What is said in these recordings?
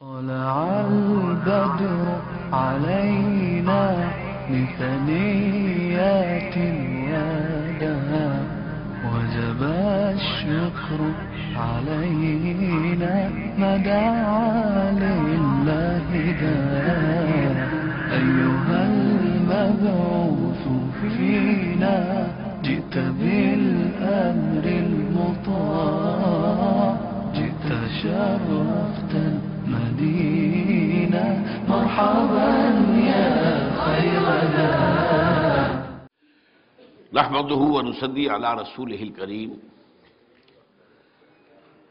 طلع البدر علينا من ثنيات الوداع وجب الشكر علينا ما دعا لله داع أيها المبعوث فينا جئت بالأمر المطاع جئت شرفت المدينة مرحبا يا خير داع نحمده ونصلي على رسوله الكريم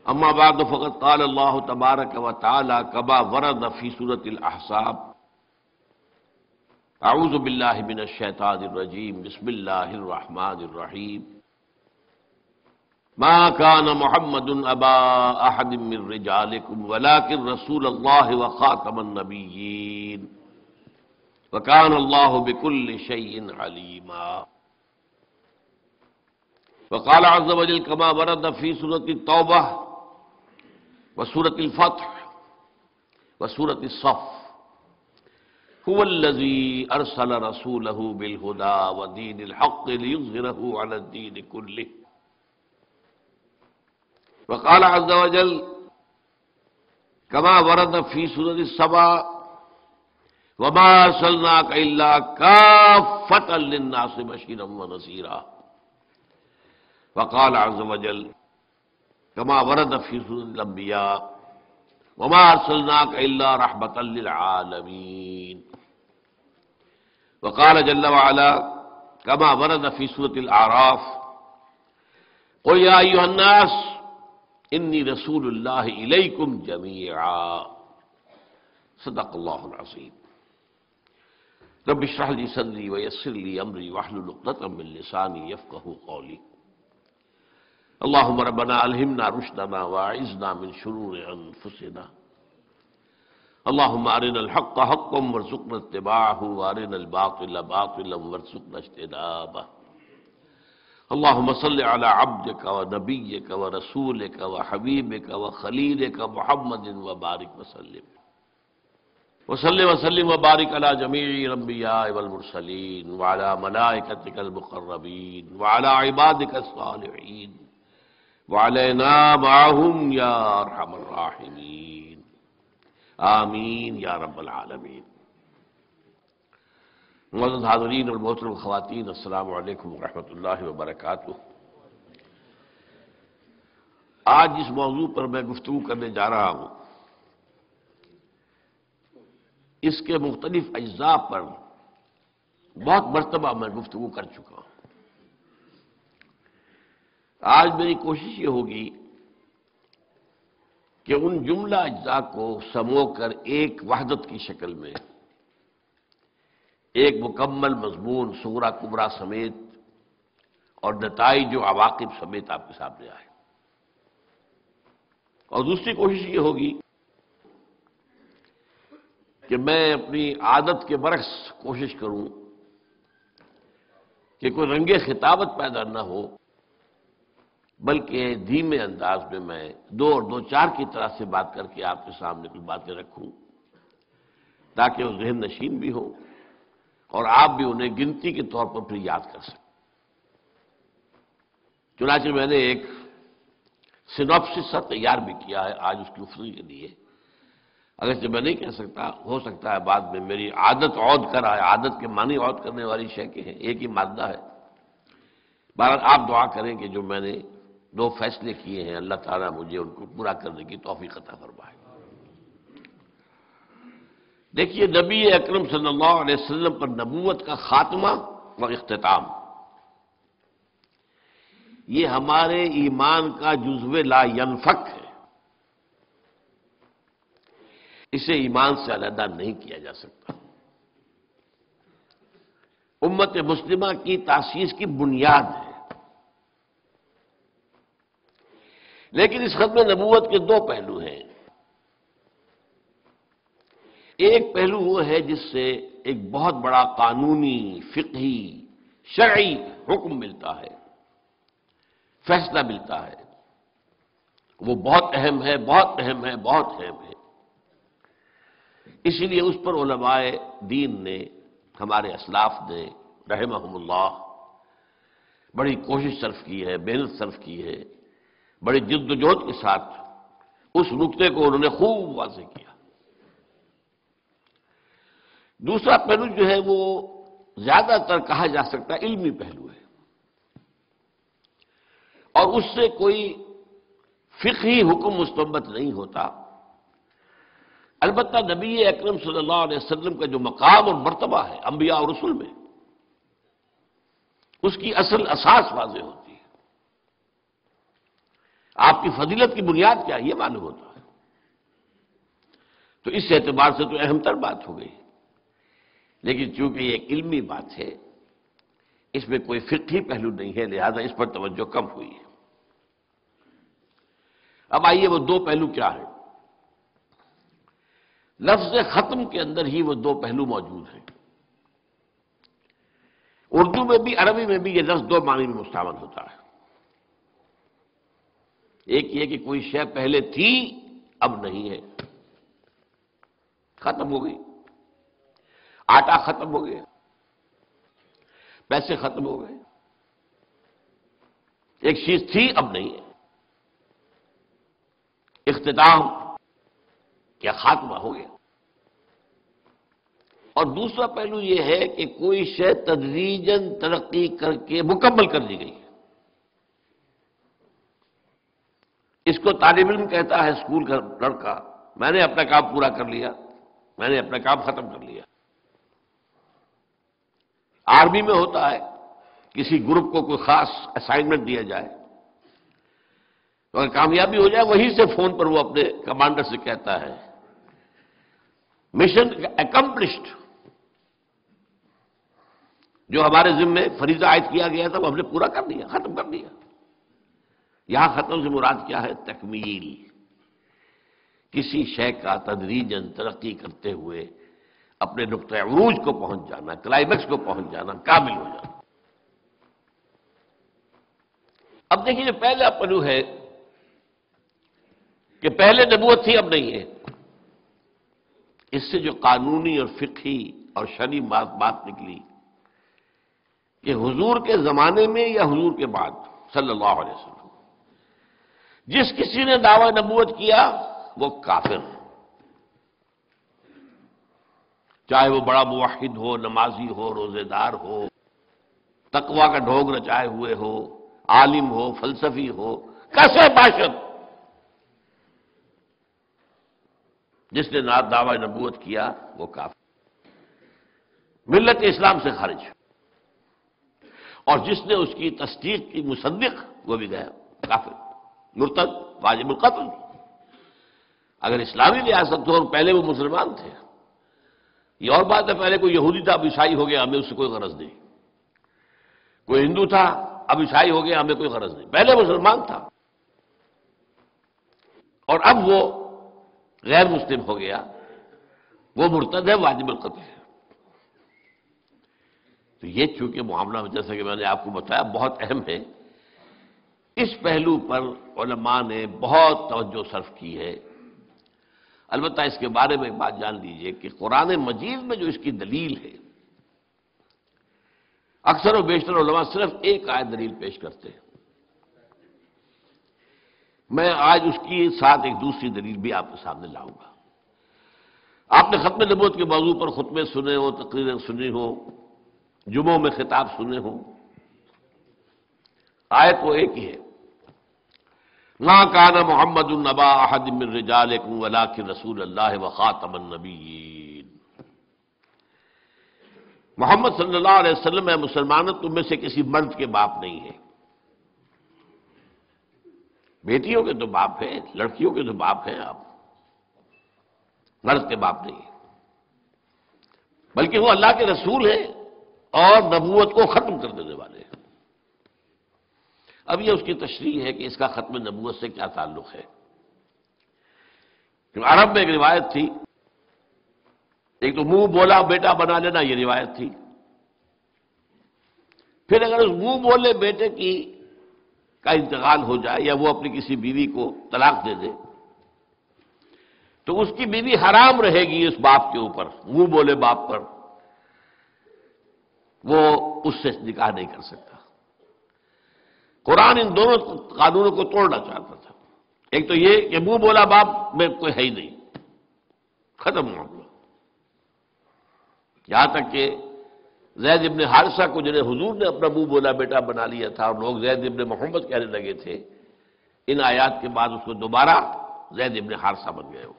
اما بعد فقد قال الله تبارك وتعالى كما ورد في سورة الأحزاب اعوذ بالله من الشيطان الرجيم بسم الله الرحمن الرحيم ما كان محمد ابا احد من رجالكم ولكن رسول الله وخاتم النبيين وكان الله بكل شيء عليما وقال عز وجل كما ورد في سورة التوبة وسورة الفتح وسورة الصف هو الذي أرسل رسوله بالهدى ودين الحق ليظهره على الدين كله وقال عز وجل كما ورد في سورة السبا وما أرسلناك إلا كافة للناس بشيرا ونذيرا وقال عز وجل كما ورد في سورة الأنبياء وما أرسلناك إلا رحمة للعالمين وقال جل وعلا كما ورد في سورة الأعراف قل يا أيها الناس إني رسول الله إليكم جميعا صدق الله العظيم رب اشرح لي صدري ويسر لي أمري واحلل عقدة من لساني يفقهوا قولي اللهم ربنا ألهمنا رشدنا واعذنا من شرور أنفسنا اللهم أرنا الحق حقا وارزقنا اتباعه وأرنا الباطل باطلا وارزقنا اجتنابه اللهم صل على عبدك ونبيك ورسولك وحبيبك وخليلك محمد وبارك وسلم وسلم وبارك على جميع الأنبياء والمرسلين وعلى ملائكتك المقربين وعلى عبادك الصالحين وعلينا معهم یا ارحم الراحمین آمین یا رب العالمین۔ معزز حاضرین اور محترم خواتین، السلام علیکم ورحمۃ اللہ وبرکاتہ۔ آج اس موضوع پر میں گفتگو کرنے جا رہا ہوں، اس کے مختلف اجزاء پر بہت مرتبہ میں گفتگو کر چکا ہوں۔ آج میری کوشش یہ ہوگی کہ ان جملہ اجزاء کو سمو کر ایک وحدت کی شکل میں ایک مکمل مضمون صغرا کبرا سمیت اور نتائج و عواقب سمیت آپ کے سامنے آئے، اور دوسری کوشش یہ ہوگی کہ میں اپنی عادت کے برعکس کوشش کروں کہ کوئی رنگ خطابت پیدا نہ ہو، بلکہ دھیمے انداز میں دو اور دو چار کی طرح سے بات کر کے آپ کے سامنے کچھ باتیں رکھوں تاکہ وہ ذہن نشین بھی ہو اور آپ بھی انہیں گنتی کے طور پر پھر یاد کر سکیں۔ چنانچہ میں نے ایک سینوپسس سا تیار بھی کیا ہے آج اس کی گفتگو کے لیے، اگرچہ میں نہیں کہہ سکتا، ہو سکتا ہے بعد میں میری عادت عود کر آئے، عادت کے معنی عود کرنے والی شے کے ہیں، ایک ہی مادہ ہے۔ بہرحال آپ دعا کریں کہ جو میں نے دو فیصلے کیے ہیں اللہ تعالیٰ مجھے ان کو پورا کرنے کی توفیق عطا فرمائے۔ دیکھیے، نبی اکرم صلی اللہ علیہ وسلم پر نبوت کا خاتمہ و اختتام یہ ہمارے ایمان کا جزو لا ینفک ہے، اسے ایمان سے علیحدہ نہیں کیا جا سکتا، امت مسلمہ کی تاسیس کی بنیاد ہے۔ لیکن اس ختم نبوت کے دو پہلو ہیں۔ ایک پہلو وہ ہے جس سے ایک بہت بڑا قانونی، فقہی، شرعی حکم ملتا ہے، فیصلہ ملتا ہے، وہ بہت اہم ہے، بہت اہم ہے، بہت اہم ہے۔ اسی لیے اس پر علماء دین نے، ہمارے اسلاف نے رحمہم اللہ بڑی کوشش صرف کی ہے، محنت صرف کی ہے، بڑی جد و جہد کے ساتھ اس نقطے کو انہوں نے خوب واضح کیا۔ دوسرا پہلو جو ہے وہ زیادہ تر کہا جا سکتا ہے علمی پہلو ہے، اور اس سے کوئی فقہی حکم مستنبط نہیں ہوتا۔ البتہ نبی اکرم صلی اللہ علیہ وسلم کا جو مقام اور مرتبہ ہے انبیاء اور رسل میں، اس کی اصل اساس واضح ہوتی ہے۔ آپ کی فضیلت کی بنیاد کیا ہے یہ معلوم ہوتا ہے۔ تو اس اعتبار سے تو اہم تر بات ہو گئی، لیکن چونکہ یہ ایک علمی بات ہے، اس میں کوئی فقہی پہلو نہیں ہے، لہذا اس پر توجہ کم ہوئی ہے۔ اب آئیے وہ دو پہلو کیا ہیں۔ لفظ ختم کے اندر ہی وہ دو پہلو موجود ہیں۔ اردو میں بھی عربی میں بھی یہ لفظ دو معنی میں مستعمل ہوتا ہے۔ ایک یہ کہ کوئی شے پہلے تھی اب نہیں ہے، ختم ہو گئی، آٹا ختم ہو گیا، پیسے ختم ہو گئے، ایک چیز تھی اب نہیں ہے، اختتام کیا خاتمہ ہو گیا۔ اور دوسرا پہلو یہ ہے کہ کوئی شے تدریجاً ترقی کر کے مکمل کر دی گئی ہے۔ اس کو طالب علم کہتا ہے، اسکول کا لڑکا، میں نے اپنا کام پورا کر لیا، میں نے اپنا کام ختم کر لیا۔ آرمی میں ہوتا ہے، کسی گروپ کو کوئی خاص اسائنمنٹ دیا جائے، اگر کامیابی ہو جائے وہیں سے فون پر وہ اپنے کمانڈر سے کہتا ہے مشن اکمپلشڈ، جو ہمارے ذمے فریضہ عائد کیا گیا تھا وہ ہم نے پورا کر دیا، ختم کر دیا۔ یہاں ختم سے مراد کیا ہے؟ تکمیل، کسی شے کا تدریجاً ترقی کرتے ہوئے اپنے نقطۂ عروج کو پہنچ جانا، کلائمیکس کو پہنچ جانا، کامل ہو جانا۔ اب دیکھیے جو پہلا پہلو ہے کہ پہلے نبوت تھی اب نہیں ہے، اس سے جو قانونی اور فقہی اور شرعی بات نکلی کہ حضور کے زمانے میں یا حضور کے بعد صلی اللہ علیہ وسلم جس کسی نے دعوی نبوت کیا وہ کافر، چاہے وہ بڑا موحد ہو، نمازی ہو، روزے دار ہو، تقوی کا ڈھونگ رچائے ہوئے ہو، عالم ہو، فلسفی ہو، کیسے باشد، جس نے دعوی نبوت کیا وہ کافر، ملت اسلام سے خارج، اور جس نے اس کی تصدیق کی مصدق وہ بھی گیا کافر، مرتد، واجب القتل۔ اگر اسلامی ریاست ہو اور پہلے وہ مسلمان تھے، یہ اور بات ہے، پہلے کوئی یہودی تھا اب عیسائی ہو گیا ہمیں اس سے کوئی غرض نہیں، کوئی ہندو تھا اب عیسائی ہو گیا ہمیں کوئی غرض نہیں، پہلے مسلمان تھا اور اب وہ غیر مسلم ہو گیا، وہ مرتد ہے، واجب القتل ہے۔ تو یہ چونکہ معاملہ جیسا کہ میں نے آپ کو بتایا بہت اہم ہے، اس پہلو پر علماء نے بہت توجہ صرف کی ہے۔ البتہ اس کے بارے میں ایک بات جان لیجئے کہ قرآن مجید میں جو اس کی دلیل ہے، اکثر و بیشتر علماء صرف ایک آیت دلیل پیش کرتے ہیں، میں آج اس کی ساتھ ایک دوسری دلیل بھی آپ کے سامنے لاؤں گا۔ آپ نے ختم نبوت کے موضوع پر خطبے سنے ہو، تقریریں سنی ہو، جمعوں میں خطاب سنے ہوں، آیت وہ ایک ہی ہے، ما کان محمد نبا احد من رجالکم ولکن رسول اللہ وخاتم النبیین۔ محمد صلی اللہ علیہ وسلم ہے مسلمانوں تم میں سے کسی مرد کے باپ نہیں ہے، بیٹیوں کے تو باپ ہیں، لڑکیوں کے تو باپ ہیں آپ، مرد کے باپ نہیں ہے، بلکہ وہ اللہ کے رسول ہیں اور نبوت کو ختم کر دینے والے ہیں۔ اب یہ اس کی تشریح ہے کہ اس کا ختم نبوت سے کیا تعلق ہے۔ عرب میں ایک روایت تھی، ایک تو منہ بولا بیٹا بنا لینا، یہ روایت تھی، پھر اگر اس منہ بولے بیٹے کا انتقال ہو جائے یا وہ اپنی کسی بیوی کو طلاق دے دے تو اس کی بیوی حرام رہے گی اس باپ کے اوپر، منہ بولے باپ پر، وہ اس سے نکاح نہیں کر سکتا۔ قرآن ان دونوں قانونوں کو توڑنا چاہتا تھا۔ ایک تو یہ کہ منہ بولا باپ میں کوئی ہے ہی نہیں، ختم معاملہ۔ یہاں تک کہ زید ابن حارثہ کو جنہیں حضور نے اپنا منہ بولا بیٹا بنا لیا تھا اور لوگ زید ابن محمد کہنے لگے تھے، ان آیات کے بعد اس کو دوبارہ زید ابن حارثہ بن گئے ہو۔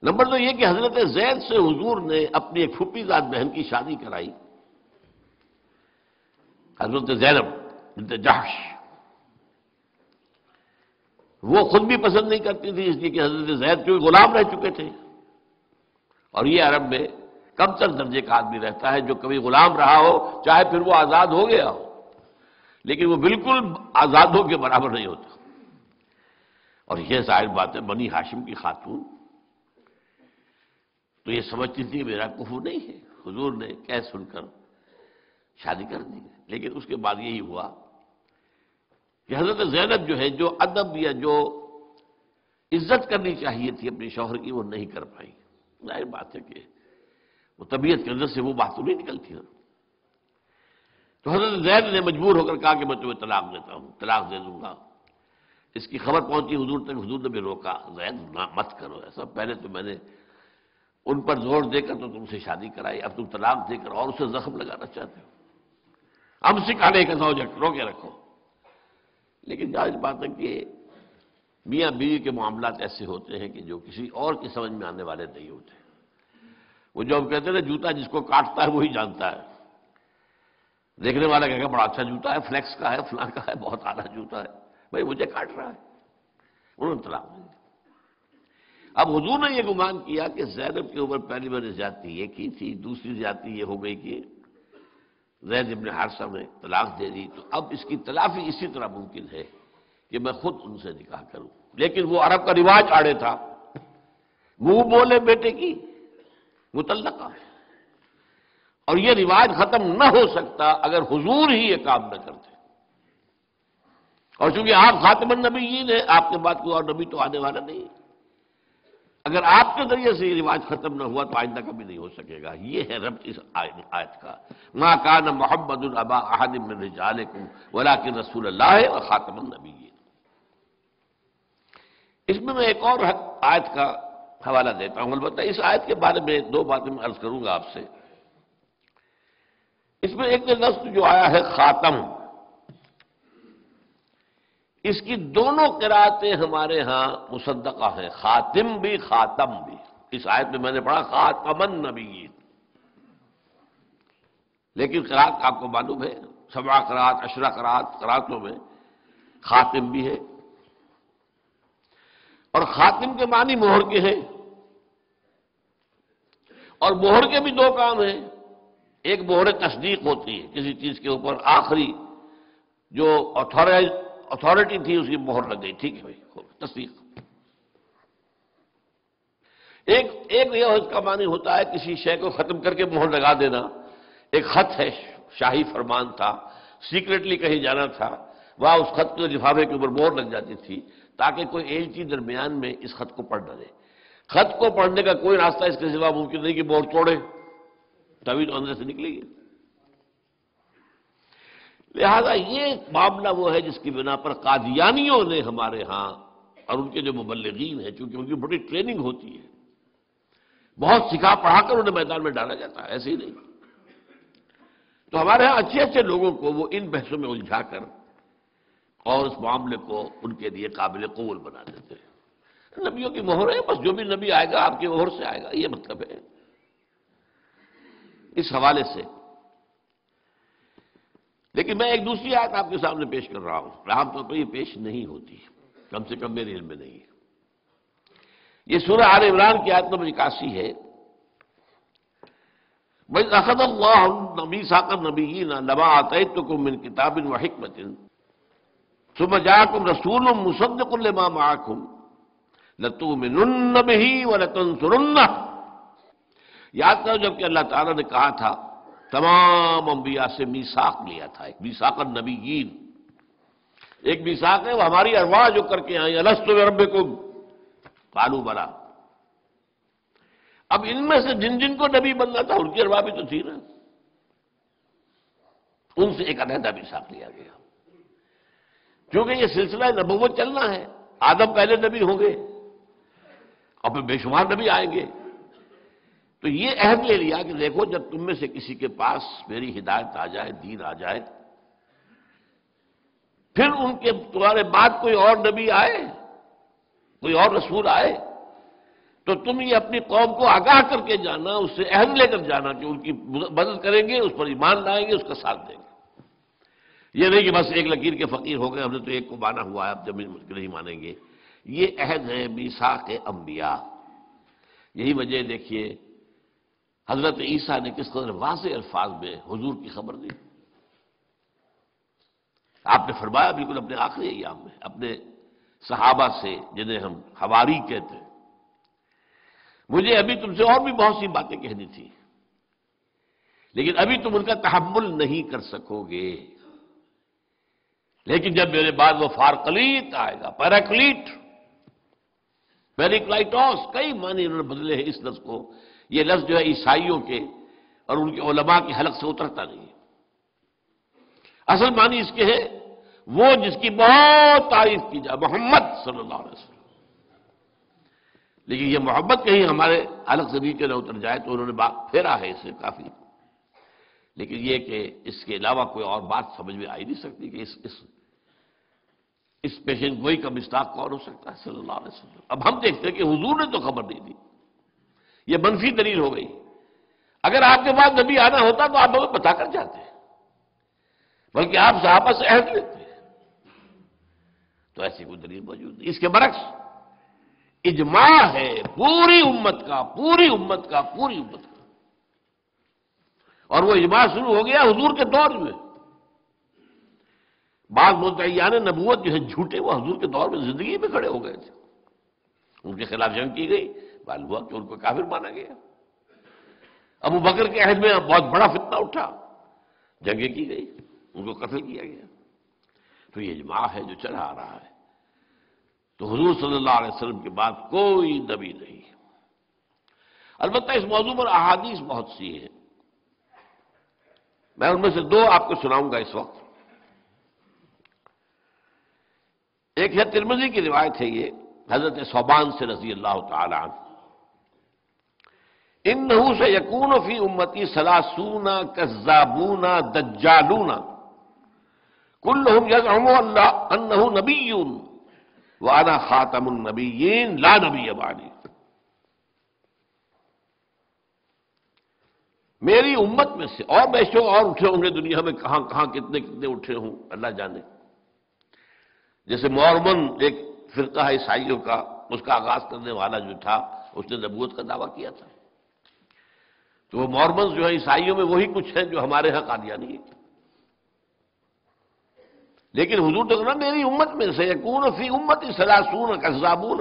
نمبر 2 یہ کہ حضرت زید سے حضور نے اپنی ایک پھوپھی زاد بہن کی شادی کرائی، حضرت زینب بنت جحش۔ وہ خود بھی پسند نہیں کرتی تھی، اس لیے کہ حضرت زید جو غلام رہ چکے تھے، اور یہ عرب میں کم تر درجے کا آدمی رہتا ہے جو کبھی غلام رہا ہو، چاہے پھر وہ آزاد ہو گیا ہو، لیکن وہ بالکل آزادوں کے برابر نہیں ہوتا۔ اور یہ ظاہر بات ہے، بنی ہاشم کی خاتون تو یہ سمجھتی تھی میرا کفر نہیں ہے، حضور نے کہہ سن کر شادی کر دی۔ لیکن اس کے بعد یہی ہوا کہ حضرت زینب جو ہے، جو ادب یا جو عزت کرنی چاہیے تھی اپنے شوہر کی، وہ نہیں کر پائی۔ ظاہر بات ہے کہ وہ طبیعت کے اندر سے وہ بات تو نہیں نکلتی نا۔ تو حضرت زید نے مجبور ہو کر کہا کہ میں تمہیں طلاق دیتا ہوں، طلاق دے دوں گا۔ اس کی خبر پہنچی حضور تک، حضور نے بھی روکا، زید مت کرو ایسا، پہلے تو میں نے ان پر زور دے کر تو تم سے شادی کرائی، اب تم طلاق دے کر اور اسے زخم لگانا چاہتے ہو۔ ہم سکھانے کا زوجک روکے رکھو۔ لیکن ظاہر بات ہے کہ میاں بیوی کے معاملات ایسے ہوتے ہیں کہ جو کسی اور کی سمجھ میں آنے والے نہیں ہوتے۔ وہ جو ہم کہتے ہیں نا، جوتا جس کو کاٹتا ہے وہی جانتا ہے۔ دیکھنے والا کہے گا بڑا اچھا جوتا ہے، فلیکس کا ہے، فلاں کا ہے، بہت اعلیٰ جوتا ہے، بھائی مجھے کاٹ رہا ہے۔ انہوں نے طلاق دے دی۔ اب حضور نے یہ گمان کیا کہ زینب کے اوپر پہلی بار زیادتی یہ کی تھی، دوسری زیادتی یہ ہو گئی کہ زید ابن حارثہ نے طلاق دے دی، تو اب اس کی تلافی اسی طرح ممکن ہے کہ میں خود ان سے نکاح کروں۔ لیکن وہ عرب کا رواج آڑے تھا، منہ بولے بیٹے کی مطلقہ، اور یہ رواج ختم نہ ہو سکتا اگر حضور ہی یہ کام نہ کرتے۔ اور چونکہ آپ خاتم النبیین ہیں، آپ کے بعد کوئی اور نبی تو آنے والا نہیں، اگر آپ کے ذریعے سے یہ رواج ختم نہ ہوا تو آئندہ کبھی نہیں ہو سکے گا۔ یہ ہے ربط اس آیت کا، ما کان محمد ابا احد من رجالکم ولکن رسول اللہ وخاتم النبیین۔ اس میں ایک اور آیت کا حوالہ دیتا ہوں، البتہ اس آیت کے بارے میں 2 باتیں میں عرض کروں گا آپ سے۔ اس میں ایک لفظ جو آیا ہے خاتم، اس کی دونوں قرأتیں ہمارے ہاں مصدقہ ہیں، خاتم بھی خاتم بھی۔ اس آیت میں میں نے پڑھا خاتم النبیین، لیکن قرأت آپ کو معلوم ہے 7 قرأت 10 قرأتوں میں خاتم بھی ہے، اور خاتم کے معنی مہر کے ہیں، اور مہر کے بھی 2 کام ہیں۔ ایک مہر تصدیق ہوتی ہے، کسی چیز کے اوپر آخری جو اتھارٹی تھی اس کی مہر لگ گئی، ٹھیک ہے بھائی، تصدیق۔ ایک یہ اس کا معنی ہوتا ہے کسی شے کو ختم کر کے مہر لگا دینا۔ ایک خط ہے، شاہی فرمان تھا، سیکریٹلی کہیں جانا تھا، وہاں اس خط کے لفافے کے اوپر مہر لگ جاتی تھی تاکہ کوئی ایلچی درمیان میں اس خط کو پڑھ نہ دے۔ خط کو پڑھنے کا کوئی راستہ اس کے سوا ممکن نہیں کہ مہر توڑے، تبھی تو اندر سے نکلے گی۔ لہذا یہ معاملہ وہ ہے جس کی بنا پر قادیانیوں نے ہمارے ہاں، اور ان کے جو مبلغین ہیں، چونکہ ان کی بڑی ٹریننگ ہوتی ہے، بہت سکھا پڑھا کر انہیں میدان میں ڈالا جاتا ہے، ایسے ہی نہیں۔ تو ہمارے ہاں اچھے اچھے لوگوں کو وہ ان بحثوں میں الجھا کر اور اس معاملے کو ان کے لیے قابل قبول بنا دیتے ہیں۔ نبیوں کی مہر ہے، بس جو بھی نبی آئے گا آپ کی مہر سے آئے گا، یہ مطلب ہے۔ اس حوالے سے لیکن میں ایک دوسری آیت آپ کے سامنے پیش کر رہا ہوں، عام طور پر یہ پیش نہیں ہوتی، کم سے کم میرے علم میں نہیں ہے۔ یہ سورہ آل عمران کی آیت نمبر 81 ہے۔ وَإِذْ أَخَذَ اللَّهُ مِيثَاقَ النَّبِيِّينَ لَمَا آتَيْتُكُم مِّن كِتَابٍ وَحِكْمَةٍ ثُمَّ جَاءَكُمْ رَسُولٌ مُّصَدِّقٌ لِّمَا مَعَكُمْ لَتُؤْمِنُنَّ بِهِ وَلَتَنصُرُنَّهُ۔ یاد کرو جب کہ اللہ تعالیٰ نے کہا تھا تمام انبیاء سے میثاق لیا تھا، ایک میثاق النبیین، ایک میثاق ہے وہ ہماری ارواح جو کر کے آئی، الست بربکم، قالوا بلا۔ اب ان میں سے جن جن کو نبی بننا تھا ان کی ارواح بھی تو تھی نا، ان سے ایک علیحدہ میثاق لیا گیا، کیونکہ یہ سلسلہ نبوت چلنا ہے۔ آدم پہلے نبی ہوں گے اور پھر بے شمار نبی آئیں گے، تو یہ عہد لے لیا کہ دیکھو جب تم میں سے کسی کے پاس میری ہدایت آ جائے، دین آ جائے، پھر ان کے تمہارے بعد کوئی اور نبی آئے، کوئی اور رسول آئے، تو تم یہ اپنی قوم کو آگاہ کر کے جانا، اس سے عہد لے کر جانا کہ ان کی مدد کریں گے، اس پر ایمان لائیں گے، اس کا ساتھ دیں گے۔ یہ نہیں کہ بس ایک لکیر کے فقیر ہو گئے، ہم نے تو ایک کو مانا ہوا ہے، اب جب نہیں مانیں گے۔ یہ عہد ہے میثاق انبیاء۔ یہی وجہ دیکھیے حضرت عیسیٰ نے کس قدر واضح الفاظ میں حضور کی خبر دی۔ آپ نے فرمایا بالکل اپنے آخری ایام میں اپنے صحابہ سے، جنہیں ہم حواری کہتے ہیں، مجھے ابھی تم سے اور بھی بہت سی باتیں کہنی تھی، لیکن ابھی تم ان کا تحمل نہیں کر سکو گے، لیکن جب میرے بعد وہ فارقلیت آئے گا، پیراکلیٹ، پیریکلائٹوس، کئی معنی انہوں نے بدلے ہیں اس لفظ کو۔ یہ لفظ جو ہے عیسائیوں کے اور ان کے علماء کے حلق سے اترتا نہیں ہے۔ اصل معنی اس کے ہے وہ جس کی بہت تعریف کی جائے، محمد صلی اللہ علیہ وسلم۔ لیکن یہ محبت کہیں ہمارے حلق سے نیچے نہ اتر جائے تو انہوں نے بات پھیرا ہے اسے کافی، لیکن یہ کہ اس کے علاوہ کوئی اور بات سمجھ میں آ ہی نہیں سکتی کہ اس پیشن گوئی کا مصداق کون ہو سکتا ہے صلی اللہ علیہ وسلم۔ اب ہم دیکھتے ہیں کہ حضور نے تو خبر نہیں دی، یہ منفی دلیل ہو گئی۔ اگر آپ کے بعد نبی آنا ہوتا تو آپ ہمیں بتا کر جاتے، بلکہ آپ صحابہ سے عہد لیتے، تو ایسی کوئی دلیل موجود نہیں۔ اس کے برعکس اجماع ہے پوری امت کا، پوری امت کا، پوری امت کا، اور وہ اجماع شروع ہو گیا حضور کے دور میں۔ بعض مدعیان نبوت جو ہے جھوٹے، وہ حضور کے دور میں زندگی میں کھڑے ہو گئے تھے، ان کے خلاف جنگ کی گئی، معلوم ہوا کہ ان کو کافر مانا گیا۔ ابو بکر کے عہد میں بہت بڑا فتنہ اٹھا، جنگیں کی گئی، ان کو قتل کیا گیا۔ تو یہ اجماع ہے جو چلا آ رہا ہے۔ تو حضور صلی اللہ علیہ وسلم کے بعد کوئی نبی نہیں۔ البتہ اس موضوع پر احادیث بہت سی ہیں، میں ان میں سے دو آپ کو سناؤں گا اس وقت۔ ایک ہے ترمذی کی روایت ہے، یہ حضرت ثوبان سے رضی اللہ تعالی عنہ، انہ سیکون فی امتی ثلاثون کذابون دجالون کلہم یزعم انہ نبی وانا خاتم النبیین لا نبی بعدی۔ میری امت میں سے اور بے شمار اور اٹھے ہوں گے دنیا میں، کہاں کہاں کتنے کتنے اٹھے ہوں اللہ جانے۔ جیسے مورمن ایک فرقہ ہے عیسائیوں کا، اس کا آغاز کرنے والا جو تھا اس نے نبوت کا دعویٰ کیا تھا، تو وہ مورمنز جو ہے عیسائیوں میں وہی کچھ ہیں جو ہمارے ہاں قادیانی ہیں۔ لیکن حضور تو کہنا میری امت میں سے یکون فی امتی ثلاثون کذابون،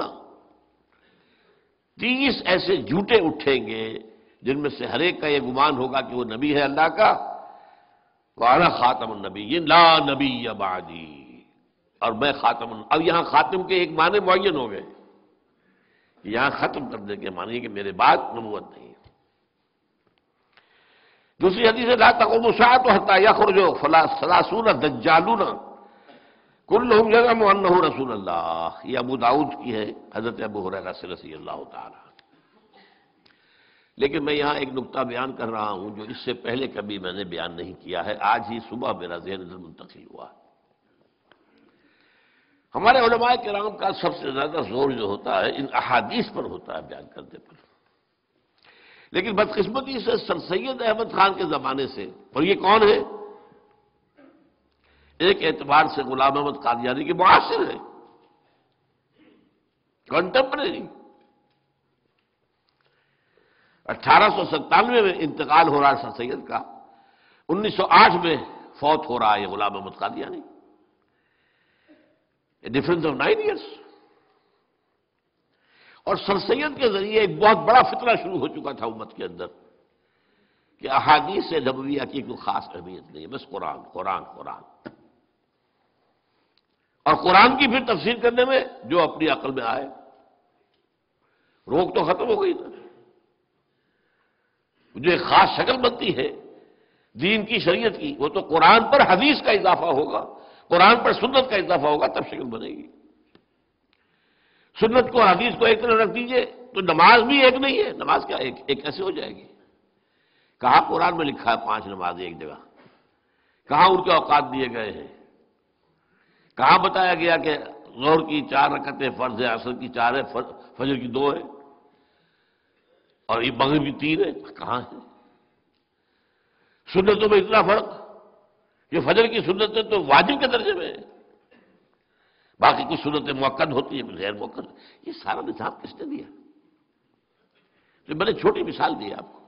30 ایسے جھوٹے اٹھیں گے جن میں سے ہر ایک کا یہ گمان ہوگا کہ وہ نبی ہے اللہ کا، وانا خاتم النبیین لا نبی بعدی، اور میں خاتم۔ اب یہاں خاتم کے ایک معنی معین ہو گئے، یہاں ختم کرنے کے معنی کہ میرے بعد نبوت نہیں ہے۔ دوسری حدیث ہے لا تقوم الساعۃ حتی یخرج ثلاثون دجالون کلہم یزعم انہ رسول اللہ، یہ ابو داؤد کی ہے حضرت ابو ہریرہ سے رضی اللہ تعالی۔ لیکن میں یہاں ایک نقطہ بیان کر رہا ہوں جو اس سے پہلے کبھی میں نے بیان نہیں کیا ہے، آج ہی صبح میرا ذہن ادھر منتقل ہوا۔ ہمارے علماء کرام کا سب سے زیادہ زور جو ہوتا ہے ان احادیث پر ہوتا ہے بیان کرنے پر، لیکن بدقسمتی سے سر سید احمد خان کے زمانے سے، اور یہ کون ہے؟ ایک اعتبار سے غلام احمد قادیانی کے معاصر ہیں، کنٹمپریری۔ 1897 میں انتقال ہو رہا ہے سر سید کا، 1908 میں فوت ہو رہا ہے یہ Ghulam Ahmad Qadiani, difference of 9 years. اور سر سید کے ذریعے ایک بہت بڑا فتنہ شروع ہو چکا تھا امت کے اندر کہ احادیث نبویہ کی کوئی خاص اہمیت نہیں ہے، بس قرآن قرآن قرآن، اور قرآن کی پھر تفسیر کرنے میں جو اپنی عقل میں آئے۔ روک تو ختم ہو گئی نا. جو ایک خاص شکل بنتی ہے دین کی شریعت کی، وہ تو قرآن پر حدیث کا اضافہ ہوگا، قرآن پر سنت کا اضافہ ہوگا، تب شکل بنے گی. سنت کو حدیث کو ایک طرف رکھ دیجئے تو نماز بھی ایک نہیں ہے. نماز کیا ایک کیسے ہو جائے گی؟ کہاں قرآن میں لکھا ہے 5 نمازیں ایک جگہ؟ کہاں ان کے اوقات دیے گئے ہیں؟ کہاں بتایا گیا کہ ظہر کی 4 رکعتیں فرض ہے، عصر کی 4 ہے، فجر کی 2 ہے، اور یہ مغرب کی 3 ہے؟ کہاں ہے؟ سنتوں میں اتنا فرق کہ فجر کی سنتیں تو واجب کے درجے میں ہے، باقی کچھ سنتیں مؤکد ہوتی ہیں، کچھ غیر مؤکد. یہ سارا نظام کس نے دیا؟ تو میں نے چھوٹی مثال دی آپ کو.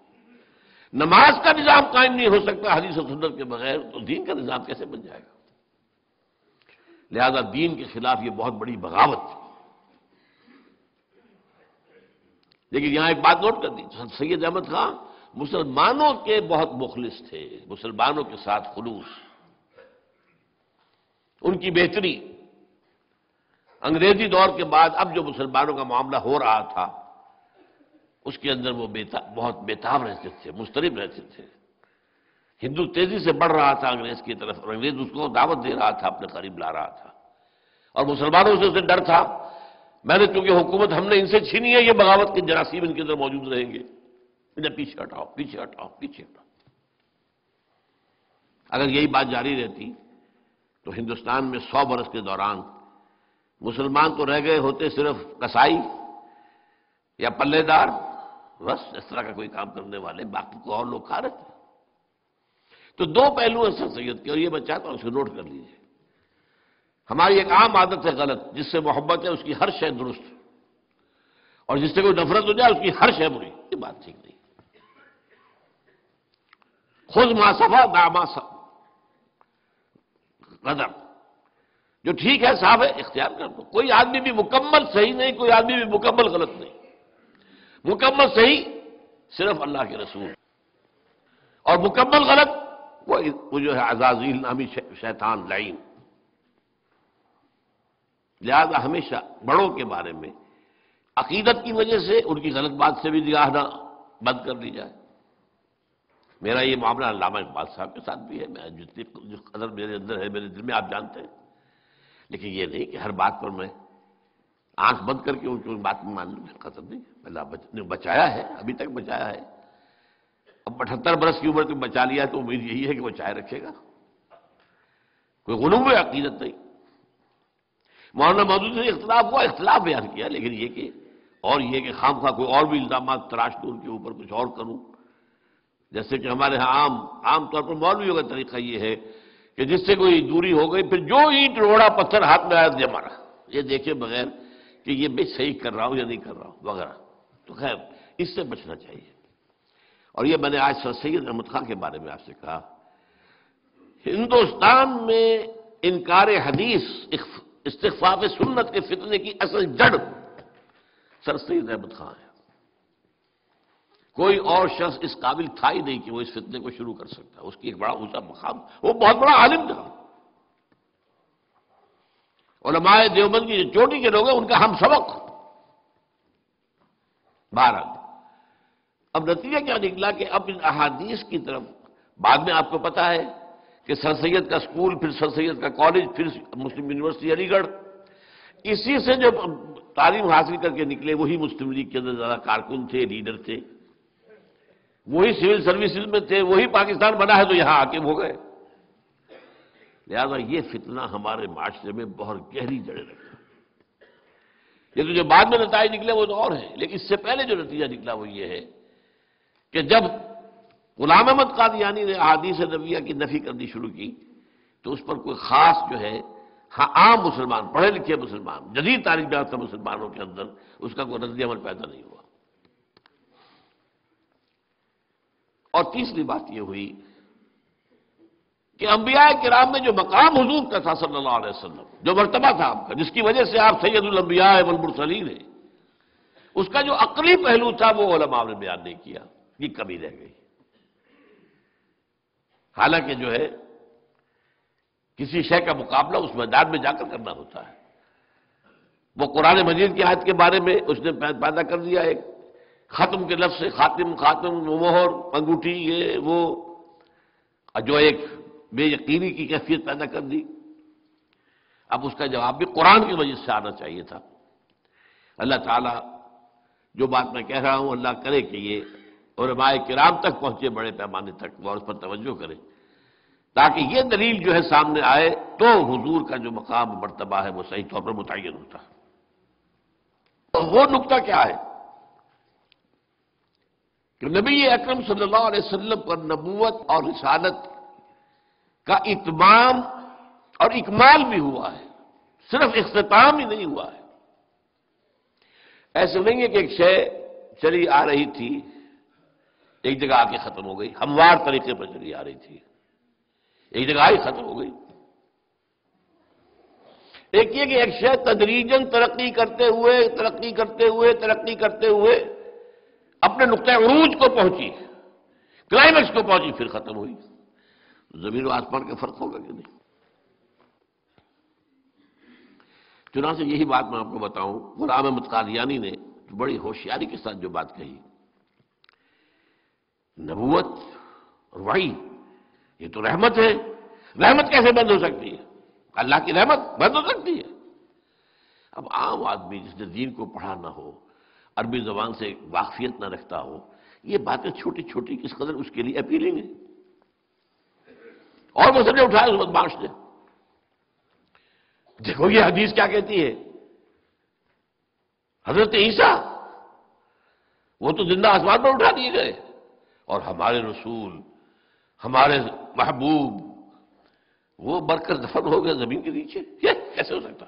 نماز کا نظام قائم نہیں ہو سکتا حدیث و سنت کے بغیر، تو دین کا نظام کیسے بن جائے گا؟ لہذا دین کے خلاف یہ بہت بڑی بغاوت تھی. لیکن یہاں ایک بات نوٹ کر دی، سید احمد خان مسلمانوں کے بہت مخلص تھے، مسلمانوں کے ساتھ خلوص، ان کی بہتری. انگریزی دور کے بعد اب جو مسلمانوں کا معاملہ ہو رہا تھا اس کے اندر وہ بہت بیتاب رہتے تھے، مضطرب رہتے تھے. ہندو تیزی سے بڑھ رہا تھا انگریز کی طرف، اور انگریز اس کو دعوت دے رہا تھا، اپنے قریب لا رہا تھا، اور مسلمانوں سے اسے ڈر تھا. میں نے چونکہ حکومت ہم نے ان سے چھینی ہے، یہ بغاوت کے جراثیم ان کے اندر موجود رہیں گے، انہیں پیچھے ہٹاؤ پیچھے ہٹاؤ پیچھے ہٹاؤ. اگر یہی بات جاری رہتی تو ہندوستان میں 100 برس کے دوران مسلمان تو رہ گئے ہوتے صرف کسائی یا پلے دار، بس اس طرح کا کوئی کام کرنے والے، باقی کو اور لوگ کھا رہے تھے. تو 2 پہلو ہیں سر سید کے، اور یہ میں چاہتا ہوں اس کو نوٹ کر لیجیے. ہماری ایک عام عادت ہے غلط، جس سے محبت ہے اس کی ہر شے درست، اور جس سے کوئی نفرت ہو جائے اس کی ہر شے بری. یہ بات ٹھیک نہیں. خذ ما صفا دع ما غدر، جو ٹھیک ہے صاحب ہے اختیار کر دو. کوئی آدمی بھی مکمل صحیح نہیں، کوئی آدمی بھی مکمل غلط نہیں. مکمل صحیح صرف اللہ کے رسول، اور مکمل غلط وہ جو ہے عزازیل نامی شیطان لعین. لہذا ہمیشہ بڑوں کے بارے میں عقیدت کی وجہ سے ان کی غلط بات سے بھی نگاہ نہ بند کر دی جائے. میرا یہ معاملہ علامہ اقبال صاحب کے ساتھ بھی ہے، میں جس قدر میرے اندر ہے میرے دل میں آپ جانتے ہیں. لیکن یہ نہیں کہ ہر بات پر میں آنکھ بند کر کے ان کی بات میں مان لوں. قسم نہیں، اللہ نے بچایا ہے، ابھی تک بچایا ہے. اب 78 برس کی عمر تک بچا لیا تو امید یہی ہے کہ وہ چائے رکھے گا. کوئی غلو عقیدت نہیں. مولانا مودودی سے اختلاف ہوا، اختلاف بیان کیا، لیکن یہ کہ اور یہ کہ خام خواہ کوئی اور بھی الزامات تراش دوں ان کے اوپر کچھ اور کروں. جیسے کہ ہمارے ہاں عام طور پر مولویوں کا طریقہ یہ ہے کہ جس سے کوئی دوری ہو گئی پھر جو اینٹ روڑا پتھر ہاتھ میں آیا دے مارا، یہ دیکھے بغیر کہ یہ میں صحیح کر رہا ہوں یا نہیں کر رہا ہوں وغیرہ. تو خیر اس سے بچنا چاہیے. اور یہ میں نے آج سر سید احمد خان کے بارے میں آپ سے کہا، ہندوستان میں انکار حدیث، استخفاف سنت کے فتنے کی اصل جڑ سر سید احمد خان ہے. کوئی اور شخص اس قابل تھا ہی نہیں کہ وہ اس فتنے کو شروع کر سکتا. اس کی ایک بڑا اونچا مقام، وہ بہت بڑا عالم تھا. علماء دیوبند کی جو چوٹی کے لوگ ہیں ان کا ہم سبق. بہرحال اب نتیجہ کیا نکلا کہ اب ان احادیث کی طرف بعد میں آپ کو پتا ہے کہ سر سید کا اسکول، پھر سر سید کا کالج، پھر مسلم یونیورسٹی علی گڑھ، اسی سے جو تعلیم حاصل کر کے نکلے وہی مسلم لیگ کے اندر زیادہ کارکن تھے، لیڈر تھے، وہی سول سروسز میں تھے، وہی پاکستان بنا ہے تو یہاں حاکم ہو گئے. لہذا یہ فتنہ ہمارے معاشرے میں بہت گہری جڑیں رکھا. یہ تو جو بعد میں نتائج نکلے وہ تو اور ہیں، لیکن اس سے پہلے جو نتیجہ نکلا وہ یہ ہے کہ جب غلام احمد قادیانی نے احادیث نبویہ کی نفی کرنی شروع کی تو اس پر کوئی خاص جو ہے عام مسلمان، پڑھے لکھے مسلمان، جدید تاریخ یافتہ مسلمانوں کے اندر اس کا کوئی رد عمل پیدا نہیں ہوا. اور تیسری بات یہ ہوئی کہ انبیاء کرام میں جو مقام حضور کا تھا صلی اللہ علیہ وسلم، جو مرتبہ تھا آپ کا، جس کی وجہ سے آپ سید الانبیاء والمرسلین ہیں، اس کا جو عقلی پہلو تھا وہ علماء نے بیان نہیں کیا. یہ کمی رہ گئی. حالانکہ جو ہے کسی شے کا مقابلہ اس میدان میں جا کر کرنا ہوتا ہے. وہ قرآن مجید کی آیت کے بارے میں اس نے پیدا کر دیا ایک ختم کے لفظ سے، خاتم، خاتم، مہر، انگوٹھی، یہ وہ، جو ایک بے یقینی کی کیفیت پیدا کر دی۔ اب اس کا جواب بھی قرآن کی وجہ سے آنا چاہیے تھا۔ اللہ تعالیٰ جو بات میں کہہ رہا ہوں، اللہ کرے کہ یہ علماء کرام تک پہنچے بڑے پیمانے تک، اور اس پر توجہ کریں، تاکہ یہ دلیل جو ہے سامنے آئے تو حضور کا جو مقام مرتبہ ہے وہ صحیح طور پر متعین ہوتا ہے۔ وہ نقطہ کیا ہے کہ نبی اکرم صلی اللہ علیہ وسلم پر نبوت اور رسالت کا اتمام اور اکمال بھی ہوا ہے، صرف اختتام ہی نہیں ہوا ہے۔ ایسے نہیں ہے کہ ایک شے چلی آ رہی تھی، ایک جگہ آ کے ختم ہو گئی، ہموار طریقے پر چلی آ رہی تھی، ایک جگہ آئی ختم ہو گئی۔ ایک یہ کہ ایک شے تدریجاً ترقی کرتے ہوئے اپنے نقطۂ عروج کو پہنچی، کلائمیکس کو پہنچی، پھر ختم ہوئی۔ زمین و آسمان کا فرق ہوگا کہ نہیں؟ چنانچہ یہی بات میں آپ کو بتاؤں، غلام احمد قادیانی نے بڑی ہوشیاری کے ساتھ جو بات کہی، نبوت اور وحی یہ تو رحمت ہے، رحمت کیسے بند ہو سکتی ہے؟ اللہ کی رحمت بند ہو سکتی ہے؟ اب عام آدمی جس نے دین کو پڑھا نہ ہو، عربی زبان سے واقفیت نہ رکھتا ہو، یہ باتیں چھوٹی چھوٹی کس قدر اس کے لیے اپیلنگ ہے۔ اور مسئلے اٹھائے اس بدمعاش نے، دیکھو یہ حدیث کیا کہتی ہے، حضرت عیسیٰ وہ تو زندہ آسمان پر اٹھا دیے گئے، اور ہمارے رسول، ہمارے محبوب وہ مر کر دفن ہو گئے زمین کے نیچے، یہ کیسے ہو سکتا؟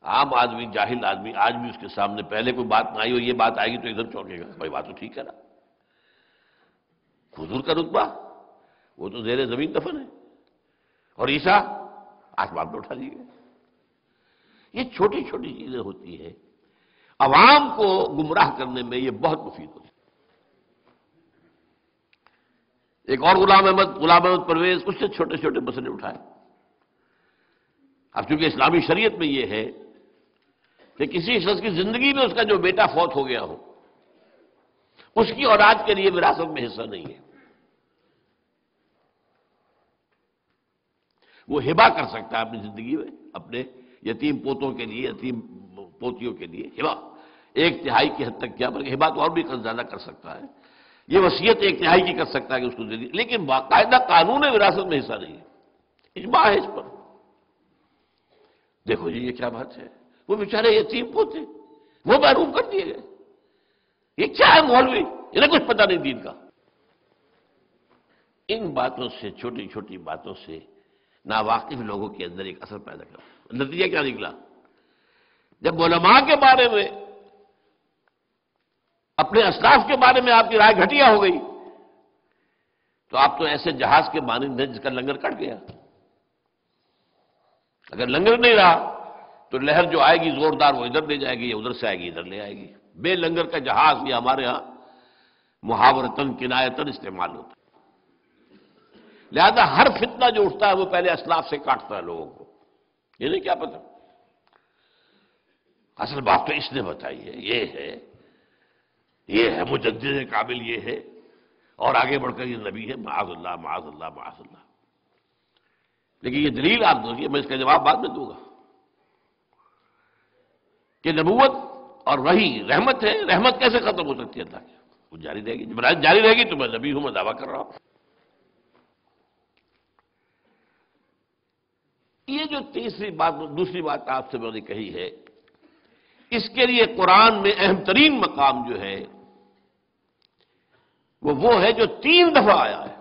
عام آدمی، جاہل آدمی آج بھی اس کے سامنے پہلے کوئی بات نہ آئی ہو، یہ بات آئے گی تو ادھر چونکے گا، بھائی بات تو ٹھیک ہے نا، حضور کا رتبہ وہ تو زیر زمین دفن ہے، اور عیسیٰ آسمان پر اٹھا دیے گئے۔ یہ چھوٹی چھوٹی چیزیں ہوتی ہیں، عوام کو گمراہ کرنے میں یہ بہت مفید ہوتی ہے۔ ایک اور غلام احمد پرویز، اس سے چھوٹے چھوٹے مسئلے اٹھائے۔ اب چونکہ اسلامی شریعت میں یہ ہے کہ کسی شخص کی زندگی میں اس کا جو بیٹا فوت ہو گیا ہو، اس کی اولاد کے لیے وراثت میں حصہ نہیں ہے، وہ ہبہ کر سکتا ہے اپنی زندگی میں اپنے یتیم پوتوں کے لیے، یتیم پوتیوں کے لیے ہبہ 1/3 کی حد تک کیا، بلکہ ہبہ تو اور بھی زیادہ کر سکتا ہے، یہ وصیت 1/3 کی کر سکتا ہے کہ اس کو دے دی، لیکن باقاعدہ قانون وراثت میں حصہ نہیں ہے، اجماع ہے اس پر۔ دیکھو جی یہ کیا بات ہے، وہ بیچارے یتیم پوتے وہ محروم کر دیے گئے، یہ کیا ہے مولوی، انہیں کچھ پتہ نہیں دین کا۔ ان باتوں سے، چھوٹی چھوٹی باتوں سے ناواقف لوگوں کے اندر ایک اثر پیدا کر، نتیجہ کیا نکلا؟ جب علماء کے بارے میں، اپنے اسلاف کے بارے میں آپ کی رائے گھٹیا ہو گئی، تو آپ تو ایسے جہاز کے مانند ہیں جس کا لنگر کٹ گیا۔ اگر لنگر نہیں رہا تو لہر جو آئے گی زوردار وہ ادھر لے جائے گی، یا ادھر سے آئے گی ادھر لے آئے گی۔ بے لنگر کا جہاز یہ ہمارے ہاں محاورتاً کنایتاً استعمال ہوتا ہے۔ لہذا ہر فتنہ جو اٹھتا ہے وہ پہلے اسلاف سے کاٹتا ہے لوگوں کو، یہ نہیں کیا پتہ اصل بات تو اس نے بتائی ہے، یہ ہے مجدد کامل، یہ ہے، اور آگے بڑھ کر یہ نبی ہے، معاذ اللہ معاذ اللہ معاذ اللہ۔ لیکن یہ دلیل آپ دو گے، میں اس کا جواب بعد میں دوں گا کہ نبوت اور وحی رحمت ہے، رحمت کیسے ختم ہو سکتی ہے اللہ کی؟ وہ جاری رہے گی، جب جاری رہے گی تو میں نبی ہوں، میں دعویٰ کر رہا ہوں۔ یہ جو دوسری بات آپ سے میں نے کہی ہے، اس کے لیے قرآن میں اہم ترین مقام جو ہے وہ ہے جو 3 دفعہ آیا ہے،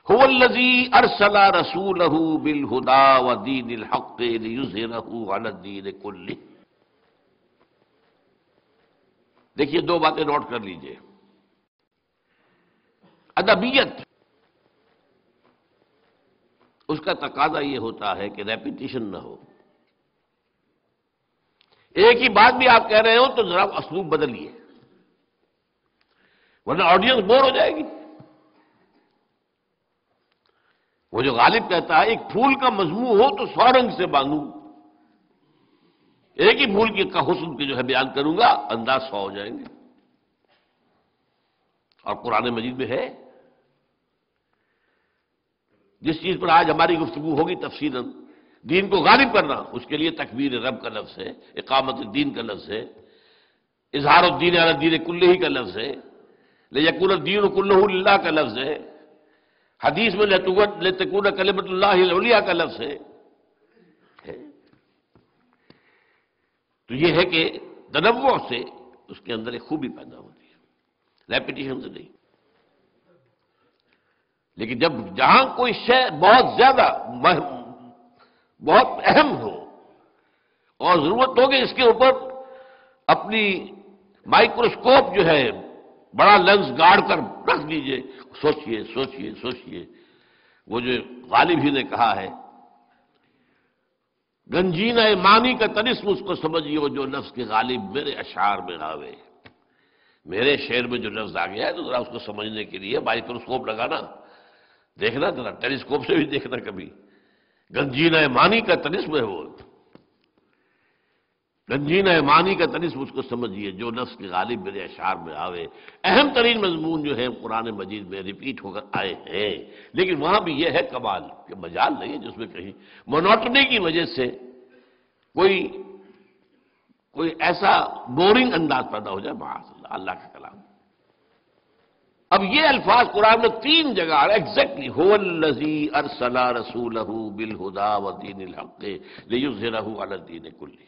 هو الذی ارسل رسولہ بالہدی ودین الحق لیظہرہ علی الدین کلہ۔ دیکھیے 2 باتیں نوٹ کر لیجئے۔ ادبیت، اس کا تقاضا یہ ہوتا ہے کہ ریپیٹیشن نہ ہو، ایک ہی بات بھی آپ کہہ رہے ہو تو ذرا اسلوب بدلیے، ورنہ آڈینس بور ہو جائے گی۔ وہ جو غالب کہتا ہے ایک پھول کا مضمون ہو تو 100 رنگ سے باندھوں، ایک ہی پھول کا حسن کے جو ہے بیان کروں گا انداز 100 ہو جائیں گے. اور قرآن مجید میں ہے. جس چیز پر آج ہماری گفتگو ہوگی تفصیلاً، دین کو غالب کرنا، اس کے لیے تکبیر رب کا لفظ ہے، اقامت الدین کا لفظ ہے، اظہار الدین علی الدین کلہ کا لفظ ہے، لیکون الدین کلہ للہ کا لفظ ہے، حدیث میں لتکون کلمۃ اللہ العلیٰ کا لفظ ہے. تو یہ ہے کہ تنوع سے اس کے اندر ایک خوبی پیدا ہوتی ہے، ریپیٹیشن سے نہیں. لیکن جب جہاں کوئی شے بہت زیادہ بہت اہم ہو اور ضرورت ہوگی اس کے اوپر اپنی مائکروسکوپ جو ہے بڑا لینس گاڑ کر رکھ دیجئے، سوچئے سوچئے سوچئے. وہ جو غالب ہی نے کہا ہے گنجینہ معنی کا طلسم اس کو سمجھیے جو لفظ کے غالب میرے اشعار میں آوے. میرے شعر میں جو لفظ آ گیا ہے تو ذرا اس کو سمجھنے کے لیے مائکروسکوپ لگانا، دیکھنا، ذرا ٹیلیسکوپ سے بھی دیکھنا کبھی. گنجینہ معنی کا طلسم ہے وہ، گنجینہ معنی کا طلسم اس کو سمجھیے جو لفظ کے غالب میرے اشعار میں آوے. اہم ترین مضمون جو ہے قرآن مجید میں ریپیٹ ہو کر آئے ہیں، لیکن وہاں بھی یہ ہے کمال کہ مجال نہیں ہے جس میں کہیں مونوٹنی کی وجہ سے کوئی ایسا بورنگ انداز پیدا ہو جائے. معاذ اللہ، اللہ کا کلام. اب یہ الفاظ قرآن میں 3 جگہ ایگزیکٹلی هو الذی ارسل رسولہ بالہدی ودین الحق لیظہرہ علی الدین کلہ.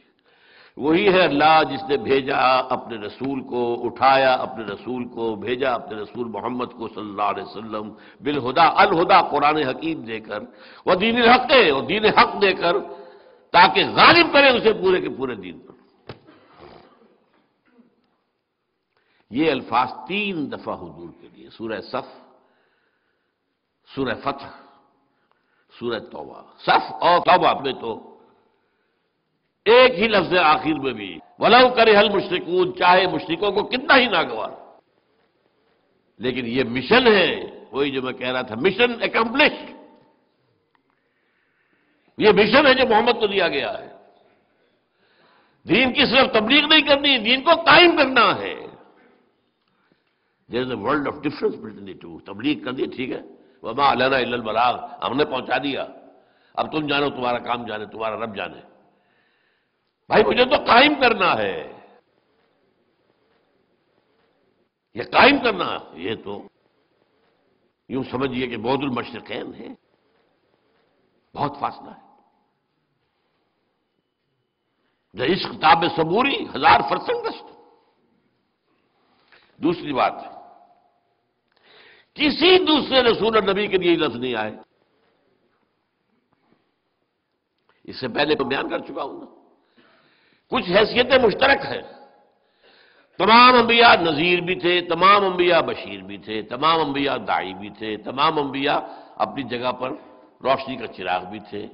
وہی ہے اللہ جس نے بھیجا اپنے رسول کو، اٹھایا اپنے رسول کو، بھیجا اپنے رسول محمد کو صلی اللہ علیہ وسلم بالہدی، الہدی قرآن حکیم دے کر، ودین الحق، اور دین حق دے کر، تاکہ غالب کرے اسے پورے کے پورے دین پر. یہ الفاظ 3 دفعہ حضور کے لیے، سورہ صف، سورہ فتح، سورہ توبہ. صف اور توبہ میں تو ایک ہی لفظ آخر میں بھی وَلَوْ كَرِهَ الْمُشْرِكُونَ، چاہے مشرکوں کو کتنا ہی ناگوار. لیکن یہ مشن ہے، وہی جو میں کہہ رہا تھا، مشن اکمپلشڈ. یہ مشن ہے جو محمد کو دیا گیا ہے. دین کی صرف تبلیغ نہیں کرنی، دین کو قائم کرنا ہے. There is a world of difference between the two. تبلیغ کر دی ٹھیک ہے، وَمَا عَلَيْنَا إِلَّا الْبَلَاغُ، ہم نے پہنچا دیا، اب تم جانو، تمہارا کام جانے، تمہارا رب جانے. بھائی مجھے تو قائم کرنا ہے. یہ قائم کرنا، یہ تو یوں سمجھیے کہ بعد المشرقین ہے، بہت فاصلہ ہے. جو عشق تاب صبوری 1000 فرسنگ گشت. دوسری بات، کسی دوسرے رسول اور نبی کے لیے یہ لفظ نہیں آئے. اس سے پہلے تو بیان کر چکا ہوں نا، کچھ حیثیتیں مشترک ہیں. تمام انبیاء نذیر بھی تھے، تمام انبیاء بشیر بھی تھے، تمام انبیاء داعی بھی تھے، تمام انبیاء اپنی جگہ پر روشنی کا چراغ بھی تھے،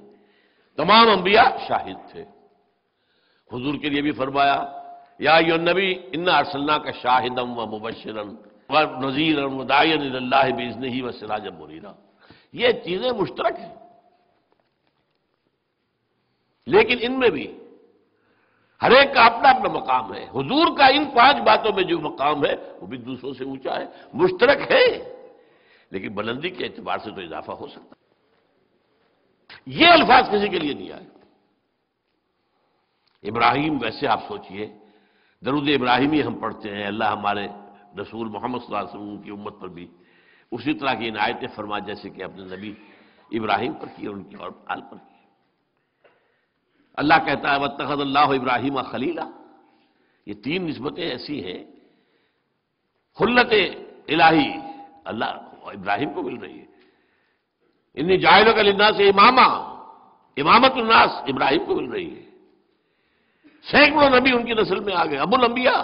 تمام انبیاء شاہد تھے. حضور کے لیے بھی فرمایا یا ایھا النبی انا ارسلناک شاہدا ومبشرا ونذیرا وداعیا الی اللہ باذنہ وسراجا منیرا. یہ چیزیں مشترک ہیں، لیکن ان میں بھی ہر ایک کا اپنا اپنا مقام ہے. حضور کا ان 5 باتوں میں جو مقام ہے وہ بھی دوسروں سے اونچا ہے، مشترک ہے، لیکن بلندی کے اعتبار سے تو اضافہ ہو سکتا ہے. یہ الفاظ کسی کے لیے نہیں آئے. ابراہیم، ویسے آپ سوچئے درود ابراہیمی ہم پڑھتے ہیں، اللہ ہمارے رسول محمد صلی اللہ علیہ وسلم کی امت پر بھی اسی طرح کی عنایتیں فرما جیسے کہ اپنے نبی ابراہیم پر کی اور ان کی اور آل پر کی. اللہ کہتا ہے وَاتَّخَذَ اللَّهُ إِبْرَاهِيمَ خَلِيلًا. یہ 3 نسبتیں ایسی ہیں، خلت الہی اللہ ابراہیم کو مل رہی ہے. انی جاعلک للناس اماما، امامت الناس ابراہیم کو مل رہی ہے. سینکڑوں نبی ان کی نسل میں آ گئے، ابو الانبیاء.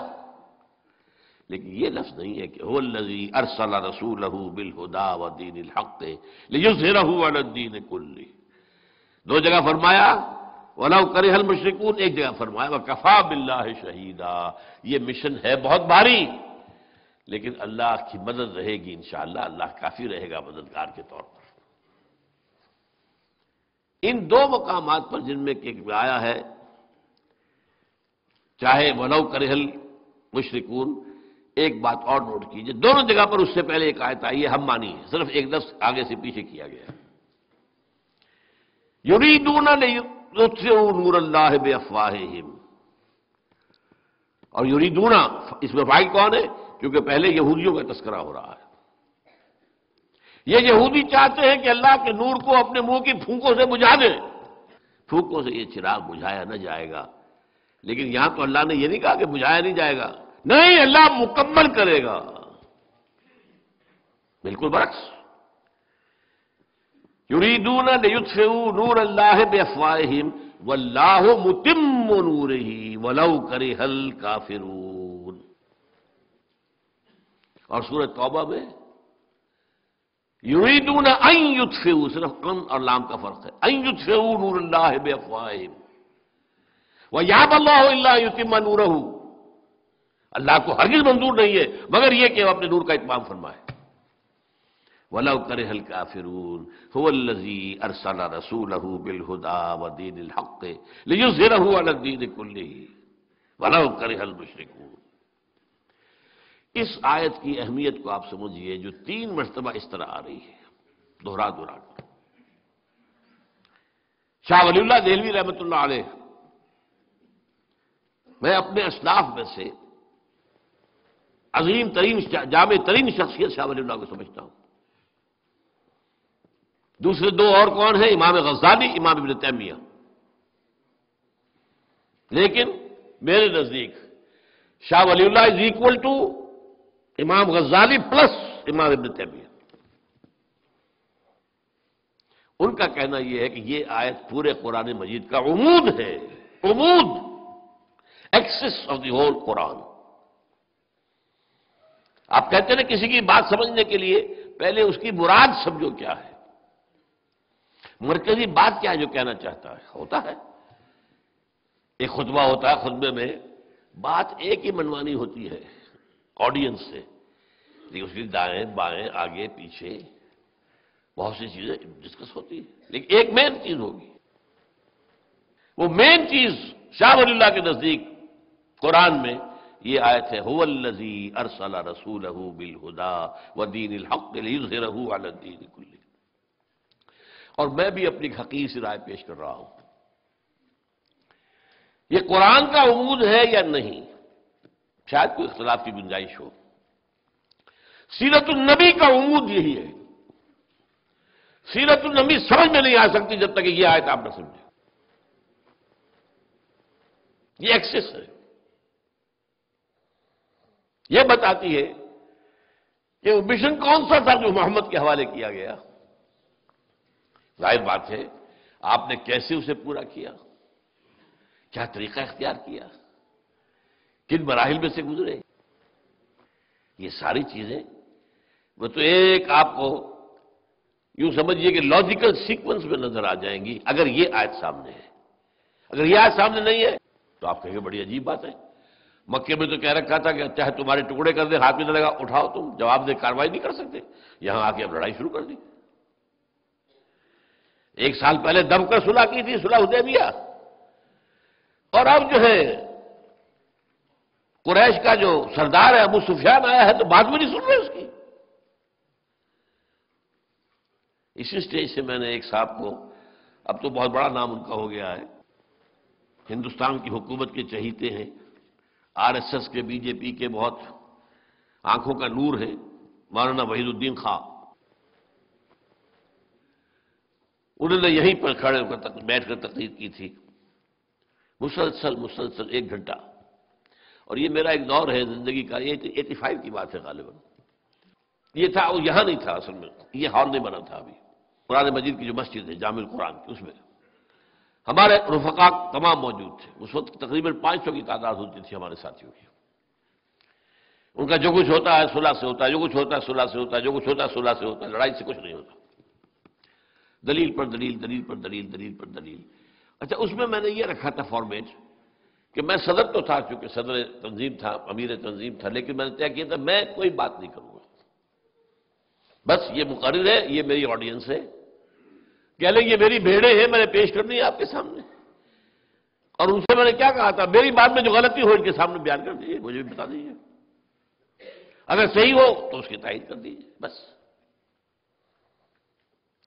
لیکن یہ لفظ نہیں ہے کہ هو الذی ارسل رسولہ بالہدی ودین الحق لیظہرہ علی الدین کلہ. 2 جگہ فرمایا وَلَوْ كَرِهَ الْمُشْرِكُونَ، ایک جگہ فرمایا وَكَفَى بِاللَّهِ شَهِيدًا. یہ مشن ہے بہت بھاری، لیکن اللہ کی مدد رہے گی انشاءاللہ، اللہ کافی رہے گا مددگار کے طور پر. ان دو مقامات پر جن میں کہ آیا ہے چاہے ولو کرہ المشرکون، ایک بات اور نوٹ کیجئے، دونوں جگہ پر اس سے پہلے ایک آیت آئی ہے ہم مانی ہے، صرف ایک لفظ آگے سے پیچھے کیا گیا ہے۔ یریدون لیطفئوا نور اللہ بافواہہم، اور یریدون اس میں فاعل کون ہے؟ کیونکہ پہلے یہودیوں کا تذکرہ ہو رہا ہے۔ یہ یہودی چاہتے ہیں کہ اللہ کے نور کو اپنے منہ کی پھونکوں سے بجھا دیں، پھونکوں سے یہ چراغ بجھایا نہ جائے گا، لیکن یہاں تو اللہ نے یہ نہیں کہا کہ بجھایا نہیں جائے گا، نہیں، اللہ مکمل کرے گا، بالکل برعکس۔ یریدون لیطفئوا نور اللہ بافواہہم واللہ متم نورہ ولو کرہ الکافرون۔ اور سورۃ توبہ میں یریدون ان یطفئوا، صرف ان اور لام کا فرق ہے، ان یطفئوا نور اللہ بافواہہم ویأبی اللہ الا ان یتم نورہ، اللہ کو ہرگز منظور نہیں ہے مگر یہ کہ وہ اپنے نور کا اتمام فرمائے۔ وَلَوْ كَرِهَ الْكَافِرُونَ هُوَ الَّذِي أَرْسَلَ رَسُولَهُ بِالْهُدَى وَدِينِ الْحَقِّ لِيُظْهِرَهُ عَلَى الدِّينِ كُلِّهِ وَلَوْ كَرِهَ الْمُشْرِكُونَ۔ اس آیت کی اہمیت کو آپ سمجھیے جو 3 مرتبہ اس طرح آ رہی ہے دہرا دہرا کر۔ شاہ ولی اللہ دہلوی رحمۃ اللہ علیہ، میں اپنے اسلاف میں سے عظیم ترین جامع ترین شخصیت شاہ ولی اللہ کو سمجھتا ہوں۔ دوسرے 2 اور کون ہیں؟ امام غزالی، امام ابن تیمیہ۔ لیکن میرے نزدیک شاہ ولی اللہ از ایکول ٹو امام غزالی پلس امام ابن تیمیہ۔ ان کا کہنا یہ ہے کہ یہ آیت پورے قرآن مجید کا عمود ہے، عمود، ایکسس آف دی ہول قرآن۔ آپ کہتے ہیں نا کسی کی بات سمجھنے کے لیے پہلے اس کی مراد سمجھو کیا ہے، مرکزی بات کیا ہے جو کہنا چاہتا ہے۔ ہوتا ہے ایک خطبہ ہوتا ہے، خطبے میں بات ایک ہی منوانی ہوتی ہے آڈینس سے، لیکن اس کی دائیں بائیں آگے پیچھے بہت سی چیزیں ڈسکس ہوتی ہیں، لیکن ایک مین چیز ہوگی۔ وہ مین چیز شاہ ولی اللہ کے نزدیک قرآن میں یہ آیت ہے، هو الذی ارسل رسولہ بالہدی ودین الحق لیظہرہ علی الدین کلہ۔ اور میں بھی اپنی حقیقی سی رائے پیش کر رہا ہوں، یہ قرآن کا عمود ہے یا نہیں، شاید کوئی اختلاف کی گنجائش ہو۔ سیرت النبی کا عمود یہی ہے، سیرت النبی سمجھ میں نہیں آ سکتی جب تک کہ یہ آیت آپ نہ سمجھیں۔ یہ ایکسس ہے، یہ بتاتی ہے کہ وہ مشن کون سا تھا جو محمد کے حوالے کیا گیا۔ ظاہر بات ہے آپ نے کیسے اسے پورا کیا، کیا طریقہ اختیار کیا، کن مراحل میں سے گزرے، یہ ساری چیزیں وہ تو ایک آپ کو یوں سمجھیے کہ لاجیکل سیکوینس میں نظر آ جائیں گی اگر یہ آیت سامنے ہے۔ اگر یہ آیت سامنے نہیں ہے تو آپ کہیں گے بڑی عجیب بات ہے، مکے میں تو کہہ رکھا تھا کہ چاہے تمہارے ٹکڑے کر دے، ہاتھ میں نہ لگا، اٹھاؤ، تم جواب دے کارروائی نہیں کر سکتے، یہاں آ کے اب لڑائی شروع کر دی۔ 1 سال پہلے دم کر صلح کی تھی، صلح حدیبیہ، اور اب جو ہے قریش کا جو سردار ہے ابو سفیان آیا ہے تو بات بھی نہیں سن رہے اس کی۔ اسی سٹیج سے میں نے ایک صاحب کو، اب تو بہت بڑا نام ان کا ہو گیا ہے، ہندوستان کی حکومت کے چہیتے ہیں، RSS کے، BJP کے بہت آنکھوں کا نور ہے، مولانا وحید الدین خان، انہوں نے یہیں پر کھڑے ہو کر بیٹھ کر تقریر کی تھی، مسلسل 1 گھنٹہ۔ اور یہ میرا ایک دور ہے زندگی کا، یہ 85 کی بات ہے غالباً، یہ تھا، وہ یہاں نہیں تھا اصل میں، یہ ہال نہیں بنا تھا ابھی، قرآن مجید کی جو مسجد ہے جامع القرآن کی، اس میں ہمارے رفقا تمام موجود تھے۔ اس وقت تقریباً 500 کی تعداد ہوتی تھی ہمارے ساتھیوں کی۔ ان کا جو کچھ ہوتا ہے صلح سے ہوتا ہے، جو کچھ ہوتا ہے صلح سے ہوتا ہے، جو کچھ ہوتا ہے صلح سے ہوتا ہے، لڑائی سے کچھ نہیں ہوتا، دلیل پر دلیل، دلیل پر دلیل، دلیل پر دلیل۔ اچھا، اس میں نے یہ رکھا تھا فارمیٹ کہ میں صدر تو تھا، چونکہ صدر تنظیم تھا، امیر تنظیم تھا، لیکن میں نے طے کیا تھا میں کوئی بات نہیں کروں گا، بس یہ مقرر ہے، یہ میری آڈینس ہے، کہہ لیں یہ میری بھیڑیں ہیں، میں نے پیش کرنی ہے آپ کے سامنے، اور ان سے میں نے کیا کہا تھا، میری بات میں جو غلطی ہو ان کے سامنے بیان کر دیجیے، مجھے بھی بتا دیجیے، اگر صحیح ہو تو اس کی تائید کر دیجیے، بس۔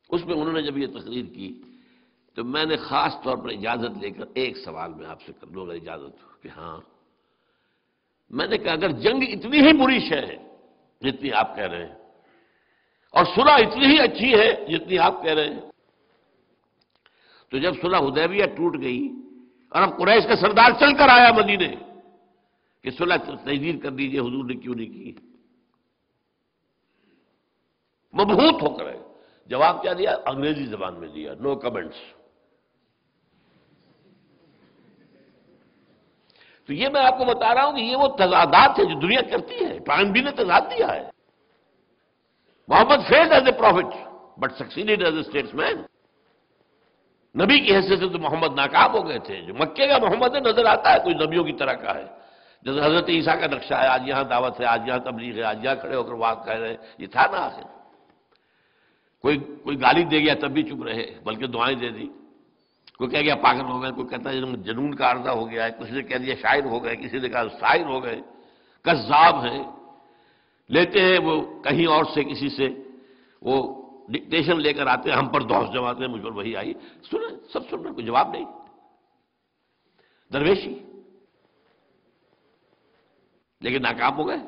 اس میں انہوں نے جب یہ تقریر کی تو میں نے خاص طور پر اجازت لے کر ایک سوال میں آپ سے کر لوں، اگر اجازت ہو کہ ہاں، میں نے کہا اگر جنگ اتنی ہی بری شے ہے جتنی آپ کہہ رہے ہیں، اور صلح اتنی ہی اچھی ہے جتنی آپ کہہ رہے ہیں، تو جب صلح حدیبیہ ٹوٹ گئی اور اب قریش کا سردار چل کر آیا مدینے کہ صلح تجدید کر دیجئے، حضور نے کیوں نہیں کی؟ مبہوت ہو کر ہے۔ جواب کیا دیا؟ انگریزی زبان میں دیا، نو کمنٹس۔ تو یہ میں آپ کو بتا رہا ہوں کہ یہ وہ تضادات ہیں جو دنیا کرتی ہے۔ ٹائم بھی نے تضاد دیا ہے۔ Muhammad failed as a prophet but succeeded as a statesman. نبی کی حیثیت سے تو محمد ناکام ہو گئے تھے۔ جو مکے کا محمد نظر آتا ہے کوئی نبیوں کی طرح کا ہے، جیسے حضرت عیسیٰ کا نقشہ ہے، آج یہاں دعوت ہے، آج یہاں تبلیغ ہے، آج یہاں کھڑے ہو کر بات کہہ رہے ہیں، یہ تھا نا آخر۔ کوئی گالی دے گیا تب بھی چپ رہے، بلکہ دعائیں دے دی۔ کوئی کہہ گیا پاگل ہو گئے، کوئی کہتا ہے جنون کا عارضہ ہو گیا ہے، کسی نے کہہ دیا شاعر ہو گئے، کسی نے کہا شاعر ہو گئے، کذاب ہیں، لیتے ہیں وہ کہیں اور سے کسی سے وہ ڈکٹیشن لے کر آتے ہیں، ہم پر دوس جماتے ہیں، مجھ پر وہی آئی، سنیں سب سن رہے، کوئی جواب نہیں، درویشی، لیکن ناکام ہو گئے۔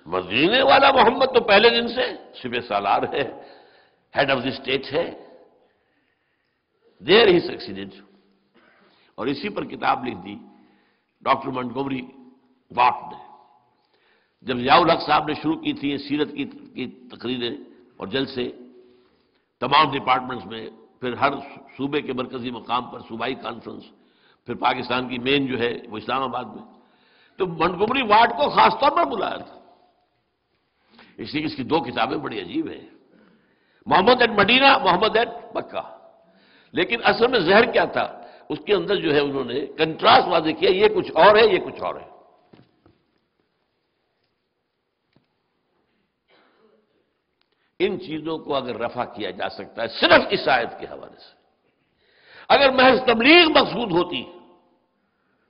مدینے والا محمد تو پہلے دن سے سپہ سالار ہے، ہیڈ آف دی اسٹیٹ ہے، دیر ہی سکسیڈڈ۔ اور اسی پر کتاب لکھ دی ڈاکٹر منٹگومری واٹ نے۔ جب ضیاء الحق صاحب نے شروع کی تھی سیرت کی تقریریں اور جلسے تمام ڈپارٹمنٹس میں، پھر ہر صوبے کے مرکزی مقام پر صوبائی کانفرنس، پھر پاکستان کی مین جو ہے وہ اسلام آباد میں، تو منٹگومری واٹ کو خاص طور پر بلایا تھا، اس لیے اس کی دو کتابیں بڑی عجیب ہیں، محمد ایٹ مدینہ، محمد ایٹ مکہ۔ لیکن اصل میں زہر کیا تھا اس کے اندر جو ہے انہوں نے کنٹراسٹ واضح کیا، یہ کچھ اور ہے، یہ کچھ اور ہے۔ ان چیزوں کو اگر رفع کیا جا سکتا ہے صرف اس آیت کے حوالے سے، اگر محض تبلیغ مقصود ہوتی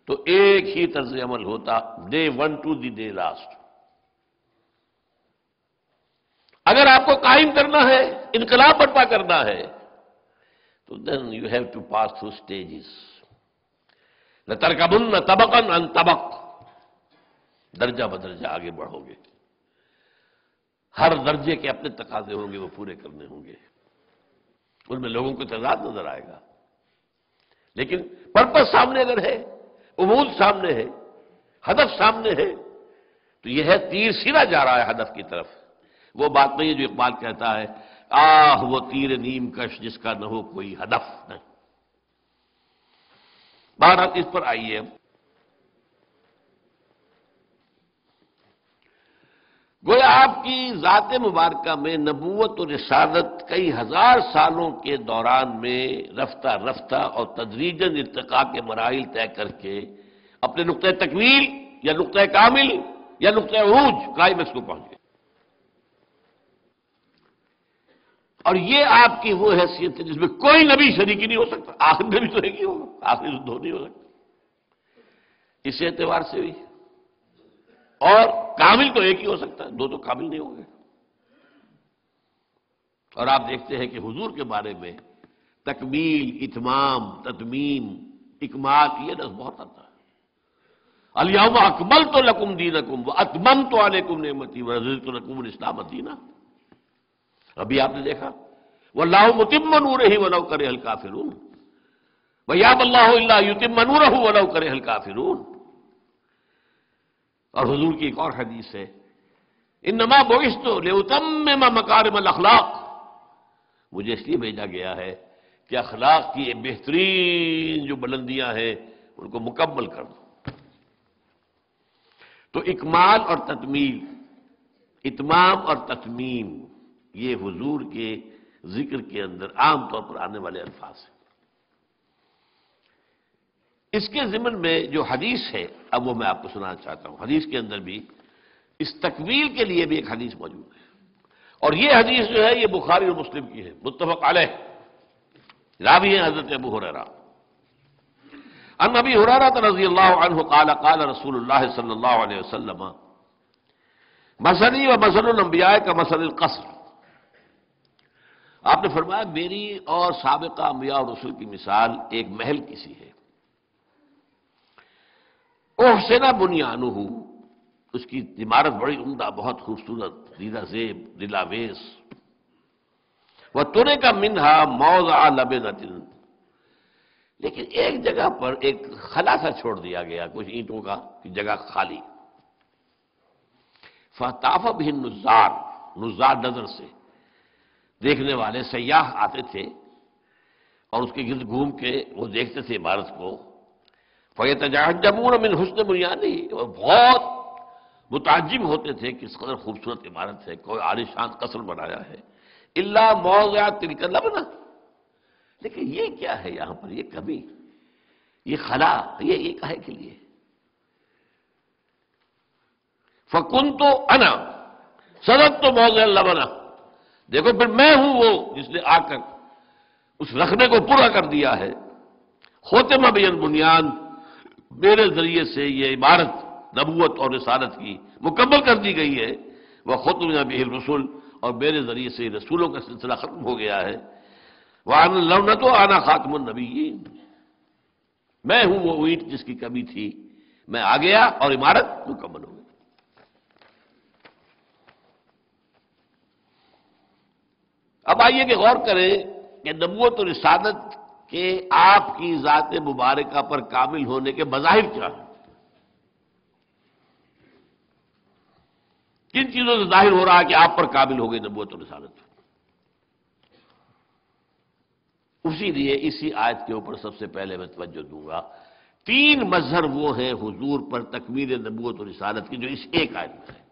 تو ایک ہی طرز عمل ہوتا، day one to the day last. اگر آپ کو قائم کرنا ہے، انقلاب برپا کرنا ہے، تو then you have to pass through stages. لَتَرْكَبُنَّ طَبَقًا عَنْ طَبَقٍ، درجہ بدرجہ آگے بڑھو گے، ہر درجے کے اپنے تقاضے ہوں گے، وہ پورے کرنے ہوں گے، ان میں لوگوں کو تضاد نظر آئے گا، لیکن پرپس سامنے اگر ہے، امود سامنے ہے، ہدف سامنے ہے، تو یہ ہے تیر سیدھا جا رہا ہے ہدف کی طرف۔ وہ بات نہیں ہے جو اقبال کہتا ہے، آہ وہ تیر نیم کش جس کا نہ ہو کوئی ہدف نہیں۔ بہرحال اس پر آئیے اب، گویا آپ کی ذات مبارکہ میں نبوت و رسالت کئی ہزار سالوں کے دوران میں رفتہ رفتہ اور تدریجاً ارتقاء کے مراحل طے کر کے اپنے نقطہ تکمیل یا نقطہ کامل یا نقطہ عروج کلائمیکس کو پہنچ گئے۔ اور یہ آپ کی وہ حیثیت ہے جس میں کوئی نبی شریکی نہیں ہو سکتا، آخری نبی تو ایک ہی ہوگا، آخری دو نہیں ہو سکتا، اس اعتبار سے بھی، اور کامل تو ایک ہی ہو سکتا ہے، دو تو کامل نہیں ہوں گے۔ اور آپ دیکھتے ہیں کہ حضور کے بارے میں تکمیل، اتمام، تتمیم، اکمال، یہ لفظ بہت آتا ہے۔ الیوم اکملت لکم دینکم واتممت علیکم نعمتی ورضیت لکم الاسلام دینا۔ ابھی آپ نے دیکھا واللہ متم نورہ ولو کرہ الکافرون ویابی اللہ الا یتم نورہ ولو کرہ الکافرون۔ اور حضور کی ایک اور حدیث ہے، انما بعثت لاتمم مکارم الاخلاق، مجھے اس لیے بھیجا گیا ہے کہ اخلاق کی بہترین جو بلندیاں ہیں ان کو مکمل کر دوں۔ تو اکمال اور تکمیل، اتمام اور تتمیم، یہ حضور کے ذکر کے اندر عام طور پر آنے والے الفاظ ہیں۔ اس کے ضمن میں جو حدیث ہے اب وہ میں آپ کو سنانا چاہتا ہوں، حدیث کے اندر بھی اس تکمیل کے لیے بھی ایک حدیث موجود ہے، اور یہ حدیث جو ہے یہ بخاری اور مسلم کی ہے، متفق علیہ۔ راوی ہیں حضرت ابو ہریرہ۔ عن ابی ہریرہ رضی اللہ عنہ قال قال رسول اللہ صلی اللہ علیہ وسلم مثلی و مثل الانبیاء کا مثل القصر، آپ نے فرمایا میری اور سابقہ انبیاء اور رسول کی مثال ایک محل کی سی ہے، احسن بنیانہ، اس کی عمارت بڑی عمدہ، بہت خوبصورت، دیدہ زیب، دلاویز، وَتُرِكَ مِنْهَا مَوْضِعَ لَبْنَةٍ، لیکن ایک جگہ پر ایک خلا سا چھوڑ دیا گیا، کچھ اینٹوں کا جگہ خالی، فَطَافَ بِهِ النُّزَّارُ، نزار نظر سے دیکھنے والے سیاح آتے تھے اور اس کے گرد گھوم کے وہ دیکھتے تھے عمارت کو، فَيَتَعَجَّبُونَ مِنْ حُسْنِ بُنْيَانِهِ، اور بہت متعجب ہوتے تھے کہ اس قدر خوبصورت عمارت ہے، کوئی عالیشان قصر بنایا ہے، الا موضع تلک اللبنہ، لیکن یہ کیا ہے یہاں پر، یہ کمی، یہ خلا، یہ کہے کے لیے؟ فکنت انا صدقت موضع اللبنہ، دیکھو پھر میں ہوں وہ جس نے آ کر اس رکھنے کو پورا کر دیا ہے، ختم بی البنیان، میرے ذریعے سے یہ عمارت نبوت اور رسالت کی مکمل کر دی گئی ہے، وہ ختم بہ الرسل، اور میرے ذریعے سے رسولوں کا سلسلہ ختم ہو گیا ہے، وَأَنَا اللَّوْنَةُ وَأَنَا خَاتِمُ النَّبِيِّينَ، میں ہوں وہ اینٹ جس کی کمی تھی، میں آ گیا اور عمارت مکمل ہو گئی۔ اب آئیے کہ غور کریں کہ نبوت اور رسالت کے آپ کی ذات مبارکہ پر کامل ہونے کے مظاہر کیا ہیں، کن چیزوں سے ظاہر ہو رہا ہے کہ آپ پر کامل ہو گئی نبوت اور رسالت؟ اسی لیے اسی آیت کے اوپر سب سے پہلے میں توجہ دوں گا، تین مظہر وہ ہیں حضور پر تکمیل نبوت اور رسالت کی جو اس ایک آیت میں ہے۔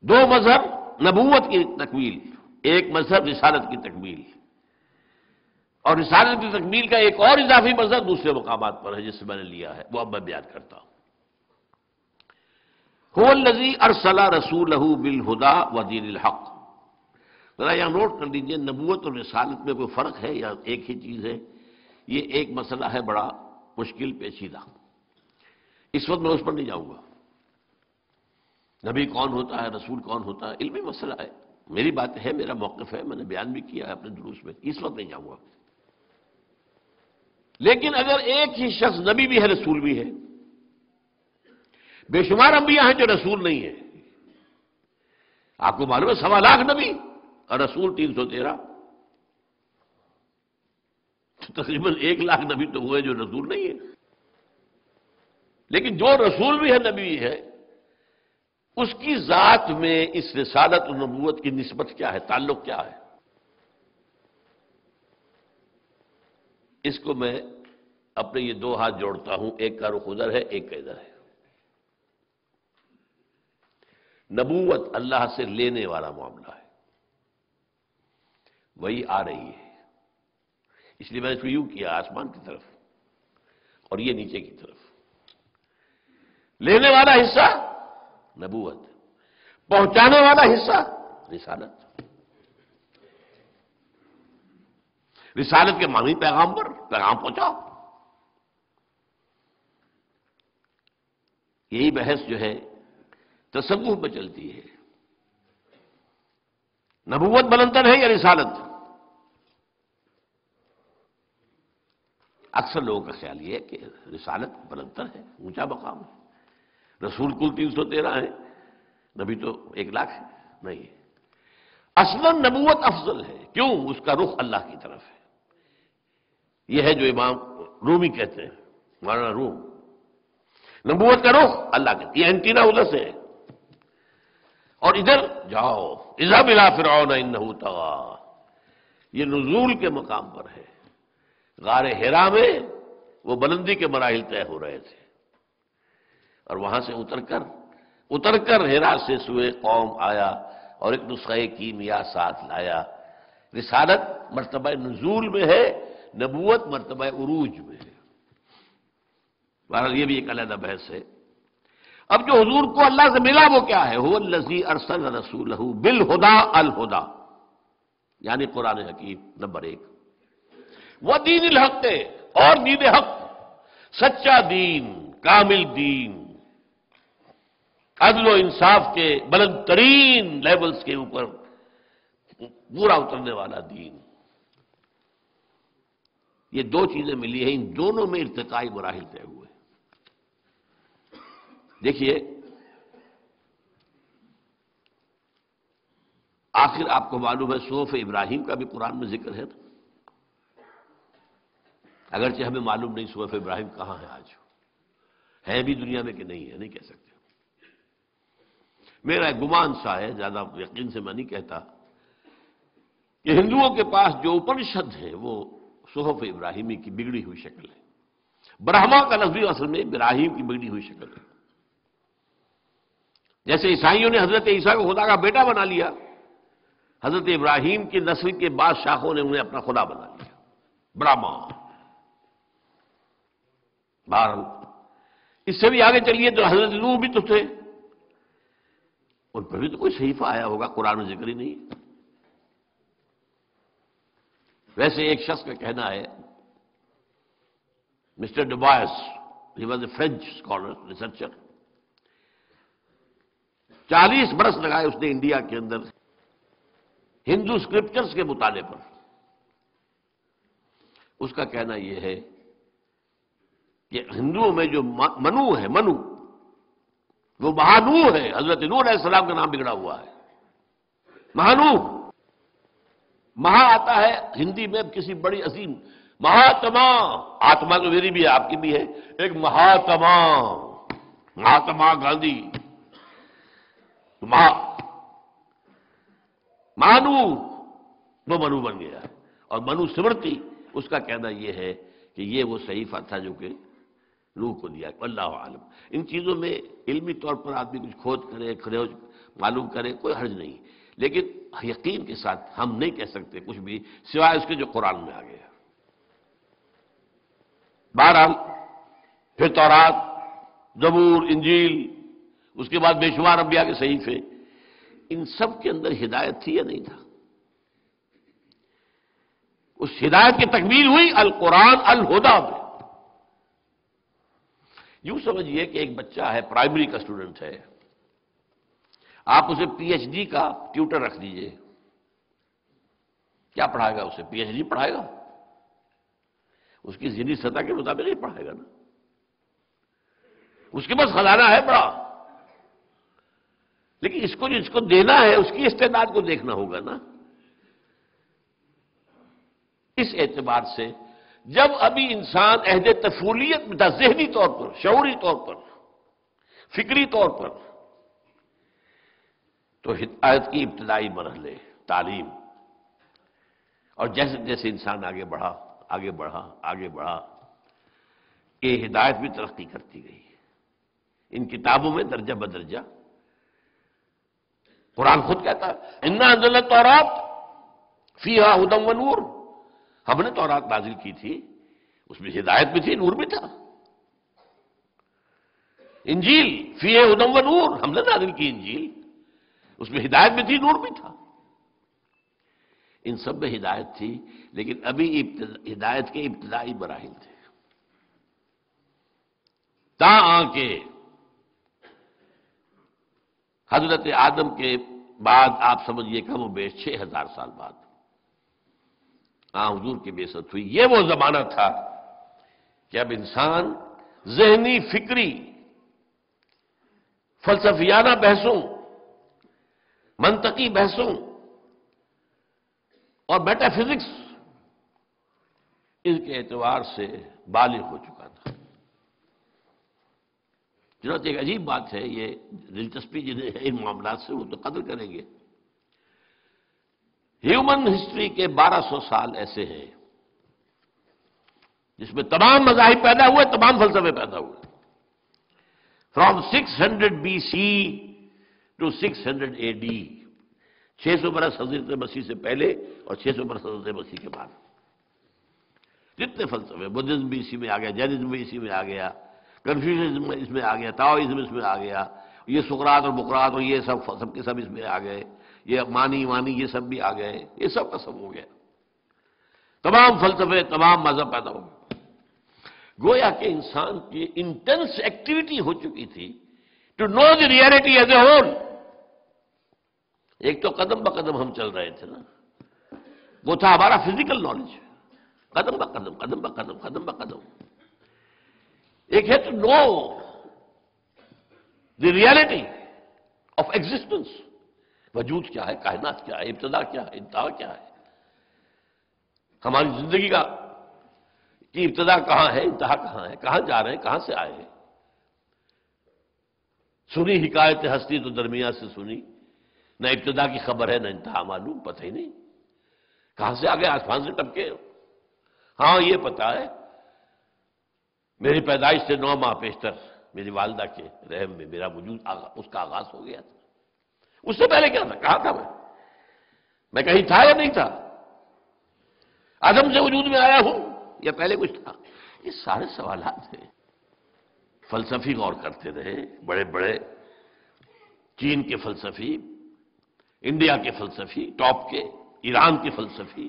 دو مظہر نبوت کی تکمیل، ایک مظہر رسالت کی تکمیل، اور رسالت کی تکمیل کا ایک اور اضافی مظہر دوسرے مقامات پر ہے جس سے میں نے لیا ہے، وہ اب میں بیان کرتا ہوں۔ هو الذی ارسل رسولہ بالہدی ودین الحق، ذرا یہاں نوٹ کر لیجیے، نبوت اور رسالت میں کوئی فرق ہے یا ایک ہی چیز ہے؟ یہ ایک مسئلہ ہے بڑا مشکل پیچیدہ، اس وقت میں اس پر نہیں جاؤں گا، نبی کون ہوتا ہے، رسول کون ہوتا ہے، علمی مسئلہ ہے، میری بات ہے، میرا موقف ہے، میں نے بیان بھی کیا ہے اپنے دروس میں، اس وقت نہیں جاؤں گا۔ لیکن اگر ایک ہی شخص نبی بھی ہے رسول بھی ہے، بے شمار انبیاء ہیں جو رسول نہیں ہیں، آپ کو معلوم ہے 1.25 لاکھ نبی اور رسول 313، تقریباً 1 لاکھ نبی تو ہوئے جو رسول نہیں ہے۔ لیکن جو رسول بھی ہے نبی بھی ہے، اس کی ذات میں اس رسالت و نبوت کی نسبت کیا ہے، تعلق کیا ہے؟ اس کو میں اپنے یہ 2 ہاتھ جوڑتا ہوں، ایک کا رخ ادھر ہے، ایک کا ادھر ہے۔ نبوت اللہ سے لینے والا معاملہ ہے، وہی آ رہی ہے، اس لیے میں نے اس کو یوں کیا آسمان کی طرف اور یہ نیچے کی طرف۔ لینے والا حصہ نبوت، پہنچانے والا حصہ رسالت۔ رسالت کے معنی پیغام پر پیغام پہنچاؤ، یہی بحث جو ہے تصوف میں چلتی ہے، نبوت بلندر ہے یا رسالت؟ اکثر لوگوں کا خیال یہ ہے کہ رسالت بلندر ہے، اونچا مقام ہے، رسول کل 313 ہیں، نبی تو 1 لاکھ ہے، نہیں ہے۔ اصلاً نبوت افضل ہے، کیوں؟ اس کا رخ اللہ کی طرف ہے، یہ ہے جو امام رومی کہتے ہیں، مولانا روم، نبوت کا رخ اللہ کے، یہ اینٹینا ادھر سے ہے، اور ادھر جاؤ، اذهب الى فرعون انه طغى، یہ نزول کے مقام پر ہے، غار حرا میں وہ بلندی کے مراحل طے ہو رہے تھے، اور وہاں سے اتر کر حرا سے سوئے قوم آیا اور ایک نسخہ کیمیا ساتھ لایا۔ رسالت مرتبہ نزول میں ہے، نبوت مرتبہ عروج میں ہے۔ بہرحال یہ بھی ایک علیحدہ بحث ہے۔ اب جو حضور کو اللہ سے ملا وہ کیا ہے؟ هو الذی ارسل رسولہ بالہدی الہدی، یعنی قرآن حکیم نمبر 1. وہ دین الحق ہے، اور دین حق، سچا دین، کامل دین، عدل و انصاف کے بلند ترین لیولز کے اوپر پورا اترنے والا دین. یہ دو چیزیں ملی ہیں، ان دونوں میں ارتقائی مراحل طے ہوئے. دیکھیے آخر آپ کو معلوم ہے صحف ابراہیم کا بھی قرآن میں ذکر ہے نا، اگرچہ ہمیں معلوم نہیں صحف ابراہیم کہاں ہے آج، ہے بھی دنیا میں کہ نہیں ہے، نہیں کہہ سکتے. میرا گمان سا ہے، زیادہ یقین سے میں نہیں کہتا، کہ ہندوؤں کے پاس جو اپنشد ہے وہ صحف ابراہیمی کی بگڑی ہوئی شکل ہے. برہما کا لفظ اصل میں ابراہیم کی بگڑی ہوئی شکل ہے. جیسے عیسائیوں نے حضرت عیسیٰ کو خدا کا بیٹا بنا لیا، حضرت ابراہیم کی نسل کے بعض شاخوں نے انہیں اپنا خدا بنا لیا، برہما. بہرحال اس سے بھی آگے چلیے تو حضرت نوح بھی تو تھے، ان پر بھی تو کوئی صحیفہ آیا ہوگا، قرآن میں ذکر ہی نہیں. ویسے ایک شخص کا کہنا ہے، mister Dubois, he was a French scholar researcher, 40 برس لگائے اس نے انڈیا کے اندر ہندو اسکرپچرز کے مطالعے پر. اس کا کہنا یہ ہے کہ ہندوؤں میں جو منو ہے، منو وہ مہانو ہے، حضرت نوح علیہ السلام کا نام بگڑا ہوا ہے. مہانو، مہا آتا ہے ہندی میں کسی بڑی عظیم، مہاتما، آتما تو میری بھی ہے آپ کی بھی ہے، ایک مہاتما، مہاتما گاندھی، مانو، وہ منو بن گیا ہے. اور منو سمرتی، اس کا کہنا یہ ہے کہ یہ وہ صحیفہ تھا جو کہ روح کو دیا. اللہ عالم. ان چیزوں میں علمی طور پر آدمی کچھ کھود کرے، کھوج معلوم کرے، کوئی حرج نہیں، لیکن یقین کے ساتھ ہم نہیں کہہ سکتے کچھ بھی سوائے اس کے جو قرآن میں آ گیا. بہرحال پھر تورات، زبور، انجیل، اس کے بعد بے شمار انبیاء کے صحیفے، ان سب کے اندر ہدایت تھی یا نہیں تھا؟ اس ہدایت کی تکمیل ہوئی القرآن الہدیٰ میں. یوں سمجھیے کہ ایک بچہ ہے، پرائمری کا اسٹوڈنٹ ہے، آپ اسے پی ایچ ڈی کا ٹیوٹر رکھ دیجئے، کیا پڑھائے گا اسے؟ پی ایچ ڈی پڑھائے گا؟ اس کی ذہنی سطح کے مطابق نہیں پڑھائے گا نا. اس کے پاس خزانہ ہے بڑا، لیکن اس کو جس کو دینا ہے اس کی استعداد کو دیکھنا ہوگا نا. اس اعتبار سے جب ابھی انسان عہد طفولیت میں تھا، ذہنی طور پر، شعوری طور پر، فکری طور پر، تو ہدایت کی ابتدائی مرحلے، تعلیم، اور جیسے جیسے انسان آگے بڑھا آگے بڑھا آگے بڑھا، یہ ہدایت بھی ترقی کرتی گئی. ان کتابوں میں درجہ بدرجہ، قرآن خود کہتا ہے انا انزلنا التوراۃ فیہا ھدی و نور، ہم نے تورات نازل کی تھی، اس میں ہدایت بھی تھی، نور بھی تھا. انجیل فیہا ھدی و نور، ہم نے نازل کی انجیل، اس میں ہدایت بھی تھی، نور بھی تھا. ان سب میں ہدایت تھی، لیکن ابھی ہدایت کے ابتدائی مراحل تھے. تاں کہ حضرت آدم کے بعد آپ سمجھیے کم و بیش 6000 سال بعد حضور کی بعثت ہوئی. یہ وہ زمانہ تھا کہ اب انسان ذہنی، فکری، فلسفیانہ بحثوں، منطقی بحثوں اور میٹا فزکس، ان کے اعتبار سے بالغ ہو چکا تھا. چنانچہ ایک عجیب بات ہے، یہ دلچسپی جنہیں ہے ان معاملات سے وہ تو قدر کریں گے. ہیومن ہسٹری کے 1200 سال ایسے ہیں جس میں تمام مذاہب پیدا ہوئے، تمام فلسفے پیدا ہوئے. فرام 600 BC ٹو 600 AD، 600 برس حضرت مسیح سے پہلے اور 600 برس حضرت مسیح کے بعد جتنے فلسفے، بدھزم بھی اسی میں آ گیا، جینزم بھی اسی میں آ گیا، کنفیوشنزم اس میں آ گیا، تاؤزم اس میں آ گیا، یہ سقراط اور بقراط اور یہ سب کے سب اس میں آ گئے. یہ مانی وانی یہ سب بھی آ گئے، یہ سب کا سب ہو گیا، تمام فلسفے تمام مذہب پیدا ہو گئے۔ گویا کہ انسان کی انٹینس ایکٹیویٹی ہو چکی تھی to know the reality as a whole. ایک تو قدم بقدم ہم چل رہے تھے نا، وہ تھا ہمارا فزیکل نالج، قدم بقدم قدم بقدم قدم بقدم۔ ایک ہے to know the reality of existence, وجود کیا ہے، کائنات کیا ہے، ابتدا کیا ہے، انتہا کیا ہے، ہماری زندگی کا کی ابتدا کہاں ہے، انتہا کہاں ہے، کہاں جا رہے ہیں، کہاں سے آئے ہیں۔ سنی حکایت ہستی تو درمیان سے سنی، نہ ابتدا کی خبر ہے نہ انتہا معلوم، پتہ ہی نہیں کہاں سے آگے، آسمان سے ٹپکے۔ ہاں یہ پتا ہے میری پیدائش سے 9 ماہ پیشتر میری والدہ کے رحم میں میرا وجود اس کا آغاز ہو گیا تھا۔ اس سے پہلے کیا تھا، کہاں تھا میں کہیں تھا یا نہیں تھا، عدم سے وجود میں آیا ہوں یا پہلے کچھ تھا؟ یہ سارے سوالات ہیں۔ فلسفی غور کرتے رہے، بڑے بڑے چین کے فلسفی، انڈیا کے فلسفی ٹاپ کے، ایران کے فلسفی،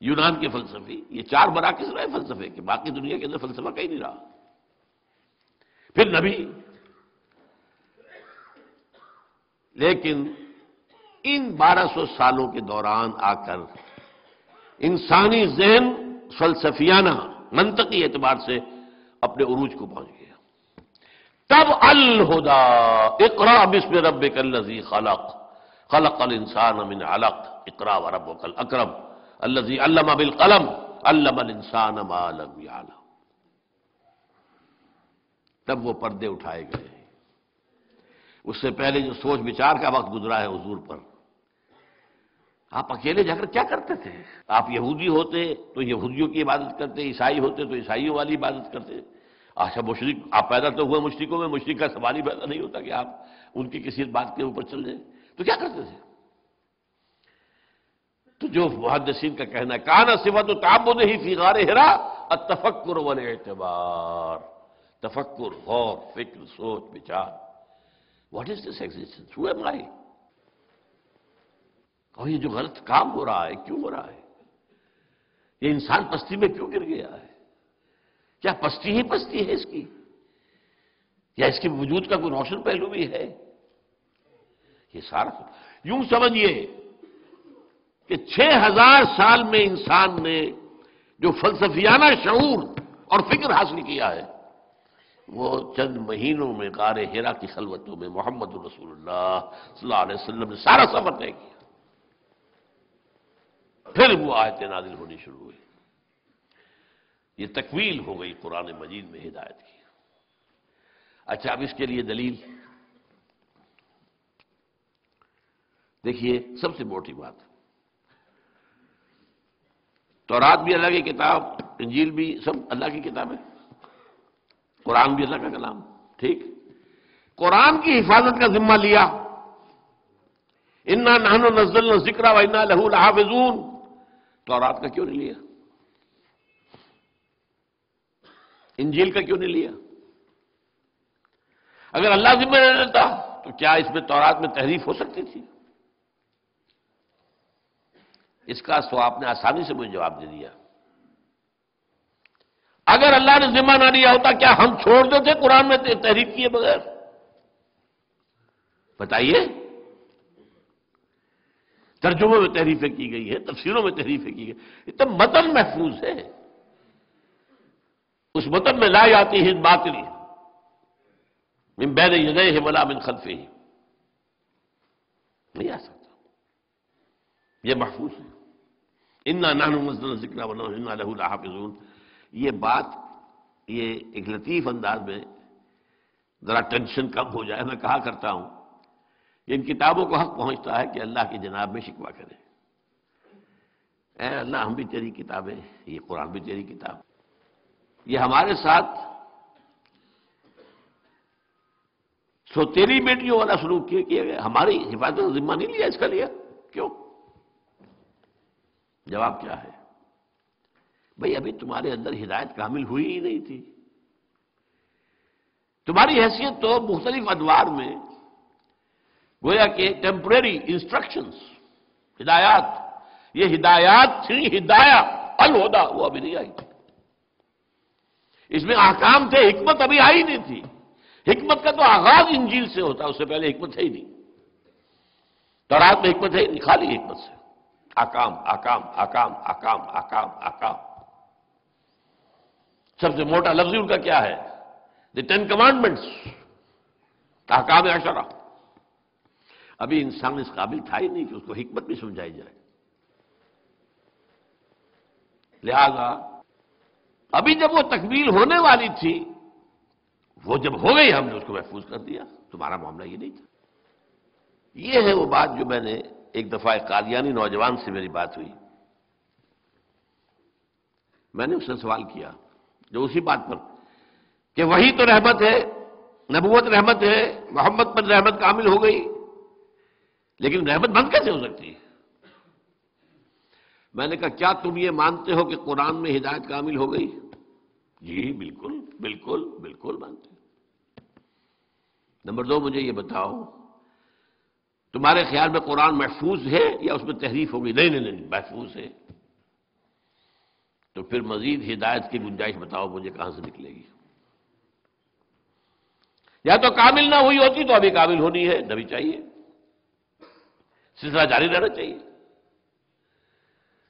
یونان کے فلسفی، یہ 4 مراکز رہے فلسفے کے، باقی دنیا کے اندر فلسفہ کہیں نہیں رہا۔ پھر نبی، لیکن ان 1200 سالوں کے دوران آ کر انسانی ذہن فلسفیانہ منطقی اعتبار سے اپنے عروج کو پہنچ گیا۔ تب الہدا اقرا بسم ربک الذی خلق خلق الانسان من علق اقرا وربک الاکرم الذی علم بالقلم علم الانسان ما لم یعلم۔ تب وہ پردے اٹھائے گئے۔ اس سے پہلے جو سوچ بچار کا وقت گزرا ہے حضور پر، آپ اکیلے جا کر کیا کرتے تھے؟ آپ یہودی ہوتے تو یہودیوں کی عبادت کرتے، عیسائی ہوتے تو عیسائیوں والی عبادت کرتے۔ اچھا مشرک آپ پیدا تو ہوئے مشرکوں میں، مشرک کا سوال ہی پیدا نہیں ہوتا کہ آپ ان کی کسی بات کے اوپر چل جائیں، تو کیا کرتے تھے؟ تو جو محدثین کا کہنا ہے کانا صفت تعبدہ فی غار حرا التفکر والاعتبار، تفکر، غور، فکر، سوچ بچار۔ What is this existence, who am I? اور یہ جو غلط کام ہو رہا ہے کیوں ہو رہا ہے؟ یہ انسان پستی میں کیوں گر گیا ہے؟ کیا پستی ہی پستی ہے اس کی، یا اس کے وجود کا کوئی روشن پہلو بھی ہے؟ یہ سارا یوں سمجھیے کہ 6000 سال میں انسان نے جو فلسفیانہ شعور اور فکر حاصل کیا ہے، وہ چند مہینوں میں غار حرا کی خلوتوں میں محمد رسول اللہ صلی اللہ علیہ وسلم نے سارا سفر طے کیا۔ پھر وہ آیتیں نازل ہونی شروع ہوئی، یہ تکمیل ہو گئی قرآن مجید میں ہدایت کی۔ اچھا اب اس کے لیے دلیل دیکھیے، سب سے موٹی بات، تورات بھی اللہ کی کتاب، انجیل بھی سب اللہ کی کتاب ہے، قرآن بھی اللہ کا کلام، ٹھیک؟ قرآن کی حفاظت کا ذمہ لیا، انا نحن نزلنا الذکر وانا لہ لحافظون، تورات کا کیوں نہیں لیا؟ انجیل کا کیوں نہیں لیا؟ اگر اللہ ذمہ نہ لیتا تو کیا اس میں تورات میں تحریف ہو سکتی تھی؟ اس کا تو آپ نے آسانی سے مجھے جواب دے دیا۔ اگر اللہ نے ذمہ نہ لیا ہوتا کیا ہم چھوڑ دیتے قرآن میں تحریف کیے بغیر؟ بتائیے، ترجموں میں تحریفیں کی گئی ہے، تفسیروں میں تحریفیں کی گئی، یہ تو متن محفوظ ہے، اس متن میں لا آتی ہے باطل من بین یدیہ ولا من خلفہ، نہیں آ سکتا، یہ محفوظ ہے۔ انا نحن نزلنا الذکر وانا لہ لحافظون۔ یہ بات، یہ ایک لطیف انداز میں ذرا ٹینشن کم ہو جائے، میں کہا کرتا ہوں کہ ان کتابوں کو حق پہنچتا ہے کہ اللہ کی جناب میں شکوہ کریں، اے اللہ ہم بھی تیری کتابیں، یہ قرآن بھی تیری کتاب، یہ ہمارے ساتھ سو تیری بیٹیوں والا سلوک کیا گیا، ہماری حفاظت کا ذمہ نہیں لیا، اس کا لیا کیوں؟ جواب کیا ہے؟ بھئی ابھی تمہارے اندر ہدایت کامل ہوئی ہی نہیں تھی، تمہاری حیثیت تو مختلف ادوار میں گویا کہ ٹیمپریری انسٹرکشنز، ہدایات، یہ ہدایات تھی، ہدایہ الہدا وہ ابھی نہیں آئی تھی۔ اس میں احکام تھے، حکمت ابھی آئی نہیں تھی۔ حکمت کا تو آغاز انجیل سے ہوتا ہے، اس سے پہلے حکمت ہے ہی نہیں۔ تورات میں حکمت ہے ہی نہیں، خالی حکمت سے احکام احکام احکام احکام احکام احکام۔ سب سے موٹا لفظ ان کا کیا ہے؟ دی 10 کمانڈمنٹس، احکام عشرہ۔ ابھی انسان اس قابل تھا ہی نہیں کہ اس کو حکمت بھی سمجھائی جائے۔ لہذا ابھی جب وہ تکمیل ہونے والی تھی، وہ جب ہو گئی ہم نے اس کو محفوظ کر دیا۔ تمہارا معاملہ یہ نہیں تھا۔ یہ ہے وہ بات جو میں نے ایک دفعہ ایک قادیانی نوجوان سے میری بات ہوئی، میں نے اس سے سوال کیا جو اسی بات پر کہ وہی تو رحمت ہے، نبوت رحمت ہے، محمد پر رحمت کامل ہو گئی، لیکن رحمت بند کیسے ہو سکتی ہے؟ میں نے کہا کیا تم یہ مانتے ہو کہ قرآن میں ہدایت کامل ہو گئی؟ جی بالکل بالکل بالکل مانتے ہیں۔ نمبر 2 مجھے یہ بتاؤ تمہارے خیال میں قرآن محفوظ ہے یا اس میں تحریف ہوگی؟ نہیں نہیں نہیں، محفوظ ہے۔ تو پھر مزید ہدایت کی گنجائش بتاؤ مجھے کہاں سے نکلے گی؟ یا تو کامل نہ ہوئی ہوتی تو ابھی کامل ہونی ہے، نبی چاہیے، سلسلہ جاری رہنا چاہیے۔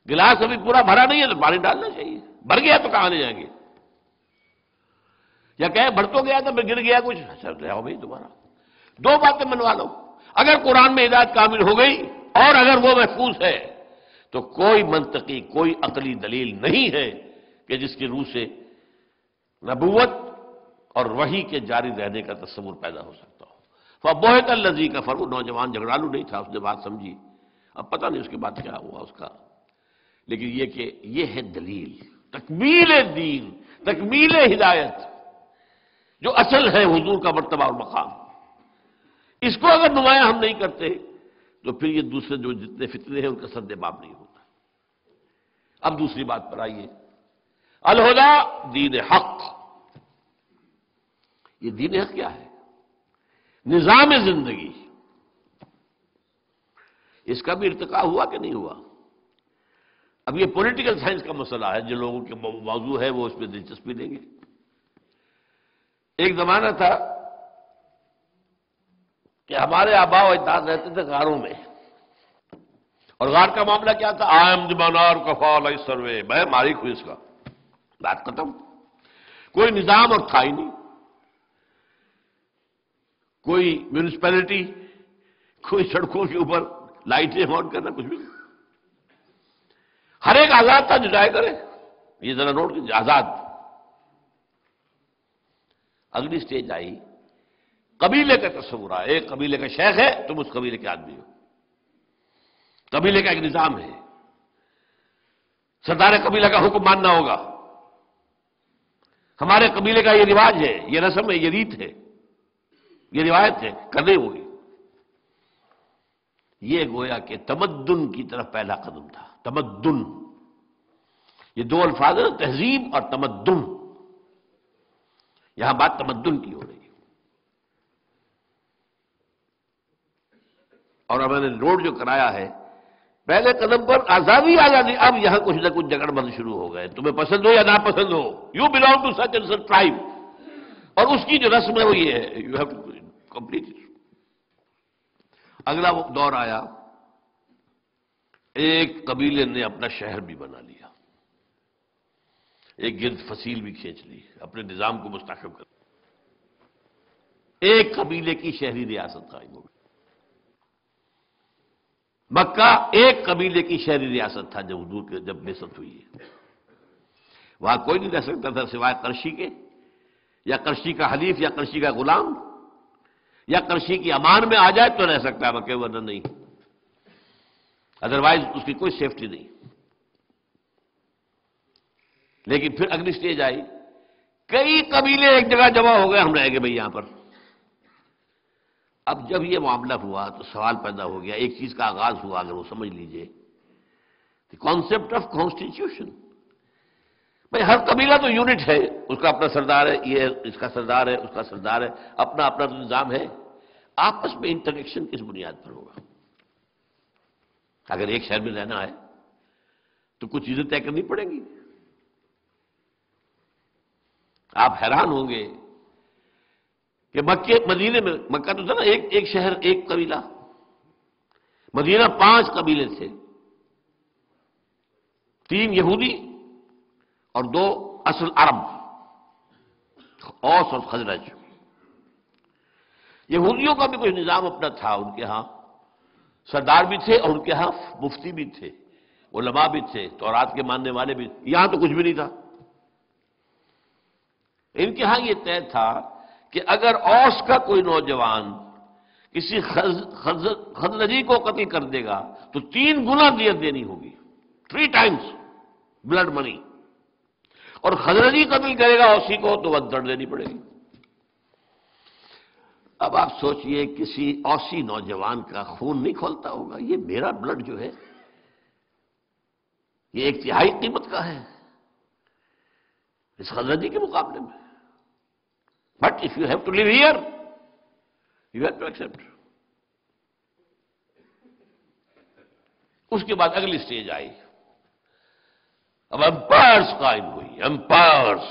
گلاس ابھی پورا بھرا نہیں ہے تو پانی ڈالنا چاہیے، بھر گیا تو کہاں لے جائیں گے؟ یا کہیں بھر تو گیا تو پھر گر گیا کچھ، چل رہا ہو بھائی تمہارا۔ 2 باتیں منوا لو، اگر قرآن میں ہدایت کامل ہو گئی اور اگر وہ محفوظ ہے تو کوئی منطقی، کوئی عقلی دلیل نہیں ہے کہ جس کی روح سے نبوت اور وحی کے جاری رہنے کا تصور پیدا ہو سکتا ہو۔ فَبُہِتَ الَّذِي كَفَرَ، وہ نوجوان جھگڑالو نہیں تھا، اس نے بات سمجھی۔ اب پتہ نہیں اس کے بعد کیا ہوا اس کا، لیکن یہ کہ یہ ہے دلیل، تکمیل دین، تکمیل ہدایت، جو اصل ہے حضور کا مرتبہ اور مقام۔ اس کو اگر نمایاں ہم نہیں کرتے تو پھر یہ دوسرے جو جتنے فتنے ہیں ان کا سدباب نہیں ہوتا۔ اب دوسری بات پر آئیے، الہدا دین حق۔ یہ دین حق کیا ہے؟ نظام زندگی، اس کا بھی ارتقاء ہوا کہ نہیں ہوا؟ اب یہ پولیٹیکل سائنس کا مسئلہ ہے، جو لوگوں کے موضوع ہے وہ اس میں دلچسپی لیں گے۔ ایک زمانہ تھا کہ ہمارے آباء و اجداد رہتے تھے غاروں میں، اور غار کا معاملہ کیا تھا؟ آئم دمانار کفال سروے، میں مالک ہوں اس کا، بات ختم۔ کوئی نظام اور تھا ہی نہیں، کوئی میونسپلٹی، کوئی سڑکوں کے اوپر لائٹیں آن کرنا، کچھ بھی نہیں۔ ہر ایک آزاد تھا جو جائے کرے، یہ ذرا نوٹ کیجیے، آزاد۔ اگلی سٹیج آئی، قبیلے کا تصور آیا، ایک قبیلے کا شیخ ہے، تم اس قبیلے کے آدمی ہو، قبیلے کا ایک نظام ہے، سردار قبیلہ کا حکم ماننا ہوگا، ہمارے قبیلے کا یہ رواج ہے، یہ رسم ہے، یہ ریت ہے، یہ روایت ہے، کرنی ہوگی۔ یہ گویا کہ تمدن کی طرف پہلا قدم تھا۔ تمدن، یہ 2 الفاظ ہیں، تہذیب اور تمدن۔ یہاں بات تمدن کی ہو رہی ہے۔ اور میں نے نوٹ جو کرایا ہے، پہلے قدم پر آزادی آزادی، اب یہاں کچھ نہ کچھ جگڑ بند شروع ہو گئے، تمہیں پسند ہو یا نا پسند ہو، you belong to such and such tribe, اور اس کی جو رسم ہے وہ یہ ہے، you have to complete it. اگلا وہ دور آیا، ایک قبیلے نے اپنا شہر بھی بنا لیا، ایک گرد فصیل بھی کھینچ لی، اپنے نظام کو مستحکم کر، ایک قبیلے کی شہری ریاست قائم ہو گئی۔ مکہ ایک قبیلے کی شہری ریاست تھا جب حضور کے جب بعثت ہوئی ہے، وہاں کوئی نہیں رہ سکتا تھا سوائے قرشی کے، یا قرشی کا حلیف، یا قرشی کا غلام، یا قرشی کی امان میں آ جائے تو رہ سکتا ہے مکہ، ورنہ نہیں، ادروائز اس کی کوئی سیفٹی نہیں۔ لیکن پھر اگلی سٹیج آئی، کئی قبیلے ایک جگہ جمع ہو گئے، ہم رہ گئے بھئی یہاں پر۔ اب جب یہ معاملہ ہوا تو سوال پیدا ہو گیا، ایک چیز کا آغاز ہوا، اگر وہ سمجھ لیجئے، کانسیپٹ آف کانسٹیٹیوشن۔ بھئی ہر قبیلہ تو یونٹ ہے، اس کا اپنا سردار ہے، یہ اس کا سردار ہے، اس کا سردار ہے، اپنا اپنا تو نظام ہے۔ آپس میں انٹریکشن کس بنیاد پر ہوگا؟ اگر ایک شہر میں رہنا ہے تو کچھ چیزیں طے کرنی پڑیں گی. آپ حیران ہوں گے کہ مدینے میں، مکہ تو تھا نا ایک شہر ایک قبیلہ، مدینہ 5 قبیلے تھے، 3 یہودی اور 2 اصل عرب، اوس اور خزرج. یہودیوں کا بھی کوئی نظام اپنا تھا، ان کے ہاں سردار بھی تھے اور ان کے ہاں مفتی بھی تھے، علماء بھی تھے، تورات کے ماننے والے بھی. یہاں تو کچھ بھی نہیں تھا. ان کے ہاں یہ طے تھا کہ اگر اوس کا کوئی نوجوان کسی خزرجی کو قتل کر دے گا تو 3 گنا دیت دینی ہوگی، 3 ٹائمز بلڈ منی. اور خزرجی قتل کرے گا اوسی کو تو ودڑ دینی پڑے گی. اب آپ سوچئے کسی اوسی نوجوان کا خون نہیں کھولتا ہوگا، یہ میرا بلڈ جو ہے یہ 1/3 قیمت کا ہے اس خزرجی کے مقابلے میں. But if you have to leave here you have to accept. اس کے بعد اگلی سٹیج آئی، اب امپائرس قائم ہوئی. امپائرس،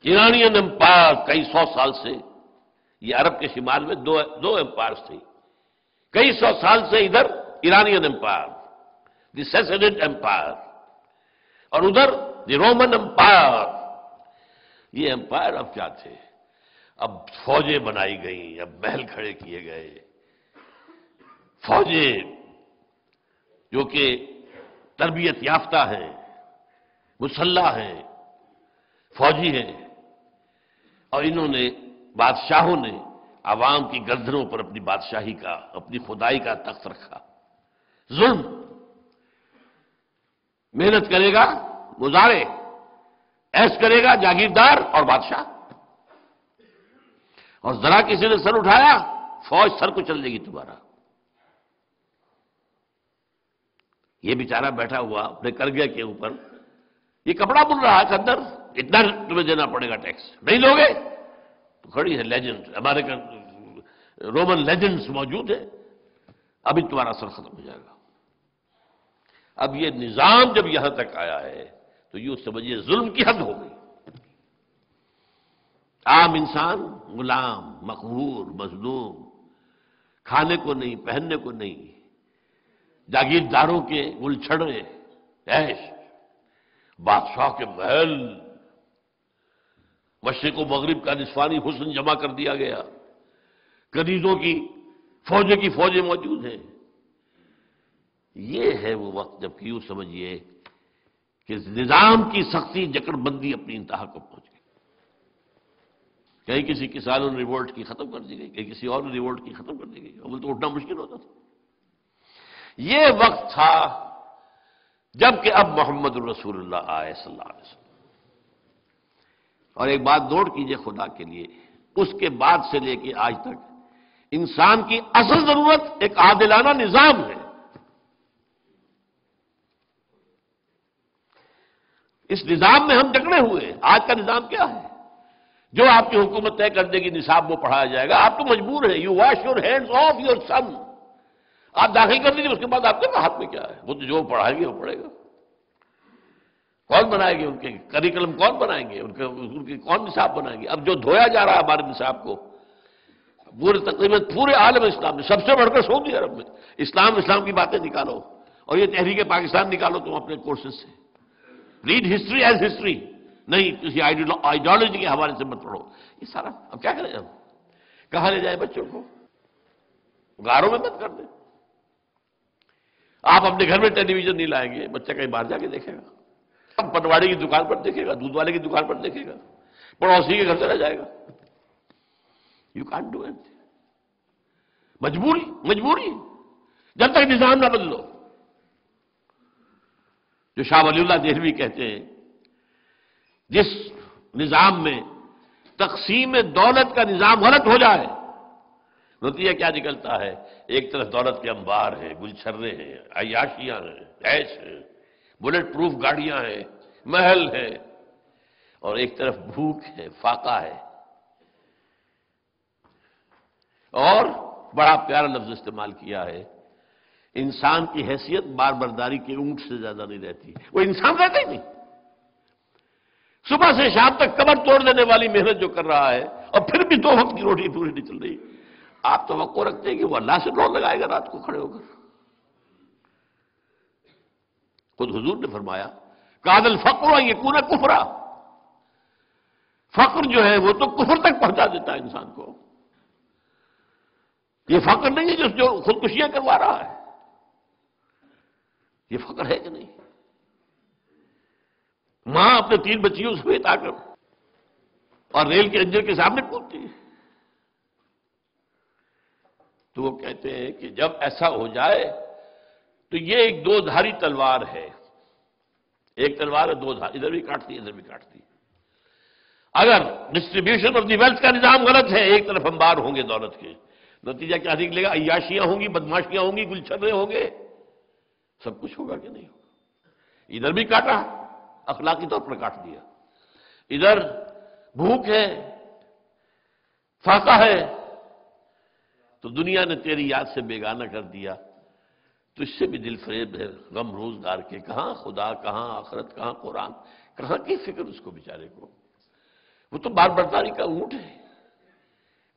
ایرانین امپائر کئی 100 سال سے، یہ عرب کے شمال میں دو امپائرس تھے کئی 100 سال سے. ادھر ایرانین امپائر، دی سیسنڈ امپائر، اور ادھر دی رومن امپائر. یہ امپائر اب کیا تھے؟ اب فوجیں بنائی گئیں، اب محل کھڑے کیے گئے، فوجیں جو کہ تربیت یافتہ ہیں، مسلح ہیں، فوجی ہیں، اور انہوں نے بادشاہوں نے عوام کی گردنوں پر اپنی بادشاہی کا، اپنی خدائی کا تخت رکھا. ظلم، محنت کرے گا مزارع، ایش کرے گا جاگیردار اور بادشاہ. اور ذرا کسی نے سر اٹھایا فوج سر کو چل جائے گی تمہارا. یہ بیچارہ بیٹھا ہوا اپنے کرگے کے اوپر یہ کپڑا بن رہا ہے اندر، اتنا تمہیں دینا پڑے گا ٹیکس، نہیں لوگے تو کھڑی ہے لیجنڈ، ہمارے رومن لیجنڈز موجود ہیں، ابھی تمہارا سر ختم ہو جائے گا. اب یہ نظام جب یہاں تک آیا ہے تو یوں سمجھیے ظلم کی حد ہو گئی. عام انسان غلام، مقہور، مظلوم، کھانے کو نہیں، پہننے کو نہیں، جاگیرداروں کے گل چھڑے عیش، بادشاہ کے محل، مشرق و مغرب کا نصفانی حسن جمع کر دیا گیا، کنیزوں کی فوجیں موجود ہیں. یہ ہے وہ وقت جب کہ یوں سمجھیے کہ نظام کی سختی جکڑ بندی اپنی انتہا کو پہنچ گئی. کہیں کسی کسانوں نے ریوولٹ کی ختم کر دی گئی، کہیں کسی اور نے ریوولٹ کی ختم کر دی گئی. اول تو اٹھنا مشکل ہوتا تھا. یہ وقت تھا جب کہ اب محمد الرسول اللہ آئے صلی اللہ علیہ وسلم. اور ایک بات نوٹ کیجئے خدا کے لیے، اس کے بعد سے لے کے آج تک انسان کی اصل ضرورت ایک عادلانہ نظام ہے. اس نظام میں ہم جکڑے ہوئے ہیں. آج کا نظام کیا ہے؟ جو آپ کی حکومت طے کر دے گی نصاب وہ پڑھایا جائے گا. آپ تو مجبور ہیں، you wash your hands of your son. آپ داخل کر دیجیے، اس کے بعد آپ کے ہاتھ میں کیا ہے؟ وہ تو جو پڑھائیں گے وہ پڑھے گا. کون بنائے گے ان کے کریکلم؟ کون بنائیں گے ان کے کون نصاب بنائیں گے؟ اب جو دھویا جا رہا ہے ہمارے نصاب کو تقریباً پورے عالم اسلام میں، سب سے بڑھ کر سعودی عرب میں، اسلام کی باتیں نکالو اور یہ تحریک پاکستان نکالو تم اپنے کورسز سے. ریڈ ہسٹری ایز ہسٹری، نہیں کسی آئیڈیالوجی کے حوالے سے مت پڑھو. یہ سارا اب کیا کریں ہم؟ کہاں لے جائیں بچوں کو؟ غاروں میں مت کر دیں. آپ اپنے گھر میں ٹیلی ویژن نہیں لائیں گے، بچہ کہیں باہر جا کے دیکھے گا، اب پٹواڑی کی دکان پر دیکھے گا، دودھ والے کی دکان پر دیکھے گا، پڑوسی کے گھر چلا جائے گا. You can't do it. مجبوری جب تک نظام نہ بدلو. جو شاہ ولی اللہ دہلوی کہتے ہیں جس نظام میں تقسیم دولت کا نظام غلط ہو جائے نتیجہ کیا نکلتا ہے؟ ایک طرف دولت کے انبار ہیں، گلچھرے ہیں، عیاشیاں ہیں، عیش ہیں، بلٹ پروف گاڑیاں ہیں، محل ہیں، اور ایک طرف بھوک ہے، فاقہ ہے. اور بڑا پیارا لفظ استعمال کیا ہے، انسان کی حیثیت بار برداری کے اونٹ سے زیادہ نہیں رہتی، وہ انسان رہتا ہی نہیں، صبح سے شام تک کمر توڑ دینے والی محنت جو کر رہا ہے اور پھر بھی 2 وقت کی روٹی پوری نہیں چل رہی، آپ توقع رکھتے ہیں کہ وہ اللہ سے دوڑ لگائے گا رات کو کھڑے ہو کر؟ خود حضور نے فرمایا کاد الفقر ان یکون کفرا، فقر جو ہے وہ تو کفر تک پہنچا دیتا ہے انسان کو۔ یہ فقر نہیں ہے جو خودکشیاں کروا رہا ہے، یہ فقر ہے کہ نہیں؟ ماں اپنے 3 بچیوں سمیت آ کر اور ریل کے انجن کے سامنے کودتی ہے، تو وہ کہتے ہیں کہ جب ایسا ہو جائے تو یہ ایک 2 دھاری تلوار ہے، ایک تلوار ہے 2 دھار، ادھر بھی کاٹتی ادھر بھی کاٹتی۔ اگر ڈسٹریبیوشن آف دی ویلتھ کا نظام غلط ہے، ایک طرف انبار ہوں گے دولت کے، نتیجہ کیا نکلے گا؟ عیاشیاں ہوں گی، بدماشیاں ہوں گی، گلچھرے ہوں گے، سب کچھ ہوگا کہ نہیں ہوگا؟ ادھر بھی کاٹا، اخلاقی طور پر کاٹ دیا، ادھر بھوک ہے، فاقہ ہے، تو دنیا نے تیری یاد سے بیگانہ کر دیا، تو اس سے بھی دل فریب ہے غم روزگار کے، کہاں خدا، کہاں آخرت، کہاں قرآن، کہاں کی فکر اس کو بیچارے کو؟ وہ تو بار برداری کا اونٹ ہے،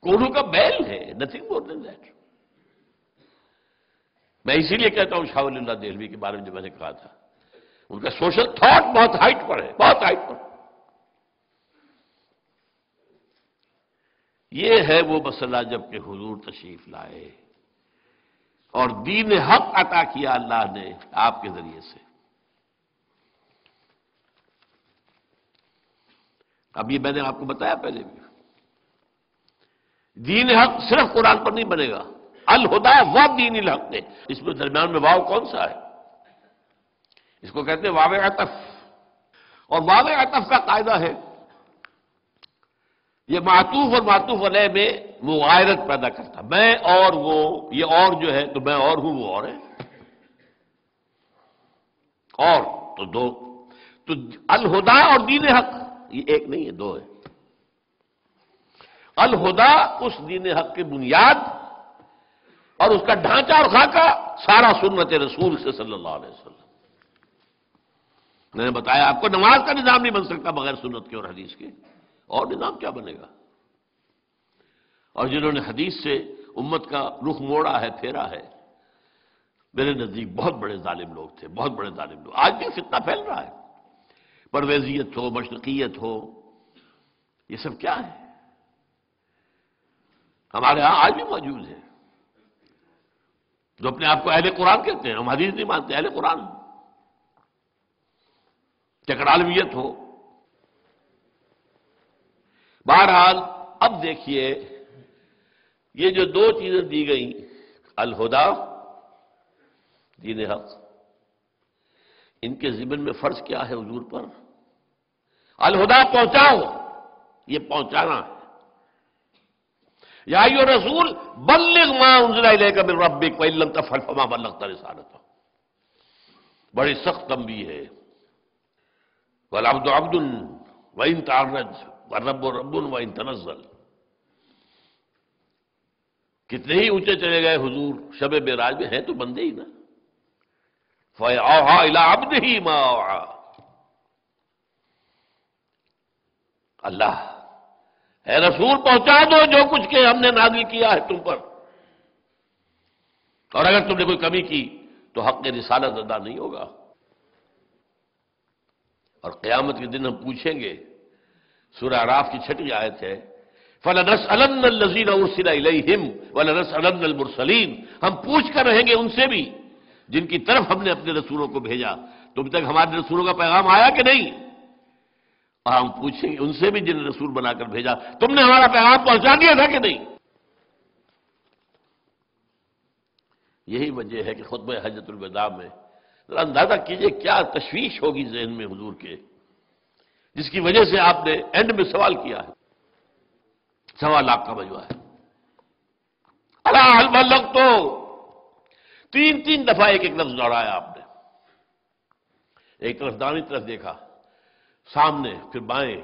کوڑوں کا بیل ہے، نتھنگ مور دین دیٹ۔ میں اسی لیے کہتا ہوں شاہ ولی اللہ دہلوی کے بارے میں جو میں نے کہا تھا، ان کا سوشل تھاٹ بہت ہائٹ پر ہے، بہت ہائٹ پر۔ یہ ہے وہ مسئلہ جب کہ حضور تشریف لائے اور دین حق عطا کیا اللہ نے آپ کے ذریعے سے۔ اب یہ میں نے آپ کو بتایا پہلے بھی، دین حق صرف قرآن پر نہیں بنے گا، الہدا و دین الحق نے، اس میں درمیان میں واو کون سا ہے؟ اس کو کہتے ہیں واو عطف، اور واو عطف کا قاعدہ ہے یہ معطوف اور معطوف علیہ میں مغایرت پیدا کرتا، میں اور وہ، یہ اور جو ہے تو میں اور ہوں وہ اور ہے، اور تو 2، تو الہدا اور دین حق یہ ایک نہیں ہے، 2 ہے۔ الہدا اس دین حق کی بنیاد اور اس کا ڈھانچہ اور خاکہ سارا سنت رسول سے صلی اللہ علیہ وسلم۔ میں نے بتایا آپ کو نماز کا نظام نہیں بن سکتا بغیر سنت کے اور حدیث کے، اور نظام کیا بنے گا؟ اور جنہوں نے حدیث سے امت کا رخ موڑا ہے، پھیرا ہے، میرے نزدیک بہت بڑے ظالم لوگ تھے، بہت بڑے ظالم لوگ۔ آج بھی فتنہ پھیل رہا ہے، پرویزیت ہو، مشرقیت ہو، یہ سب کیا ہے؟ ہمارے ہاں آج بھی موجود ہے جو اپنے آپ کو اہل قرآن کہتے ہیں، ہم حدیث نہیں مانتے، اہل قرآن، چکڑالویت ہو۔ بہرحال اب دیکھیے یہ جو 2 چیزیں دی گئیں، الہدا، دین حق، ان کے ضمن میں فرض کیا ہے حضور پر؟ الہدا پہنچاؤ، یہ پہنچانا ہے۔ یا ایھا الرسول بلغ ما انزل الیک من ربک وان لم تفعل فما بلغت رسالتہ، بڑی سخت تنبیہ ہے۔ والعبد عبد وان تعرض والرب رب وان تنزل، کتنے ہی اونچے چلے گئے حضور شب معراج میں، ہیں تو بندے ہی نا۔ فَأَوْحَىٰ إِلَىٰ عَبْدِهِ مَا أَوْحَىٰ، اللہ اے رسول پہنچا دو جو کچھ کہ ہم نے نازل کیا ہے تم پر، اور اگر تم نے کوئی کمی کی تو حق رسالت ادا نہیں ہوگا۔ اور قیامت کے دن ہم پوچھیں گے، سورہ اعراف کی 6 آیت ہے، فَلَنَسْأَلَنَّ الَّذِينَ أُرْسِلَ إِلَيْهِمْ وَلَنَسْأَلَنَّ الْمُرْسَلِينَ، ہم پوچھ کر رہیں گے ان سے بھی جن کی طرف ہم نے اپنے رسولوں کو بھیجا، تم تک ہمارے رسولوں کا پیغام آیا کہ نہیں؟ اور ہم پوچھیں گے ان سے بھی جن رسول بنا کر بھیجا، تم نے ہمارا پیغام پہنچا دیا تھا کہ نہیں؟ یہی وجہ ہے کہ خطبہ حجۃ الوداع میں ذرا اندازہ کیجئے کیا تشویش ہوگی ذہن میں حضور کے، جس کی وجہ سے آپ نے اینڈ میں سوال کیا ہے، 1.25 لاکھ کا مجموعہ ہے۔ الا هل بلغت، 3 دفعہ ایک لفظ دوہرایا آپ نے، ایک طرف دائیں طرف دیکھا، سامنے، پھر بائیں،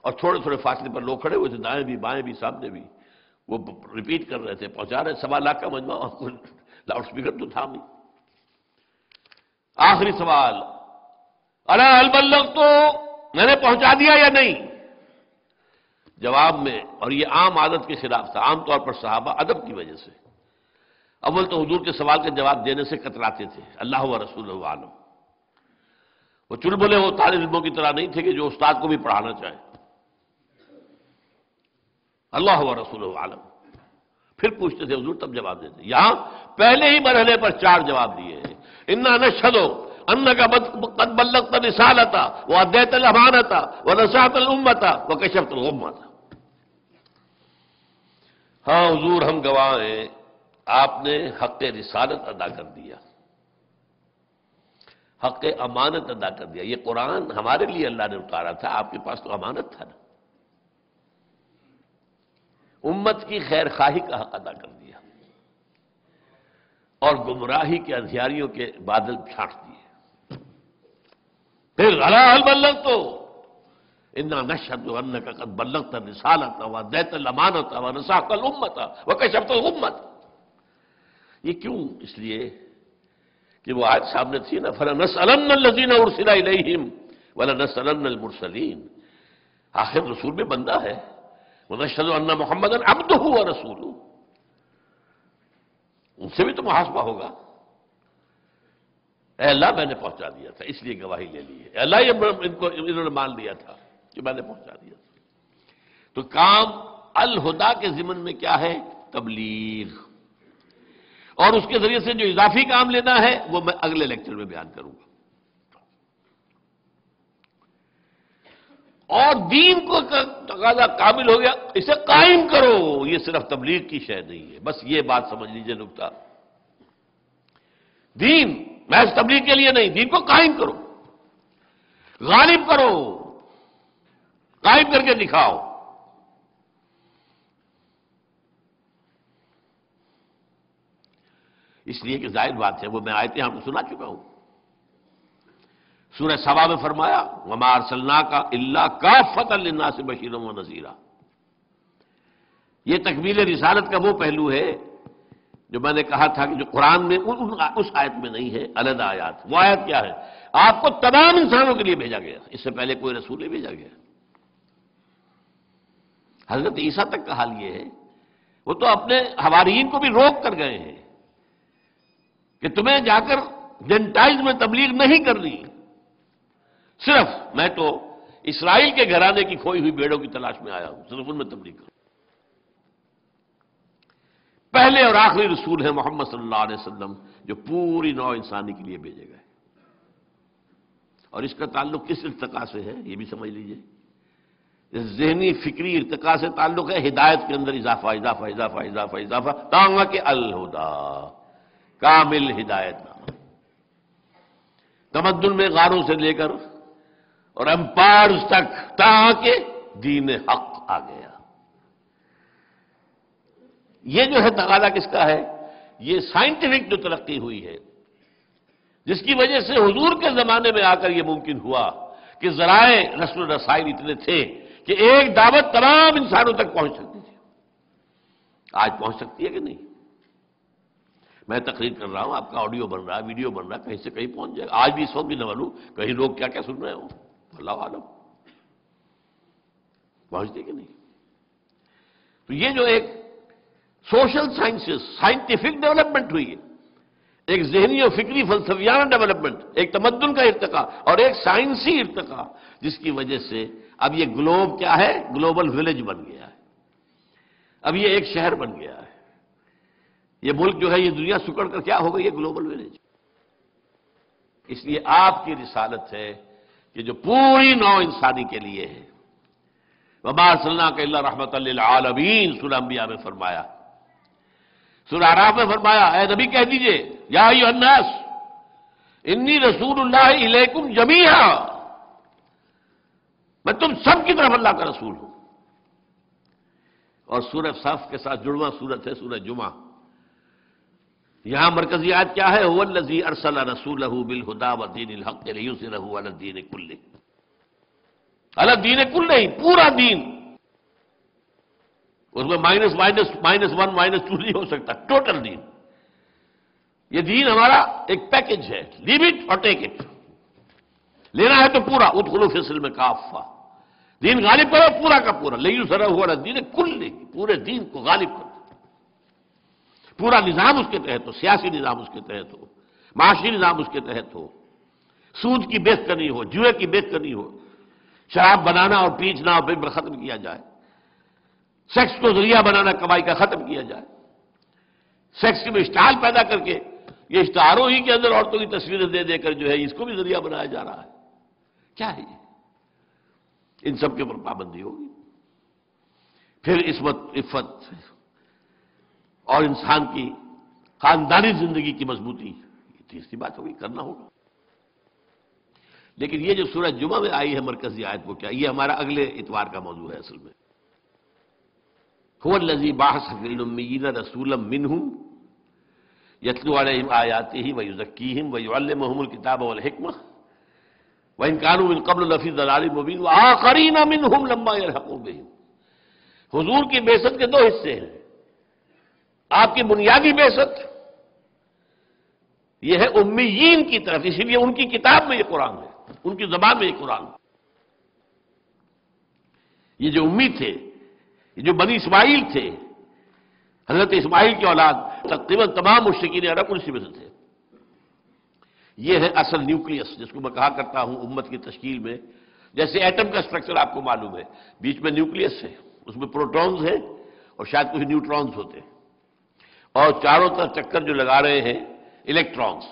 اور تھوڑے تھوڑے فاصلے پر لوگ کھڑے ہوئے تھے، دائیں بھی بائیں بھی سامنے بھی، وہ ریپیٹ کر رہے تھے، پہنچا رہے 1.25 لاکھ کا مجمع، اور کوئی لاؤڈ اسپیکر تو تھا نہیں۔ آخری سوال، الا هل بلغت، تو میں نے پہنچا دیا یا نہیں؟ جواب میں، اور یہ عام عادت کے خلاف تھا، عام طور پر صحابہ ادب کی وجہ سے اول تو حضور کے سوال کا جواب دینے سے کتراتے تھے، اللہ و رسولہ عالم۔ وہ چلبلے وہ طالب علموں کی طرح نہیں تھے کہ جو استاد کو بھی پڑھانا چاہے، اللہ و رسولہ عالم۔ پھر پوچھتے تھے حضور، تب جواب دیتے۔ یہاں پہلے ہی مرحلے پر 4 جواب دیے ہیں، انا نشہد انک قد بلغت رسالۃ وادیت الامانۃ ونصحت الامۃ وکشفت الغمۃ۔ ہاں حضور، ہم گواہ ہیں، آپ نے حق رسالت ادا کر دیا، حق امانت ادا کر دیا۔ یہ قرآن ہمارے لیے اللہ نے اتارا تھا، آپ کے پاس تو امانت تھا نا۔ امت کی خیر خواہی کا حق ادا کر دیا، اور گمراہی کے اندھیاریوں کے بادل چھانٹ دیے۔ پھر الا هل بلغت، انا نشهد انک قد بلغت الرسالۃ وادیت الامانۃ ونصحت الامۃ وکشفت الغمۃ۔ یہ کیوں؟ اس لیے کہ وہ آیت سامنے تھی نا، فلنسألن الذین ارسل الیہم ولنسألن المرسلین۔ آخر رسول بھی بندہ ہے، ونشهد ان محمدا عبدہ ورسولہ، ان سے بھی تو محاسبہ ہوگا۔ اے اللہ، میں نے پہنچا دیا تھا، اس لیے گواہی لے لی ہے۔ اے اللہ، انہوں نے مان لیا تھا کہ میں نے پہنچا دیا تھا۔ تو کام الہدا کے ضمن میں کیا ہے؟ تبلیغ، اور اس کے ذریعے سے جو اضافی کام لینا ہے وہ میں اگلے لیکچر میں بیان کروں گا۔ اور دین کو تقاضا کامل ہو گیا، اسے قائم کرو، یہ صرف تبلیغ کی شے نہیں ہے، بس یہ بات سمجھ لیجئے نکتہ۔ دین محض تبلیغ کے لیے نہیں، دین کو قائم کرو، غالب کرو، قائم کر کے دکھاؤ۔ اس لیے کہ ظاہر بات ہے، وہ میں آیتیں آپ کو سنا چکا ہوں۔ سورہ سبا میں فرمایا وما ارسلناک الا کافۃ للناس بشیرا ونذیرا۔ یہ تکمیل رسالت کا وہ پہلو ہے جو میں نے کہا تھا کہ جو قرآن میں اس آیت میں نہیں ہے، علیحدہ آیات۔ وہ آیت کیا ہے؟ آپ کو تمام انسانوں کے لیے بھیجا گیا، اس سے پہلے کوئی رسول نہیں بھیجا گیا۔ حضرت عیسیٰ تک کا حال یہ ہے، وہ تو اپنے حواریین کو بھی روک کر گئے ہیں کہ تمہیں جا کر جنٹائز میں تبلیغ نہیں کرنی، صرف میں تو اسرائیل کے گھرانے کی کھوئی ہوئی بیڑوں کی تلاش میں آیا ہوں، صرف ان میں تبلیغ کروں۔ پہلے اور آخری رسول ہیں محمد صلی اللہ علیہ وسلم، جو پوری نوع انسانی کے لیے بھیجے گئے۔ اور اس کا تعلق کس ارتقاء سے ہے یہ بھی سمجھ لیجئے۔ اس ذہنی فکری ارتقاء سے تعلق ہے، ہدایت کے اندر اضافہ اضافہ اضافہ اضافہ اضافہ، تاں کہ الہدا، کامل ہدایت نامہ۔ تمدن میں غاروں سے لے کر اور امپائرز تک تاکہ دین حق آ گیا۔ یہ جو ہے تقاضا کس کا ہے؟ یہ سائنٹیفک جو ترقی ہوئی ہے، جس کی وجہ سے حضور کے زمانے میں آ کر یہ ممکن ہوا کہ ذرائع رسل و رسائل اتنے تھے کہ ایک دعوت تمام انسانوں تک پہنچ سکتی تھی۔ آج پہنچ سکتی ہے کہ نہیں؟ میں تقریر کر رہا ہوں، آپ کا آڈیو بن رہا ہے، ویڈیو بن رہا ہے، کہیں سے کہیں پہنچ جائے گا۔ آج بھی اس وقت بھی نہ معلوم کہیں لوگ کیا کیا سن رہے ہوں، اللہ عالم، پہنچتے کہ نہیں؟ تو یہ جو ایک سوشل سائنسز سائنٹیفک ڈیولپمنٹ ہوئی ہے، ایک ذہنی اور فکری فلسفیانہ ڈیولپمنٹ، ایک تمدن کا ارتقاء اور ایک سائنسی ارتقاء، جس کی وجہ سے اب یہ گلوب کیا ہے؟ گلوبل ولیج بن گیا ہے، اب یہ ایک شہر بن گیا ہے۔ یہ ملک جو ہے، یہ دنیا سکڑ کر کیا ہو گئی ہے؟ Global village. اس لیے آپ کی رسالت ہے کہ جو پوری نوع انسانی کے لیے ہے۔ وما ارسلناک الا رحمۃ للعالمین، سورہ انبیاء میں فرمایا، سورہ اعراف میں فرمایا اے نبی کہہ دیجئے یا ایھا الناس انی رسول اللہ الیکم جمیعا، میں تم سب کی طرف اللہ کا رسول ہوں۔ اور سورہ صف کے ساتھ جڑواں سورت ہے سورہ جمعہ، یہاں مرکزی آیت کیا ہے؟ هو الذی ارسل رسولہ بالہدی ودین الحق لیظہرہ علی الدین کلہ، علی الدین کلہ، پورا دین۔ اس میں -1 -2 نہیں ہو سکتا، ٹوٹل دین۔ یہ دین ہمارا ایک پیکج ہے، لیو اٹ اور ٹیک اٹ، لینا ہے تو پورا، ادخلوا فی السلم کافہ، دین غالب کرو پورا کا پورا، لیظہرہ علی الدین کلہ، پورے دین کو غالب کرو، پورا نظام اس کے تحت ہو، سیاسی نظام اس کے تحت ہو، معاشی نظام اس کے تحت ہو، سود کی بیعت کرنی ہو، جوئے کی بیعت کرنی ہو، شراب بنانا اور بیچنا اور بالکل ختم کیا جائے، سیکس کو ذریعہ بنانا کمائی کا ختم کیا جائے، سیکس میں اشتعال پیدا کر کے یہ اشتہاروں ہی کے اندر عورتوں کی تصویریں دے دے کر جو ہے اس کو بھی ذریعہ بنایا جا رہا ہے، کیا ہے یہ؟ ان سب کے اوپر پابندی ہوگی، پھر عفت اور انسان کی خاندانی زندگی کی مضبوطی، یہ تیسری بات ہوگی، کرنا ہوگا۔ لیکن یہ جو سورہ جمعہ میں آئی ہے مرکزی آیت، وہ کیا؟ یہ ہمارا اگلے اتوار کا موضوع ہے اصل میں۔ هو الذی بعث فی الامیین رسولا منہم یتلو علیہم آیاتہ ویزکیہم ویعلمہم الکتاب والحکمہ وإن كانوا من قبل لفی ضلال مبین وآخرین منہم لما یلحقوا بہم۔ حضور کی بعثت کے 2 حصے ہیں، آپ کی بنیادی بعثت یہ ہے امیین کی طرف، اسی لیے ان کی کتاب میں یہ قرآن ہے، ان کی زبان میں یہ قرآن ہے۔ یہ جو امی تھے، یہ جو بنی اسماعیل تھے، حضرت اسماعیل کی اولاد، تقریباً تمام مشرکین عرب اسی میں سے تھے۔ یہ ہے اصل نیوکلیس، جس کو میں کہا کرتا ہوں امت کی تشکیل میں، جیسے ایٹم کا سٹرکچر آپ کو معلوم ہے، بیچ میں نیوکلیس ہے، اس میں پروٹونز ہیں اور شاید کچھ نیوٹرونز ہوتے ہیں، اور چاروں طرف چکر جو لگا رہے ہیں الیکٹرونز۔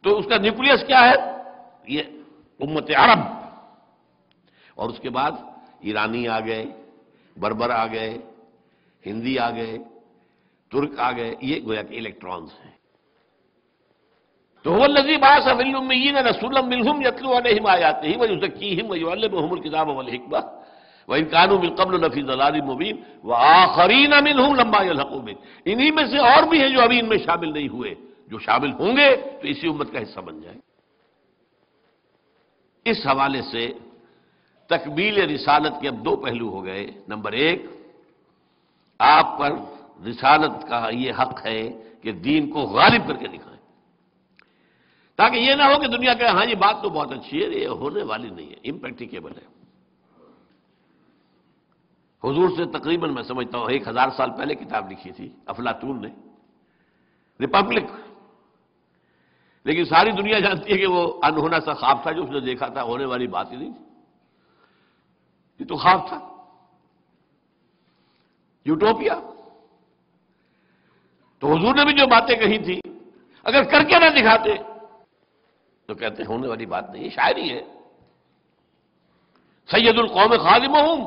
تو اس کا نیوکلیس کیا ہے؟ یہ امت عرب، اور اس کے بعد ایرانی آ گئے، بربر آ گئے، ہندی آ گئے، ترک آ گئے، یہ گویا کہ الیکٹرونز ہیں۔ تو هو الذی بعث فی الامیین رسولا منہم یتلو علیہم آیاتہ ویزکیہم ویعلمہم الکتاب والحکمہ وإن كانوا من قبل لفی ضلال مبین وآخرین منہم لما یلحقوا بہم۔ انہی میں سے اور بھی ہیں جو ابھی ان میں شامل نہیں ہوئے، جو شامل ہوں گے تو اسی امت کا حصہ بن جائیں۔ اس حوالے سے تکمیل رسالت کے اب 2 پہلو ہو گئے۔ نمبر 1، آپ پر رسالت کا یہ حق ہے کہ دین کو غالب کر کے دکھائیں، تاکہ یہ نہ ہو کہ دنیا کہ ہاں یہ بات تو بہت اچھی ہے، یہ ہونے والی نہیں ہے، امپریکٹیکیبل ہے۔ حضور سے تقریباً میں سمجھتا ہوں 1000 سال پہلے کتاب لکھی تھی افلاطون نے، ریپبلک، لیکن ساری دنیا جانتی ہے کہ وہ انہونا سا خواب تھا جو اس نے دیکھا تھا، ہونے والی بات ہی نہیں تھی، یہ تو خواب تھا، یوٹوپیا۔ تو حضور نے بھی جو باتیں کہی تھی اگر کر کے نہ دکھاتے تو کہتے ہیں ہونے والی بات نہیں، شاعری ہے۔ سید القوم خادمہم،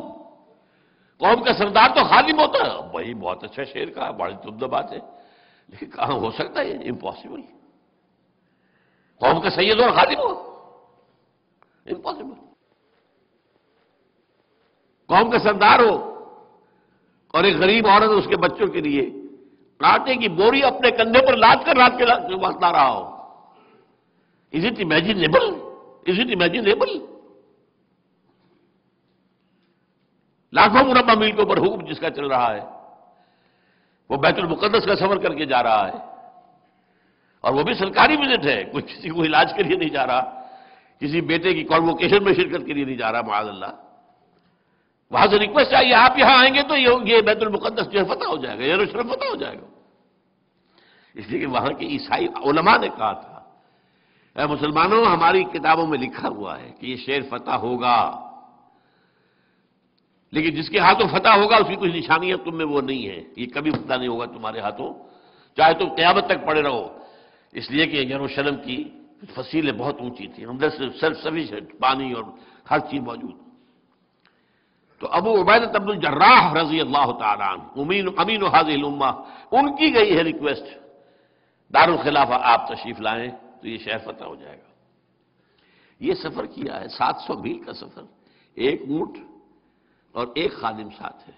قوم کا سردار تو خادم ہوتا ہے، وہی بہت اچھا شعر کہا، بڑی عمدہ بات ہے، لیکن کہاں ہو سکتا ہے؟ امپاسبل۔ قوم کا سید اور خادم ہو، امپاسبل۔ قوم کا سردار ہو اور ایک غریب عورت اس کے بچوں کے لیے آٹے کی بوری اپنے کندھے پر لاد کے وقت لا رہا ہو۔ Is it imaginable? Is it imaginable? لاکھوں مربع میل کے اوپر حکم جس کا چل رہا ہے، وہ بیت المقدس کا سفر کر کے جا رہا ہے، اور وہ بھی سرکاری وزٹ ہے، کوئی کسی کو علاج کے لیے نہیں جا رہا، کسی بیٹے کی کانووکیشن میں شرکت کے لیے نہیں جا رہا، معاذ اللہ۔ وہاں سے ریکویسٹ آئی آپ یہاں آئیں گے تو یہ بیت المقدس جو ہے فتح ہو جائے گا، یروشلم فتح ہو جائے گا۔ اس لیے کہ وہاں کے عیسائی علماء نے کہا تھا، اے مسلمانوں، ہماری کتابوں میں لکھا ہوا ہے کہ یہ شہر فتح ہوگا، لیکن جس کے ہاتھوں فتح ہوگا اس کی کچھ نشانیاں تم میں وہ نہیں ہے، یہ کبھی فتح نہیں ہوگا تمہارے ہاتھوں، چاہے تم قیامت تک پڑے رہو۔ اس لیے کہ یروشلم کی فصیلیں بہت اونچی تھیں، اندر سے سیلف سفیشینٹ، پانی اور ہر چیز موجود۔ تو ابو عبیدہ بن الجراح رضی اللہ تعالیٰ عنہ، امین هذه الامہ، ان کی گئی ہے ریکویسٹ، دارالخلافہ آپ تشریف لائیں تو یہ شہر فتح ہو جائے گا۔ یہ سفر کیا ہے 700 میل کا سفر، 1 اونٹ اور 1 خادم ساتھ ہے،